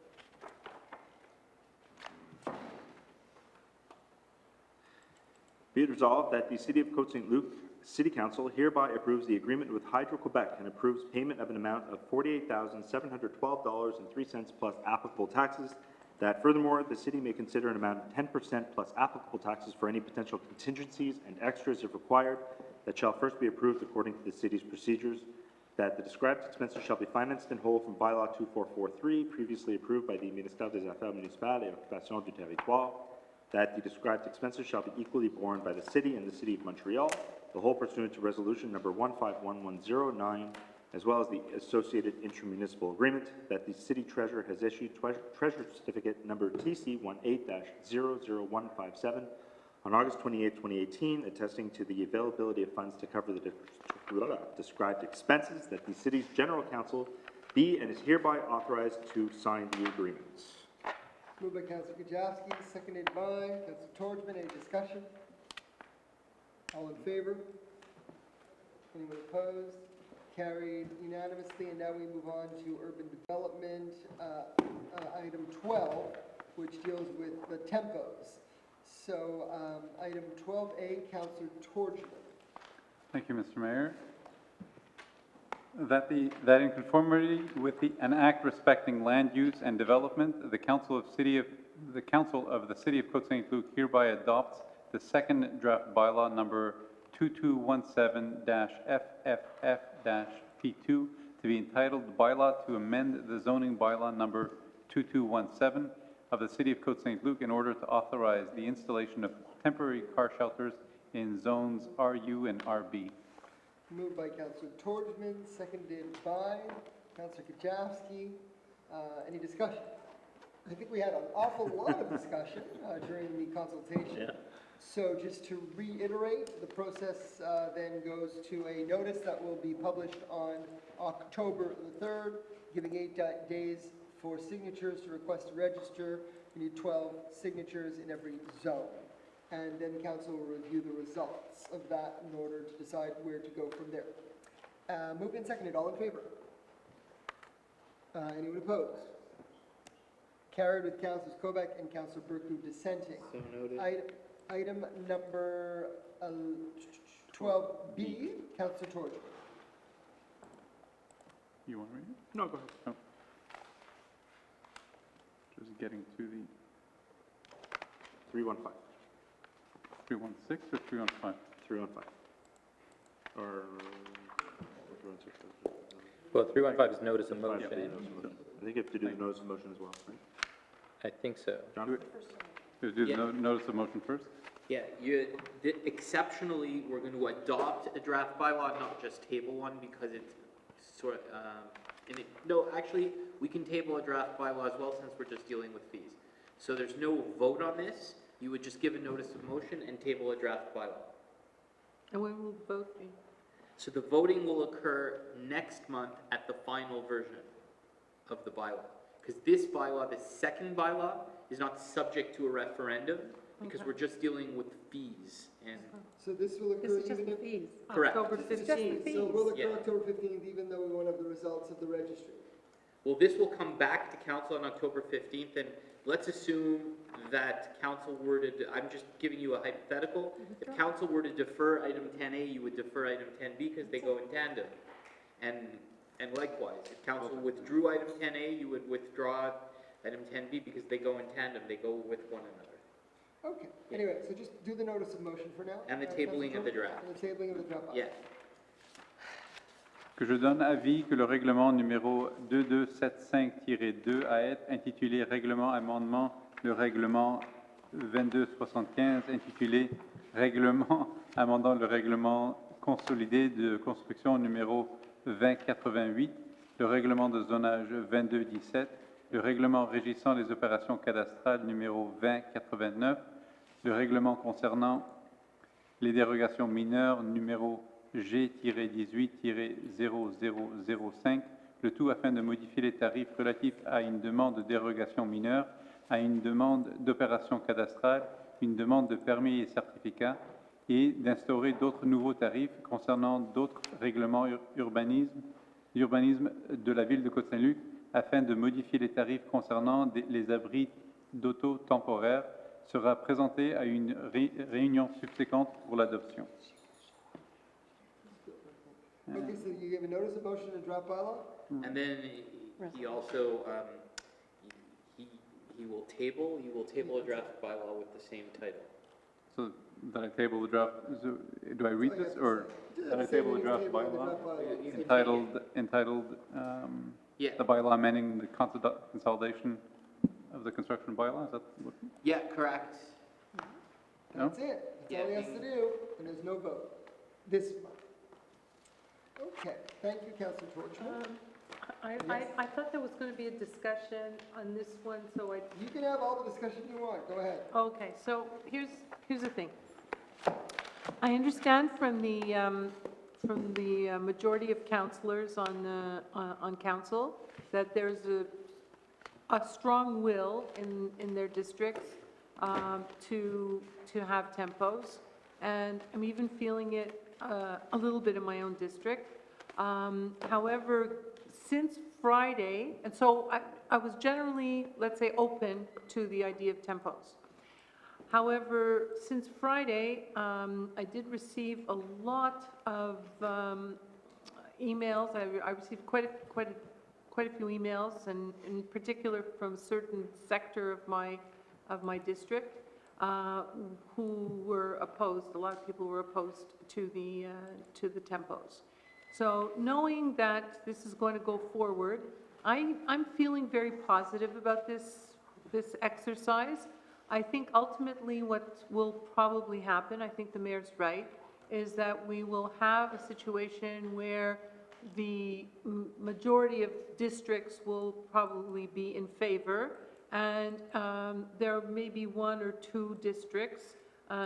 Be it resolved that the City of Côte Saint-Luc City Council hereby approves the agreement with Hydro-Quebec and approves payment of an amount of $48,712.03 plus applicable taxes. That furthermore, the city may consider an amount of 10% plus applicable taxes for any potential contingencies and extras if required, that shall first be approved according to the city's procedures. That the described expenses shall be financed in whole from Bylaw 2443, previously approved by the Ministère des Affaires Municipales et Occupation du Territoire. That the described expenses shall be equally borne by the city and the City of Montreal, the whole pursuant to Resolution number 151109, as well as the associated intermunicipal agreement. That the city treasurer has issued treasurer certificate number TC18-00157 on August 28, 2018, attesting to the availability of funds to cover the described expenses. That the city's general council be and is hereby authorized to sign the agreements. Moved by Councillor Kujawski, seconded by Councillor Torchman. Any discussion? All in favor? Anyone opposed? Carried unanimously. And now we move on to urban development, item 12, which deals with the tempos. So item 12A, Councillor Torchman. Thank you, Mr. Mayor. That in conformity with an act respecting land use and development, the Council of the City of Côte Saint-Luc hereby adopts the second draft bylaw number 2217-FFF-P2 to be entitled Bylaw to amend the zoning bylaw number 2217 of the City of Côte Saint-Luc in order to authorize the installation of temporary car shelters in zones RU and RB. Moved by Councillor Torgman, seconded by Councillor Kajowski. Any discussion? I think we had an awful lot of discussion during the consultation. Yeah. So just to reiterate, the process then goes to a notice that will be published on October the 3rd, giving 8 days for signatures to request to register. We need 12 signatures in every zone. And then council will review the results of that in order to decide where to go from there. Moved and seconded, all in favor? Anyone opposed? Carried with Councilors Kobeck and Councilor Burku dissenting. So noted. Item number 12B, Councilor Torgman. You want to read it? No, go ahead. Oh. Just getting to the 315. 316 or 315? 315. Or, 316. Well, 315 is notice of motion. I think you have to do the notice of motion as well, right? I think so. John? Do the Yeah. notice of motion first? Yeah, exceptionally, we're going to adopt a draft bylaw, not just table one, because it's sort of, no, actually, we can table a draft bylaw as well, since we're just dealing with fees. So there's no vote on this, you would just give a notice of motion and table a draft bylaw. And when will the vote be? So the voting will occur next month at the final version of the bylaw. Because this bylaw, the second bylaw, is not subject to a referendum, because Okay. we're just dealing with fees. And So this will occur This is just even the if... fees. Correct. October It's just the 15th. fees. So it will occur Yeah. October 15th, even though we won't have the results of the registry. Well, this will come back to council on October 15th, and let's assume that council were to, I'm just giving you a hypothetical. If council were to defer item 10A, you would defer item 10B because they go in tandem. And likewise, if council withdrew item 10A, you would withdraw item 10B because they go in tandem, they go with one another. Okay, anyway, so just do the notice of motion for now. And the Councilor tabling of the Torgman, draft. And the tabling of the draft. Yeah. Que je donne avis que le règlement numéro 2275-2 à être intitulé Règlement amendement le règlement 2275 intitulé Règlement amendant le règlement consolidé de construction numéro 2088, le règlement de zonage 2217, le règlement régissant les opérations cadastrales numéro 2089, le règlement concernant les dérogations mineures numéro G-18-0005, le tout afin de modifier les tarifs relatifs à une demande de dérogation mineure, à une demande d'opération cadastrale, une demande de permis et certificats, et d'instaurer d'autres nouveaux tarifs concernant d'autres règlements d'urbanisme de la ville de Côte Saint-Luc, afin de modifier les tarifs concernant les abris d'auto temporaires, sera présenté à une réunion subséquente pour l'adoption. Okay, so you gave a notice of motion and draft bylaw? And then he also, he will table a draft bylaw with the same title. So, that I table the draft, do I read this, or that I table the draft bylaw entitled, Yeah. the bylaw amending the consolidation of the construction bylaw, is that what? Yeah, correct. No? That's it. That's all he has to do, and there's no vote. This month. Okay, thank you, Councilor Torchman. I thought there was going to be a discussion on this one, so I... You can have all the discussion you want, go ahead. Okay, so here's the thing. I understand from the majority of councillors on council that there's a strong will in their districts to have tempos, and I'm even feeling it a little bit in my own district. However, since Friday, and so I was generally, let's say, open to the idea of tempos. However, since Friday, I did receive a lot of emails. I received quite a few emails, and in particular from a certain sector of my district, who were opposed, a lot of people were opposed to the tempos. So knowing that this is going to go forward, I'm feeling very positive about this exercise. I think ultimately what will probably happen, I think the mayor's right, is that we will have a situation where the majority of districts will probably be in favor, and there may be one or two districts,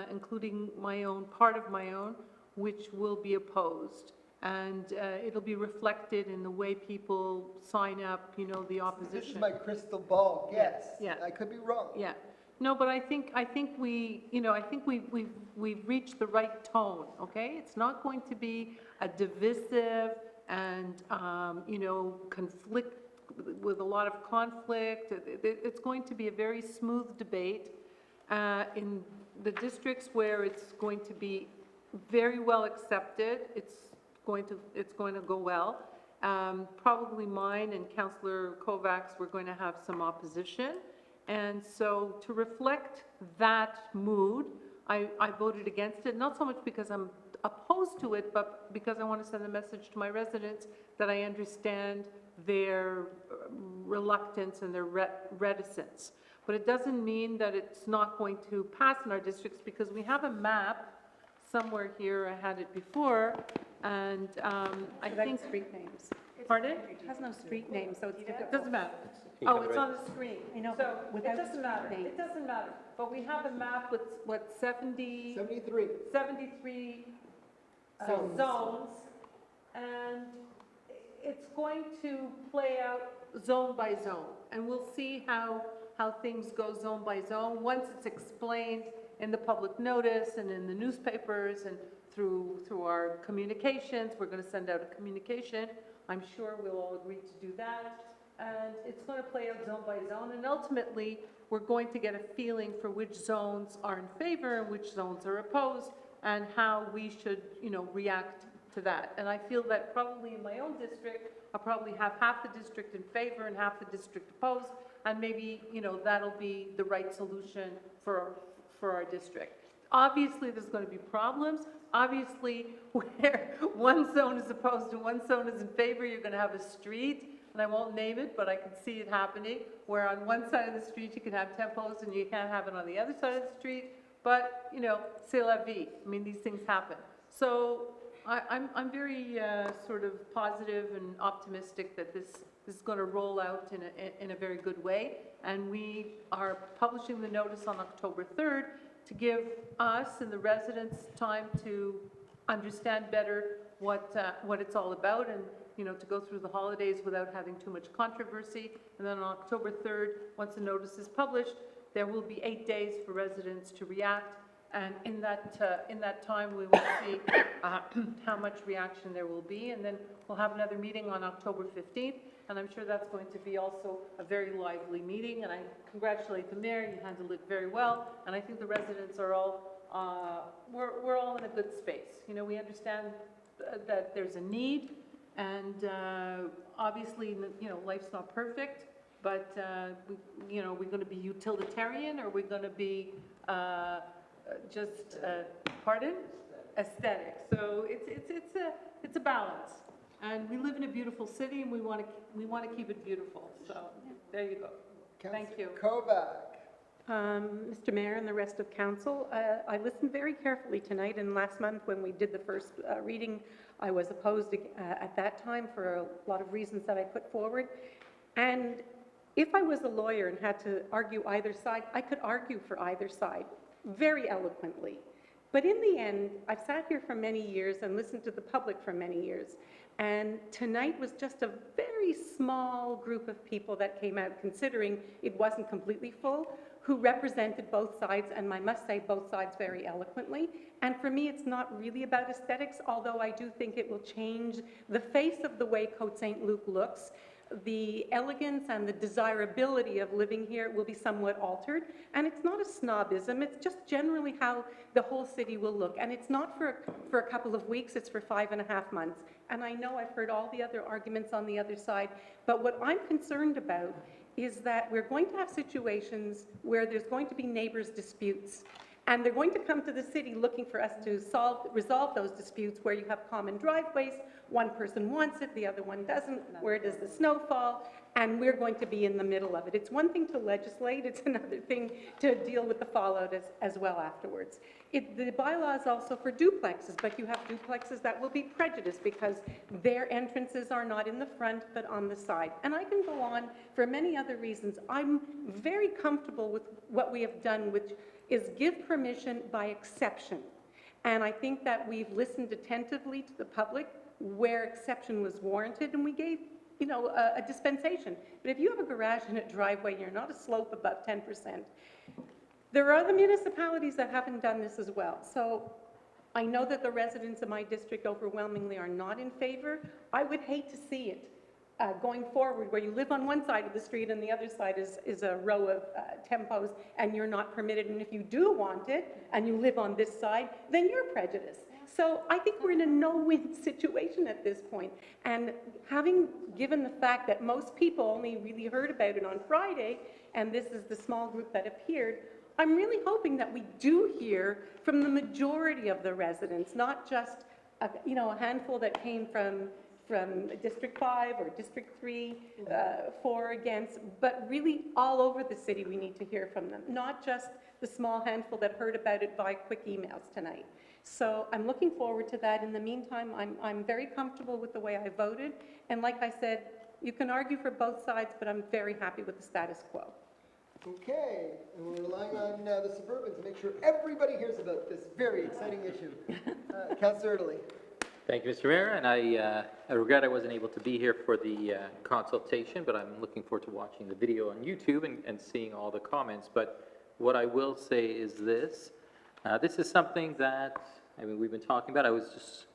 including my own, part of my own, which will be opposed. And it'll be reflected in the way people sign up, you know, the opposition. This is my crystal ball guess. Yeah. I could be wrong. Yeah. No, but I think we, you know, I think we've reached the right tone, okay? It's not going to be a divisive and, you know, conflict, with a lot of conflict. It's going to be a very smooth debate in the districts where it's going to be very well accepted. It's going to go well. Probably mine and Councillor Kovacs, we're going to have some opposition. And so to reflect that mood, I voted against it, not so much because I'm opposed to it, but because I want to send a message to my residents that I understand their reluctance and their reticence. But it doesn't mean that it's not going to pass in our districts, because we have a map somewhere here, I had it before, and I think... street names. Pardon? It has no street names, so it's It difficult. doesn't matter. You Oh, have it it's right. on the screen. I know, So but it without doesn't matter. street It doesn't matter. But we have a map with, what, 73 zones, and it's going to play out zone by zone. And we'll see how things go zone by zone. Once it's explained in the public notice and in the newspapers and through our communications, we're going to send out a communication. I'm sure we'll all agree to do that. And it's going to play out zone by zone. And ultimately, we're going to get a feeling for which zones are in favor and which zones are opposed, and how we should, you know, react to that. And I feel that probably in my own district, I'll probably have half the district in favor and half the district opposed, and maybe, you know, that'll be the right solution for our district. Obviously, there's going to be problems. Obviously, where one zone is opposed and one zone is in favor, you're going to have a street, and I won't name it, but I can see it happening, where on one side of the street you can have tempos and you can't have it on the other side of the street. But, you know, c'est la vie. I mean, these things happen. So I'm very sort of positive and optimistic that this is going to roll out in a very good way. And we are publishing the notice on October 3rd to give us and the residents time to understand better what it's all about, and, you know, to go through the holidays without having too much controversy. And then on October 3rd, once the notice is published, there will be 8 days for residents to react. And in that time, we will see how much reaction there will be. And then we'll have another meeting on October 15th. And I'm sure that's going to be also a very lively meeting. And I congratulate the mayor, you handled it very well. And I think the residents are all, we're all in a good space. You know, we understand that there's a need. And obviously, you know, life's not perfect. But, you know, we're going to be utilitarian, or we're going to be just, pardon? Aesthetic. So it's a balance. And we live in a beautiful city, and we want to keep it beautiful. So there you go. Thank you. Kovac. Mr. Mayor and the rest of council, I listened very carefully tonight, and last month when we did the first reading, I was opposed at that time for a lot of reasons that I put forward. And if I was a lawyer and had to argue either side, I could argue for either side very eloquently. But in the end, I've sat here for many years and listened to the public for many years. And tonight was just a very small group of people that came out, considering it wasn't completely full, who represented both sides, and I must say both sides very eloquently. And for me, it's not really about aesthetics, although I do think it will change the face of the way Côte Saint-Luc looks. The elegance and the desirability of living here will be somewhat altered. And it's not a snobism, it's just generally how the whole city will look. And it's not for a couple of weeks, it's for 5.5 months. And I know I've heard all the other arguments on the other side, but what I'm concerned about is that we're going to have situations where there's going to be neighbors' disputes. And they're going to come to the city looking for us to resolve those disputes where you have common driveways, one person wants it, the other one doesn't, where does the snow fall, and we're going to be in the middle of it. It's one thing to legislate, it's another thing to deal with the fallout as well afterwards. The bylaw is also for duplexes, but you have duplexes that will be prejudiced because their entrances are not in the front but on the side. And I can go on for many other reasons. I'm very comfortable with what we have done, which is give permission by exception. And I think that we've listened attentively to the public where exception was warranted, and we gave, a dispensation. But if you have a garage and a driveway, you're not a slope above 10%. There are other municipalities that haven't done this as well. So I know that the residents of my district overwhelmingly are not in favor. I would hate to see it going forward, where you live on one side of the street and the other side is a row of tempos and you're not permitted. And if you do want it and you live on this side, then you're prejudiced. So I think we're in a no-win situation at this point. And having given the fact that most people only really heard about it on Friday, and this is the small group that appeared, I'm really hoping that we do hear from the majority of the residents, not just a handful that came from District 5 or District 3 for or against, but really all over the city we need to hear from them, not just the small handful that heard about it by quick emails tonight. So I'm looking forward to that. In the meantime, I'm very comfortable with the way I voted, and like I said, you can argue for both sides, but I'm very happy with the status quo. Okay, and we're relying on the Suburban to make sure everybody hears about this very exciting issue. Councillor Italy. Thank you, Mr. Mayor, and I regret I wasn't able to be here for the consultation, but I'm looking forward to watching the video on YouTube and seeing all the comments. But what I will say is this. This is something that, we've been talking about. I was just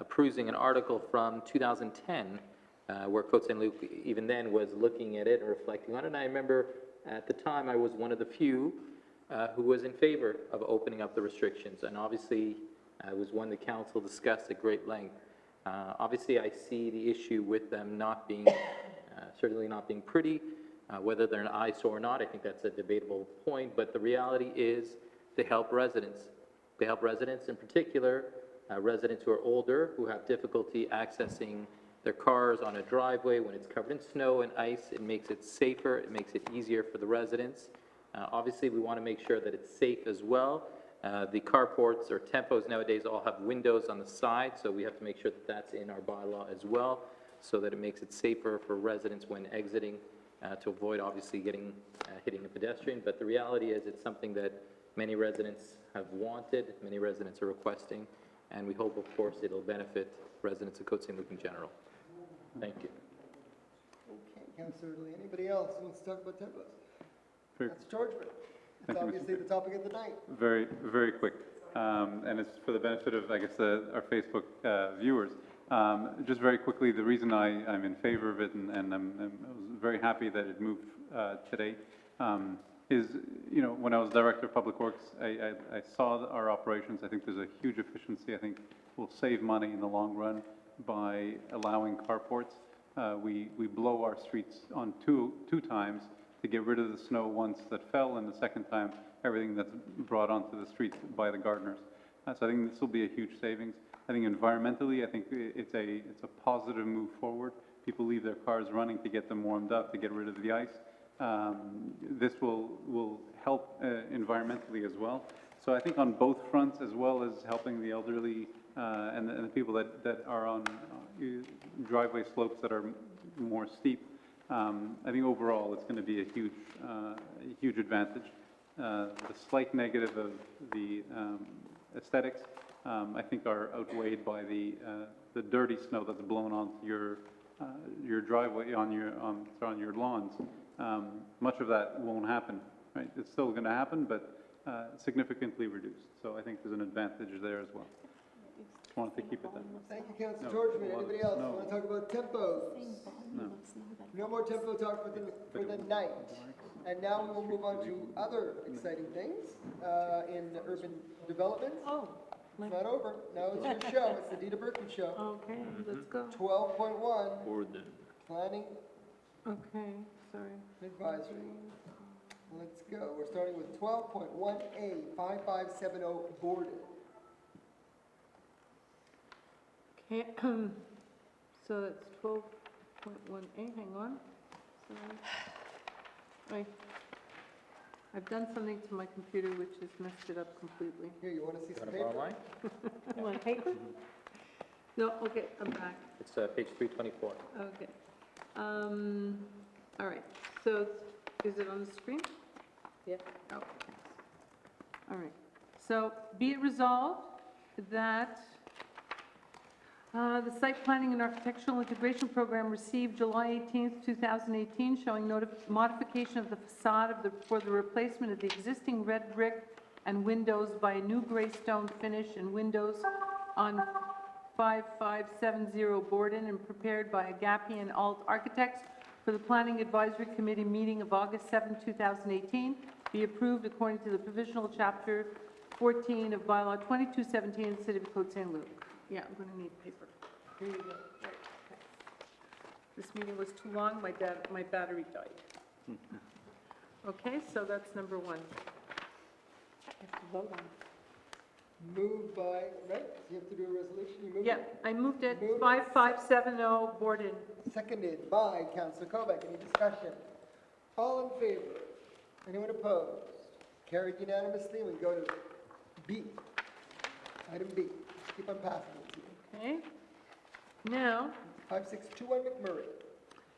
perusing an article from 2010 where Côte Saint-Luc even then was looking at it and reflecting on it. And I remember at the time I was one of the few who was in favor of opening up the restrictions. And obviously, it was one the council discussed at great length. Obviously, I see the issue with them not being, certainly not being pretty, whether they're an eyesore or not. I think that's a debatable point, but the reality is they help residents. They help residents in particular, residents who are older, who have difficulty accessing their cars on a driveway when it's covered in snow and ice. It makes it safer, it makes it easier for the residents. Obviously, we want to make sure that it's safe as well. The carports or tempos nowadays all have windows on the side, so we have to make sure that that's in our bylaw as well, so that it makes it safer for residents when exiting, to avoid obviously hitting a pedestrian. But the reality is it's something that many residents have wanted, many residents are requesting, and we hope, of course, it'll benefit residents of Côte Saint-Luc in general. Thank you. Okay, Councillor Italy. Anybody else who wants to talk about tempos? Very- That's George. It's obviously the topic of the night. Very, very quick. And it's for the benefit of, I guess, our Facebook viewers. Just very quickly, the reason I'm in favor of it, and I was very happy that it moved today, is, when I was Director of Public Works, I saw our operations. I think there's a huge efficiency. I think we'll save money in the long run by allowing carports. We blow our streets on two times to get rid of the snow once that fell, and the second time, everything that's brought onto the street by the gardeners. So I think this will be a huge savings. I think environmentally, I think it's a positive move forward. People leave their cars running to get them warmed up, to get rid of the ice. This will help environmentally as well. So I think on both fronts, as well as helping the elderly and the people that are on driveway slopes that are more steep, I think overall it's going to be a huge advantage. The slight negative of the aesthetics, I think, are outweighed by the dirty snow that's blown onto your driveway, on your lawns. Much of that won't happen, right? It's still going to happen, but significantly reduced. So I think there's an advantage there as well. Just wanted to keep it that. Thank you, Councillor Georgeman. Anybody else want to talk about tempos? No. No more tempo talk for the night. And now we will move on to other exciting things in urban development. Oh. It's not over. Now it's your show. It's the Dita Burton Show. Okay, let's go. 12.1. Planning. Okay. sorry. Advisory. Let's go. We're starting with 12.1A, 5570 boarded. Okay, so that's 12.1A, hang on. Sorry. I've done something to my computer which has messed it up completely. Here, you want to see some You wanna paper? borrow mine? You want paper? No, okay, I'm back. It's page 324. Okay. All right, so is it on the screen? Yeah. Okay. All right. So be it resolved that the Site Planning and Architectural Integration Program received July 18th, 2018, showing modification of the facade for the replacement of the existing red brick and windows by a new gray stone finish and windows on 5570 Borden and prepared by Agapi and Alt Architects for the Planning Advisory Committee meeting of August 7, 2018, be approved according to the provisional chapter 14 of bylaw 2217 in the City of Côte Saint-Luc. Yeah, I'm going to need paper. Here you go. Right, okay. This meeting was too long, my battery died. Okay, so that's number one. I have to vote on it. Moved by, right? You have to do a resolution. You moved Yeah, it? I moved it, Moved. 5570 Borden. Seconded by Councillor Kovac. Any discussion? All in favor? Anyone opposed? Carried unanimously. We go to B. Item B. Keep on passing it to you. Okay. Now, 5621 McMurray.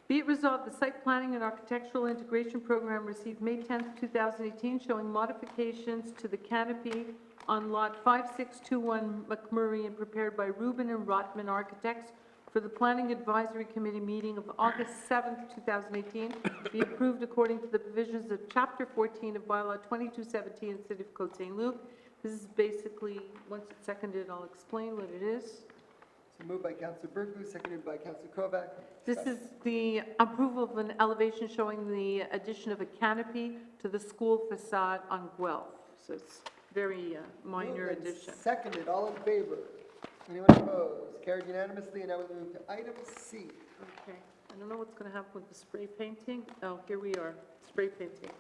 be it resolved, the Site Planning and Architectural Integration Program received May 10th, 2018, showing modifications to the canopy on Lot 5621 McMurray and prepared by Rubin and Rotman Architects for the Planning Advisory Committee meeting of August 7th, 2018, be approved according to the provisions of Chapter 14 of Bylaw 2217 in the City of Côte Saint-Luc. This is basically, once it's seconded, I'll explain what it is. So moved by Councillor Berglund, seconded by Councillor Kovac. This is the approval of an elevation showing the addition of a canopy to the school facade on Guelph. So it's very minor Moved and addition. seconded. All in favor? Anyone opposed? Carried unanimously. And now we move to item C. Okay, I don't know what's going to happen with the spray painting. Oh, here we are, spray painting.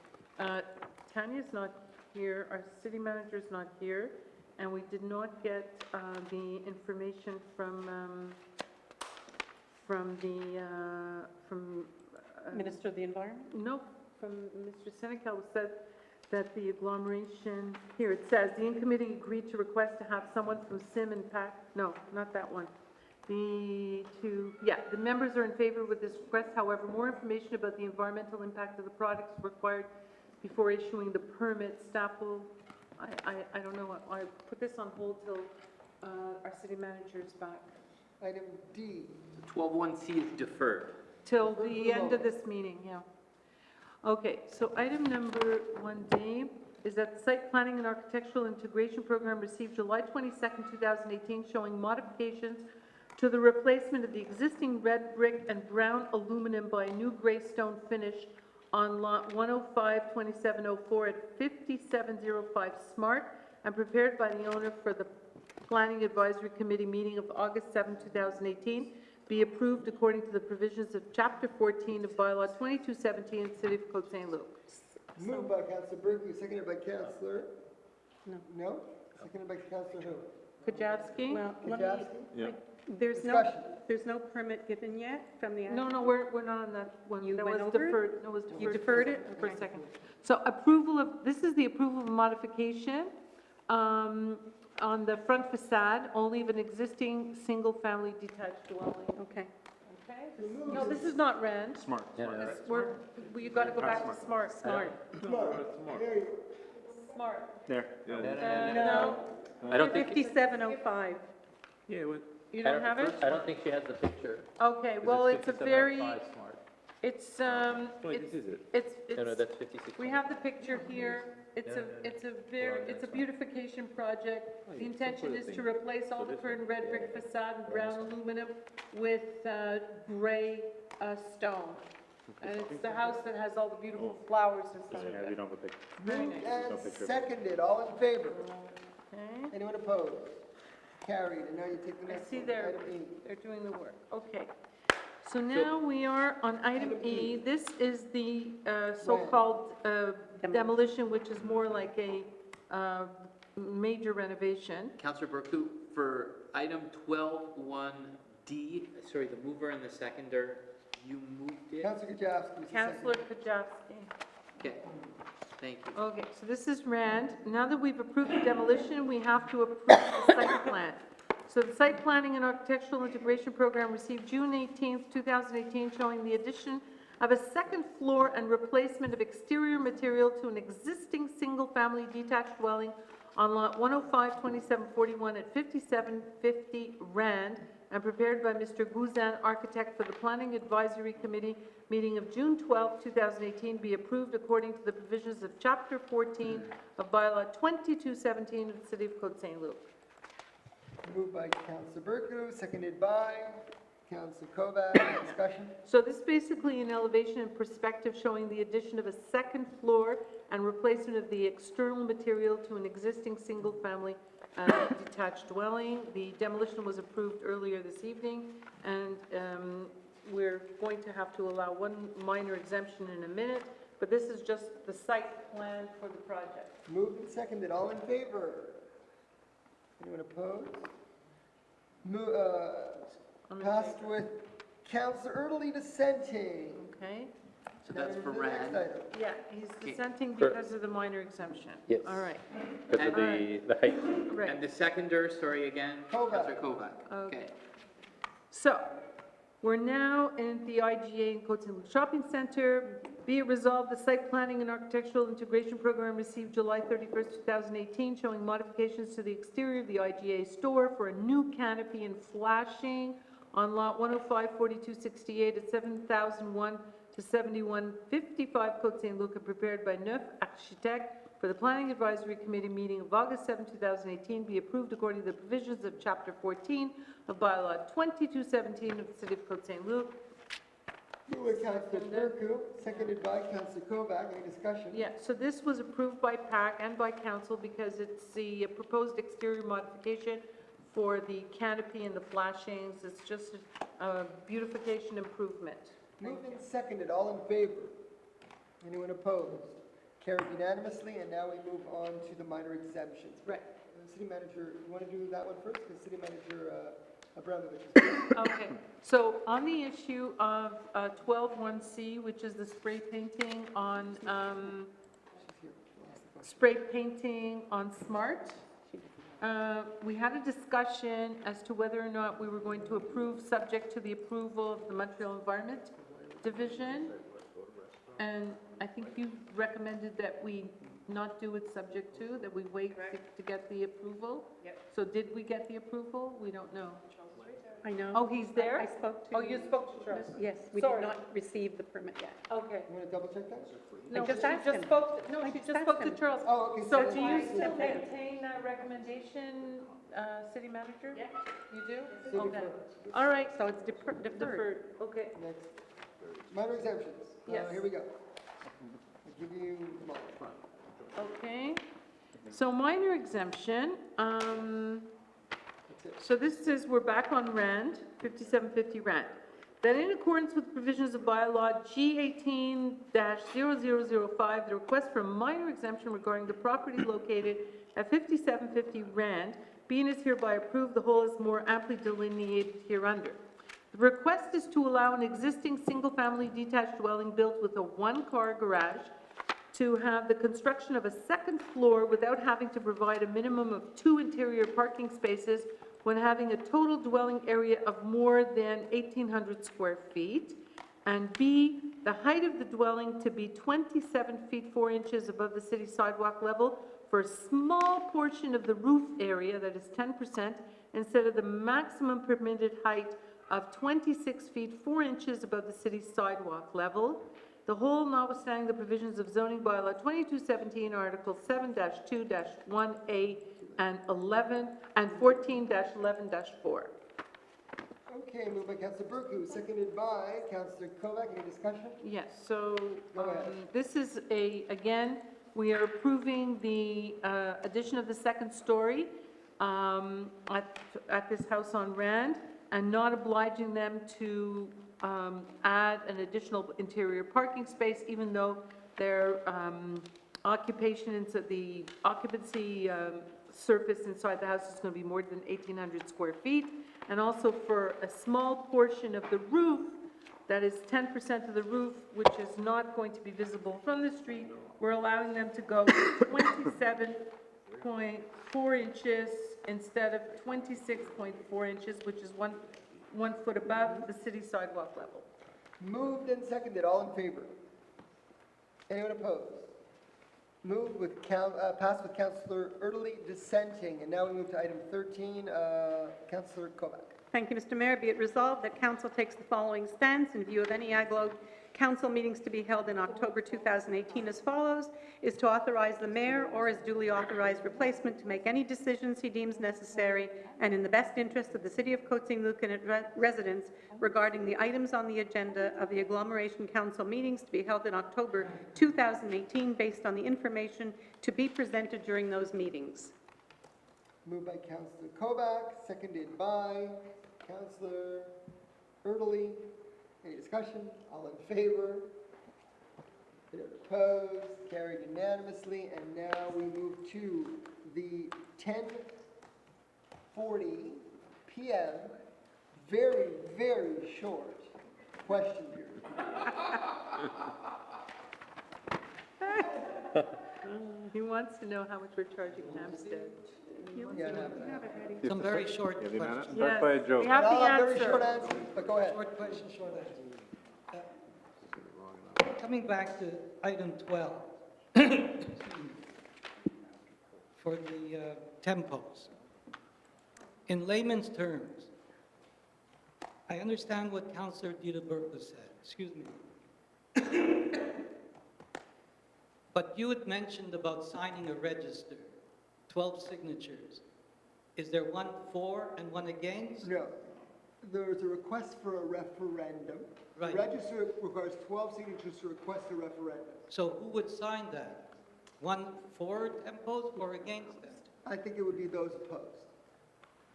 Tanya's not here, our city manager's not here, and we did not get the information from Minister of the Environment? No, from Mr. Senecal, who said that the agglomeration, here it says, the in-committee agreed to request to have someone from SIM and PAC, no, not that one. The members are in favor with this request, however, more information about the environmental impact of the products required before issuing the permit. Staff will, I don't know, I put this on hold till our city manager is back. Item D. 12.1C is deferred. Till the end of this meeting, yeah. Okay, so item number 1D is that the Site Planning and Architectural Integration Program received July 22nd, 2018, showing modifications to the replacement of the existing red brick and brown aluminum by a new gray stone finish on lot 105-2704 at 5705 Smart and prepared by the owner for the Planning Advisory Committee meeting of August 7, 2018, be approved according to the provisions of Chapter 14 of Bylaw 2217 in the City of Côte Saint-Luc. Moved by Councillor Berglund, seconded by Councillor? No. No? Seconded by Councillor who? Kajavsky? Well, Kajavsky? Yeah. There's no permit given yet from the. No, we're not on that one. You That went was over it? deferred. No, it was deferred. You deferred it? For a Okay. second. So approval of, this is the approval of modification on the front facade, only of an existing single-family detached dwelling. Okay. Okay? No, this is not Rand. Smart. You got to go back to Smart. Smart. There you Smart. There. No. I don't think, 5705. Yeah, well, You don't have it? I don't think she has the picture. Okay, well, it's a very, 5705 Smart. it's, this is it. No, it's, that's 56. we have the picture here. It's a beautification project. The intention is to replace all the current red brick facade and brown aluminum with gray stone. And it's the house that has all the beautiful flowers and stuff. Yeah, we don't have a picture. Very Moved nice. and seconded. All in favor? Okay. Anyone opposed? Carried. And now you take the I next see one. they're Item E. doing the work. Okay. So now we are on item E. This is the so-called demolition, which is more like a major renovation. Councillor Burku, for item 12.1D, sorry, the mover and the seconder, you moved it? Councillor Kajowski was the Councillor second. Kajowski. Okay, thank you. Okay, so this is Rand. Now that we've approved the demolition, we have to approve the site plan. So the Site Planning and Architectural Integration Program received June 18th, 2018, showing the addition of a second floor and replacement of exterior material to an existing single-family detached dwelling on lot 105-2741 at 5750 Rand, and prepared by Mr. Gouzan, architect, for the Planning Advisory Committee meeting of June 12, 2018, be approved according to the provisions of Chapter 14 of Bylaw 2217 of the City of Côte Saint-Luc. Moved by Councillor Burku, seconded by Councillor Kovac. Any discussion? So this is basically an elevation and perspective showing the addition of a second floor and replacement of the external material to an existing single-family detached dwelling. The demolition was approved earlier this evening, and we're going to have to allow one minor exemption in a minute, but this is just the site plan for the project. Moved and seconded. All in favor? Anyone opposed? Passed with Councillor Erdely dissenting. Okay? So that's for The next Rand. item. Yeah, he's Okay. dissenting because of the minor exemption. Yes. All right. Because of the height. Right. And the seconder, sorry again, Kovac. Councillor Kovac. Okay. So, we're now in the IGA in Côte Saint-Luc Shopping Center. Be it resolved, the Site Planning and Architectural Integration Program received July 31st, 2018, showing modifications to the exterior of the IGA store for a new canopy and flashing on lot 105-4268 at 7001 to 7155 Côte Saint-Luc, and prepared by Neuf Architectes for the Planning Advisory Committee meeting of August 7, 2018, be approved according to the provisions of Chapter 14 of Bylaw 2217 of the City of Côte Saint-Luc. Moved by Councillor Burku, seconded by Councillor Kovac. Any discussion? Yeah, so this was approved by PAC and by council because it's the proposed exterior modification for the canopy and the flashings. It's just a beautification improvement. Moved and seconded. All in favor? Anyone opposed? Carried unanimously, and now we move on to the minor exemptions. Right. City Manager, you want to do that one first? Because City Manager Abramovich. Okay, so on the issue of 12.1C, which is the spray painting on, Smart, we had a discussion as to whether or not we were going to approve, subject to the approval of the Montreal Environment Division. And I think you recommended that we not do it subject to, that we wait to get the approval. Yep. So did we get the approval? We don't know. I know. Oh, he's there? I spoke to. Oh, you spoke to Charles? Yes, we Sorry. did not receive the permit yet. Okay. You want to double check that? No, just she asked just him. spoke, no, I she just just asked spoke to him. Charles. Oh, okay. So that's do you fine. still Okay. maintain that recommendation, City Manager? Yeah. You do? City Okay. first. All right. So it's deferred. Deferred, okay. Next. Minor exemptions. Yes. Here we go. I'll give you them all. Okay. So minor exemption, That's it. so this says we're back on Rand, 5750 Rand. That in accordance with provisions of bylaw G18-0005, the request for a minor exemption regarding the property located at 5750 Rand, being is hereby approved, the whole is more amply delineated hereunder. The request is to allow an existing single-family detached dwelling built with a one-car garage to have the construction of a second floor without having to provide a minimum of 2 interior parking spaces when having a total dwelling area of more than 1,800 square feet. And B, the height of the dwelling to be 27 feet 4 inches above the city sidewalk level for a small portion of the roof area, that is 10%, instead of the maximum permitted height of 26 feet 4 inches above the city sidewalk level. The whole notwithstanding the provisions of zoning bylaw 2217, Article 7-2-1A and 14-11-4. Okay, moved by Councillor Burku, seconded by Councillor Kovac. Any discussion? Yes, so Go ahead. this is again, we are approving the addition of the second story at this house on Rand and not obliging them to add an additional interior parking space, even though their occupation into the occupancy surface inside the house is going to be more than 1,800 square feet. And also for a small portion of the roof, that is 10% of the roof, which is not going to be visible from the street, we're allowing them to go 27.4 inches instead of 26.4 inches, which is one foot above the city sidewalk level. Moved and seconded, all in favor? Anyone opposed? Moved with, passed with Councillor Erdely dissenting, and now we move to item 13, Councillor Kovac. Thank you, Mr. Mayor. Be it resolved that council takes the following stance in view of any Aglo council meetings to be held in October 2018 as follows, is to authorize the mayor or his duly authorized replacement to make any decisions he deems necessary and in the best interest of the City of Côte Saint-Luc and its residents regarding the items on the agenda of the agglomeration council meetings to be held in October 2018 based on the information to be presented during those meetings. Moved by Councillor Kovac, seconded by Councillor Erdely. Any discussion? All in favor? Anyone opposed? Carried unanimously. And now we move to the 10:40 p.m. very, very short question period. He wants to know how much we're charging Hampstead. Some very short Yeah, the amount questions. of- Start by a joke. We have the Very answer. short answer, but go ahead. Short question, short answer. Coming back to item 12, for the tempos. In layman's terms, I understand what Councillor Dita Burkle said, excuse me. But you had mentioned about signing a register, 12 signatures. Is there one for and one against? No. There's a request for a referendum. Right. The register requires 12 signatures to request a referendum. So who would sign that? One for tempos or against that? I think it would be those opposed.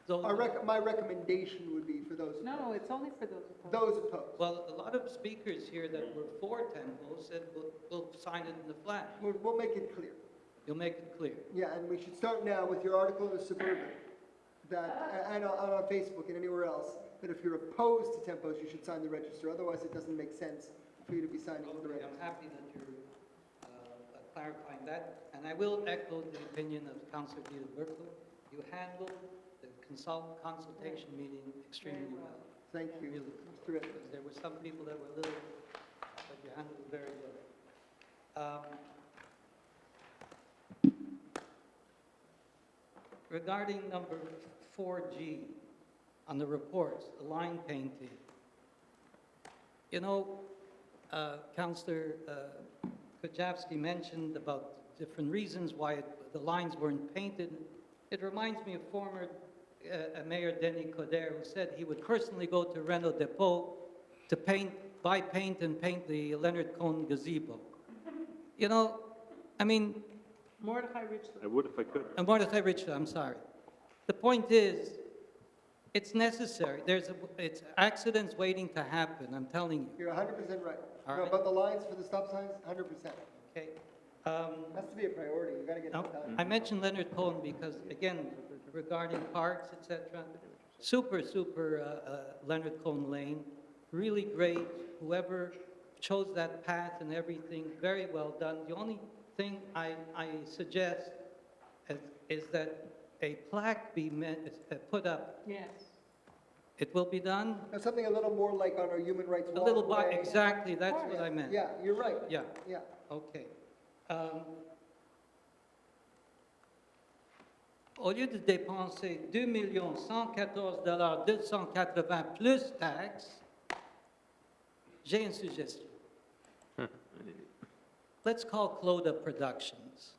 Those- My recommendation would be for those opposed. No, it's only for those opposed. Those opposed. Well, a lot of speakers here that were for tempos said we'll sign it in the flag. We'll make it clear. You'll make it clear. Yeah, and we should start now with your article in the Suburban, that, and on Facebook and anywhere else, that if you're opposed to tempos, you should sign the register. Otherwise, it doesn't make sense for you to be signing the Okay, register. I'm happy that you're clarifying that. And I will echo the opinion of Councillor Dita Burkle. You handled the consultation meeting extremely well. Thank you, Really. Mr. Ritter. Because there were some people that were a little, but you handled it very well. Regarding number 4G on the reports, the line painting, you know, Councillor Kujawski mentioned about different reasons why the lines weren't painted. It reminds me of former Mayor Denis Coderre, who said he would personally go to Renault Depot to buy paint and paint the Leonard Cohen gazebo. You know, I mean, Mordechai Richland. I would if I could. Mordechai Richland, I'm sorry. The point is, it's necessary. It's accidents waiting to happen, I'm telling you. You're 100% right. All No, right. about the lines for the stop signs, 100%. Okay. Has to be a priority. You gotta get it Now, done. I mentioned Leonard Cohen because, again, regarding parks, etc., super Leonard Cohen Lane, really great. Whoever chose that path and everything, very well done. The only thing I suggest is that a plaque be put up. Yes. It will be done. Now, something a little more like on our human rights A little walkway. exactly. That's what I meant. Yeah, you're right. Yeah. Yeah. OK. Au lieu de dépenser 2 114 280 plus taxes, j'ai une suggestion. Let's call Cloda Productions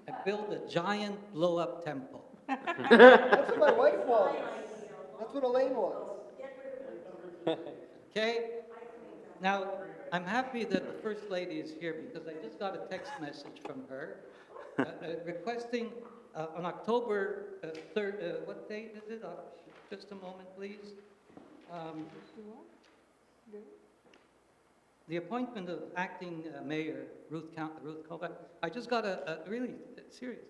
and build a giant blow-up temple. That's what my wife wants. That's what Elaine wants. Okay? Now, I'm happy that the First Lady is here because I just got a text message from her requesting on October 3rd, what date is it? Just a moment, please. The appointment of acting mayor, Ruth Kovac, I just got a really serious,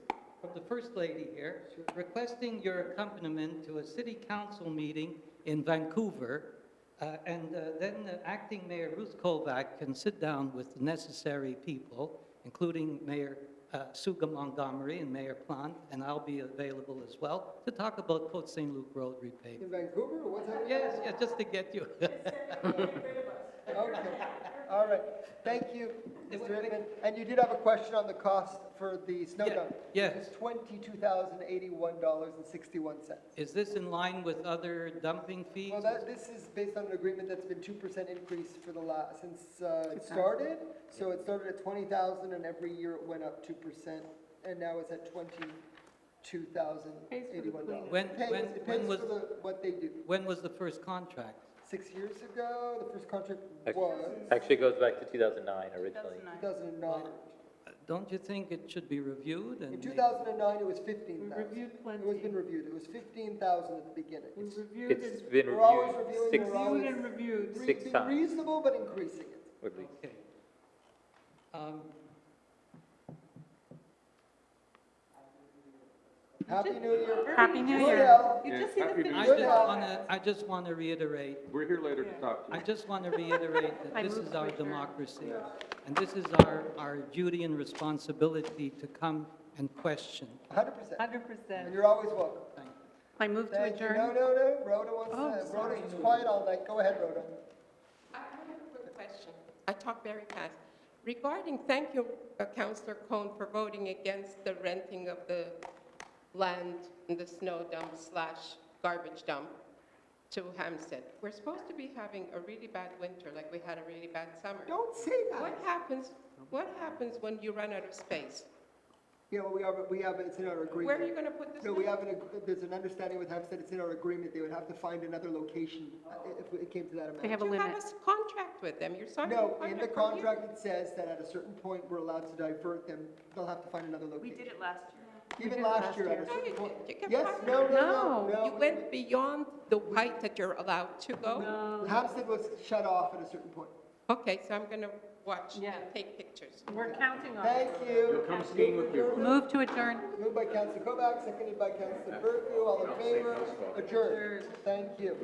from the first lady here, requesting your accompaniment to a city council meeting in Vancouver, and then acting mayor Ruth Kovac can sit down with the necessary people, including Mayor Suga Montgomery and Mayor Plant, and I'll be available as well, to talk about Côte Saint-Luc Road repaving. In Vancouver, or what's happening? Yes, just to get you. Okay, all right. Thank you, Mr. Edmond. And you did have a question on the cost for the snow dump. yes. It's $22,081.61. Is this in line with other dumping fees? Well, this is based on an agreement that's been 2% increase for the last, since it started. So it started at 20,000 and every year it went up 2%. And now it's at $22,081. When It pays was- for what they do. When was the first contract? 6 years ago, the first contract Ac- was Actually, it goes back to 2009 originally. 2009. Don't you think it should be reviewed? In And 2009, it was 15,000. Reviewed It plenty. was been reviewed. It was 15,000 at the beginning. It's been We're always reviewed reviewing, six, we're always and reviewed. six being times. reasonable, but increasing it. Would be. Okay. Um, Happy New Year. Happy New Good Year. health. You Yeah, just need to happy finish. New I just want to reiterate, We're here later to talk to I you. just want to reiterate I that this move is to our adjourn. democracy. And this is our duty and responsibility to come and question. 100%. 100%. And you're always welcome. I move to Thank you. adjourn. No. Rhoda wants to, Rhoda, she's quiet all night. Go ahead, Rhoda. I have a quick question. I talk very fast. Regarding, thank you, Councillor Cohn, for voting against the renting of the land in the snow dump / garbage dump to Hampstead. We're supposed to be having a really bad winter, like we had a really bad summer. Don't say that. What happens when you run out of space? Yeah, well, we have, it's in our agreement. Where are you going to put this? No, there's an understanding with Hampstead, it's in our agreement, they would have to find another location if it came to that amount. They have a You limit. have a contract with them. You're signing a No, contract. in the for contract, it says that at a certain point, we're allowed to divert them, they'll have to find another location. it last year. Even last year, at a No, certain you point. didn't. You kept Yes, talking. no. You went beyond the height that you're allowed to go? Hampstead was shut off at a certain point. Okay, so I'm going to watch Yeah. and take pictures. We're counting on it. Thank you. You'll come skiing with your Move to adjourn. Moved by Councilor Kovac, seconded by Councilor Berthew, all in favor, adjourned. Thank you.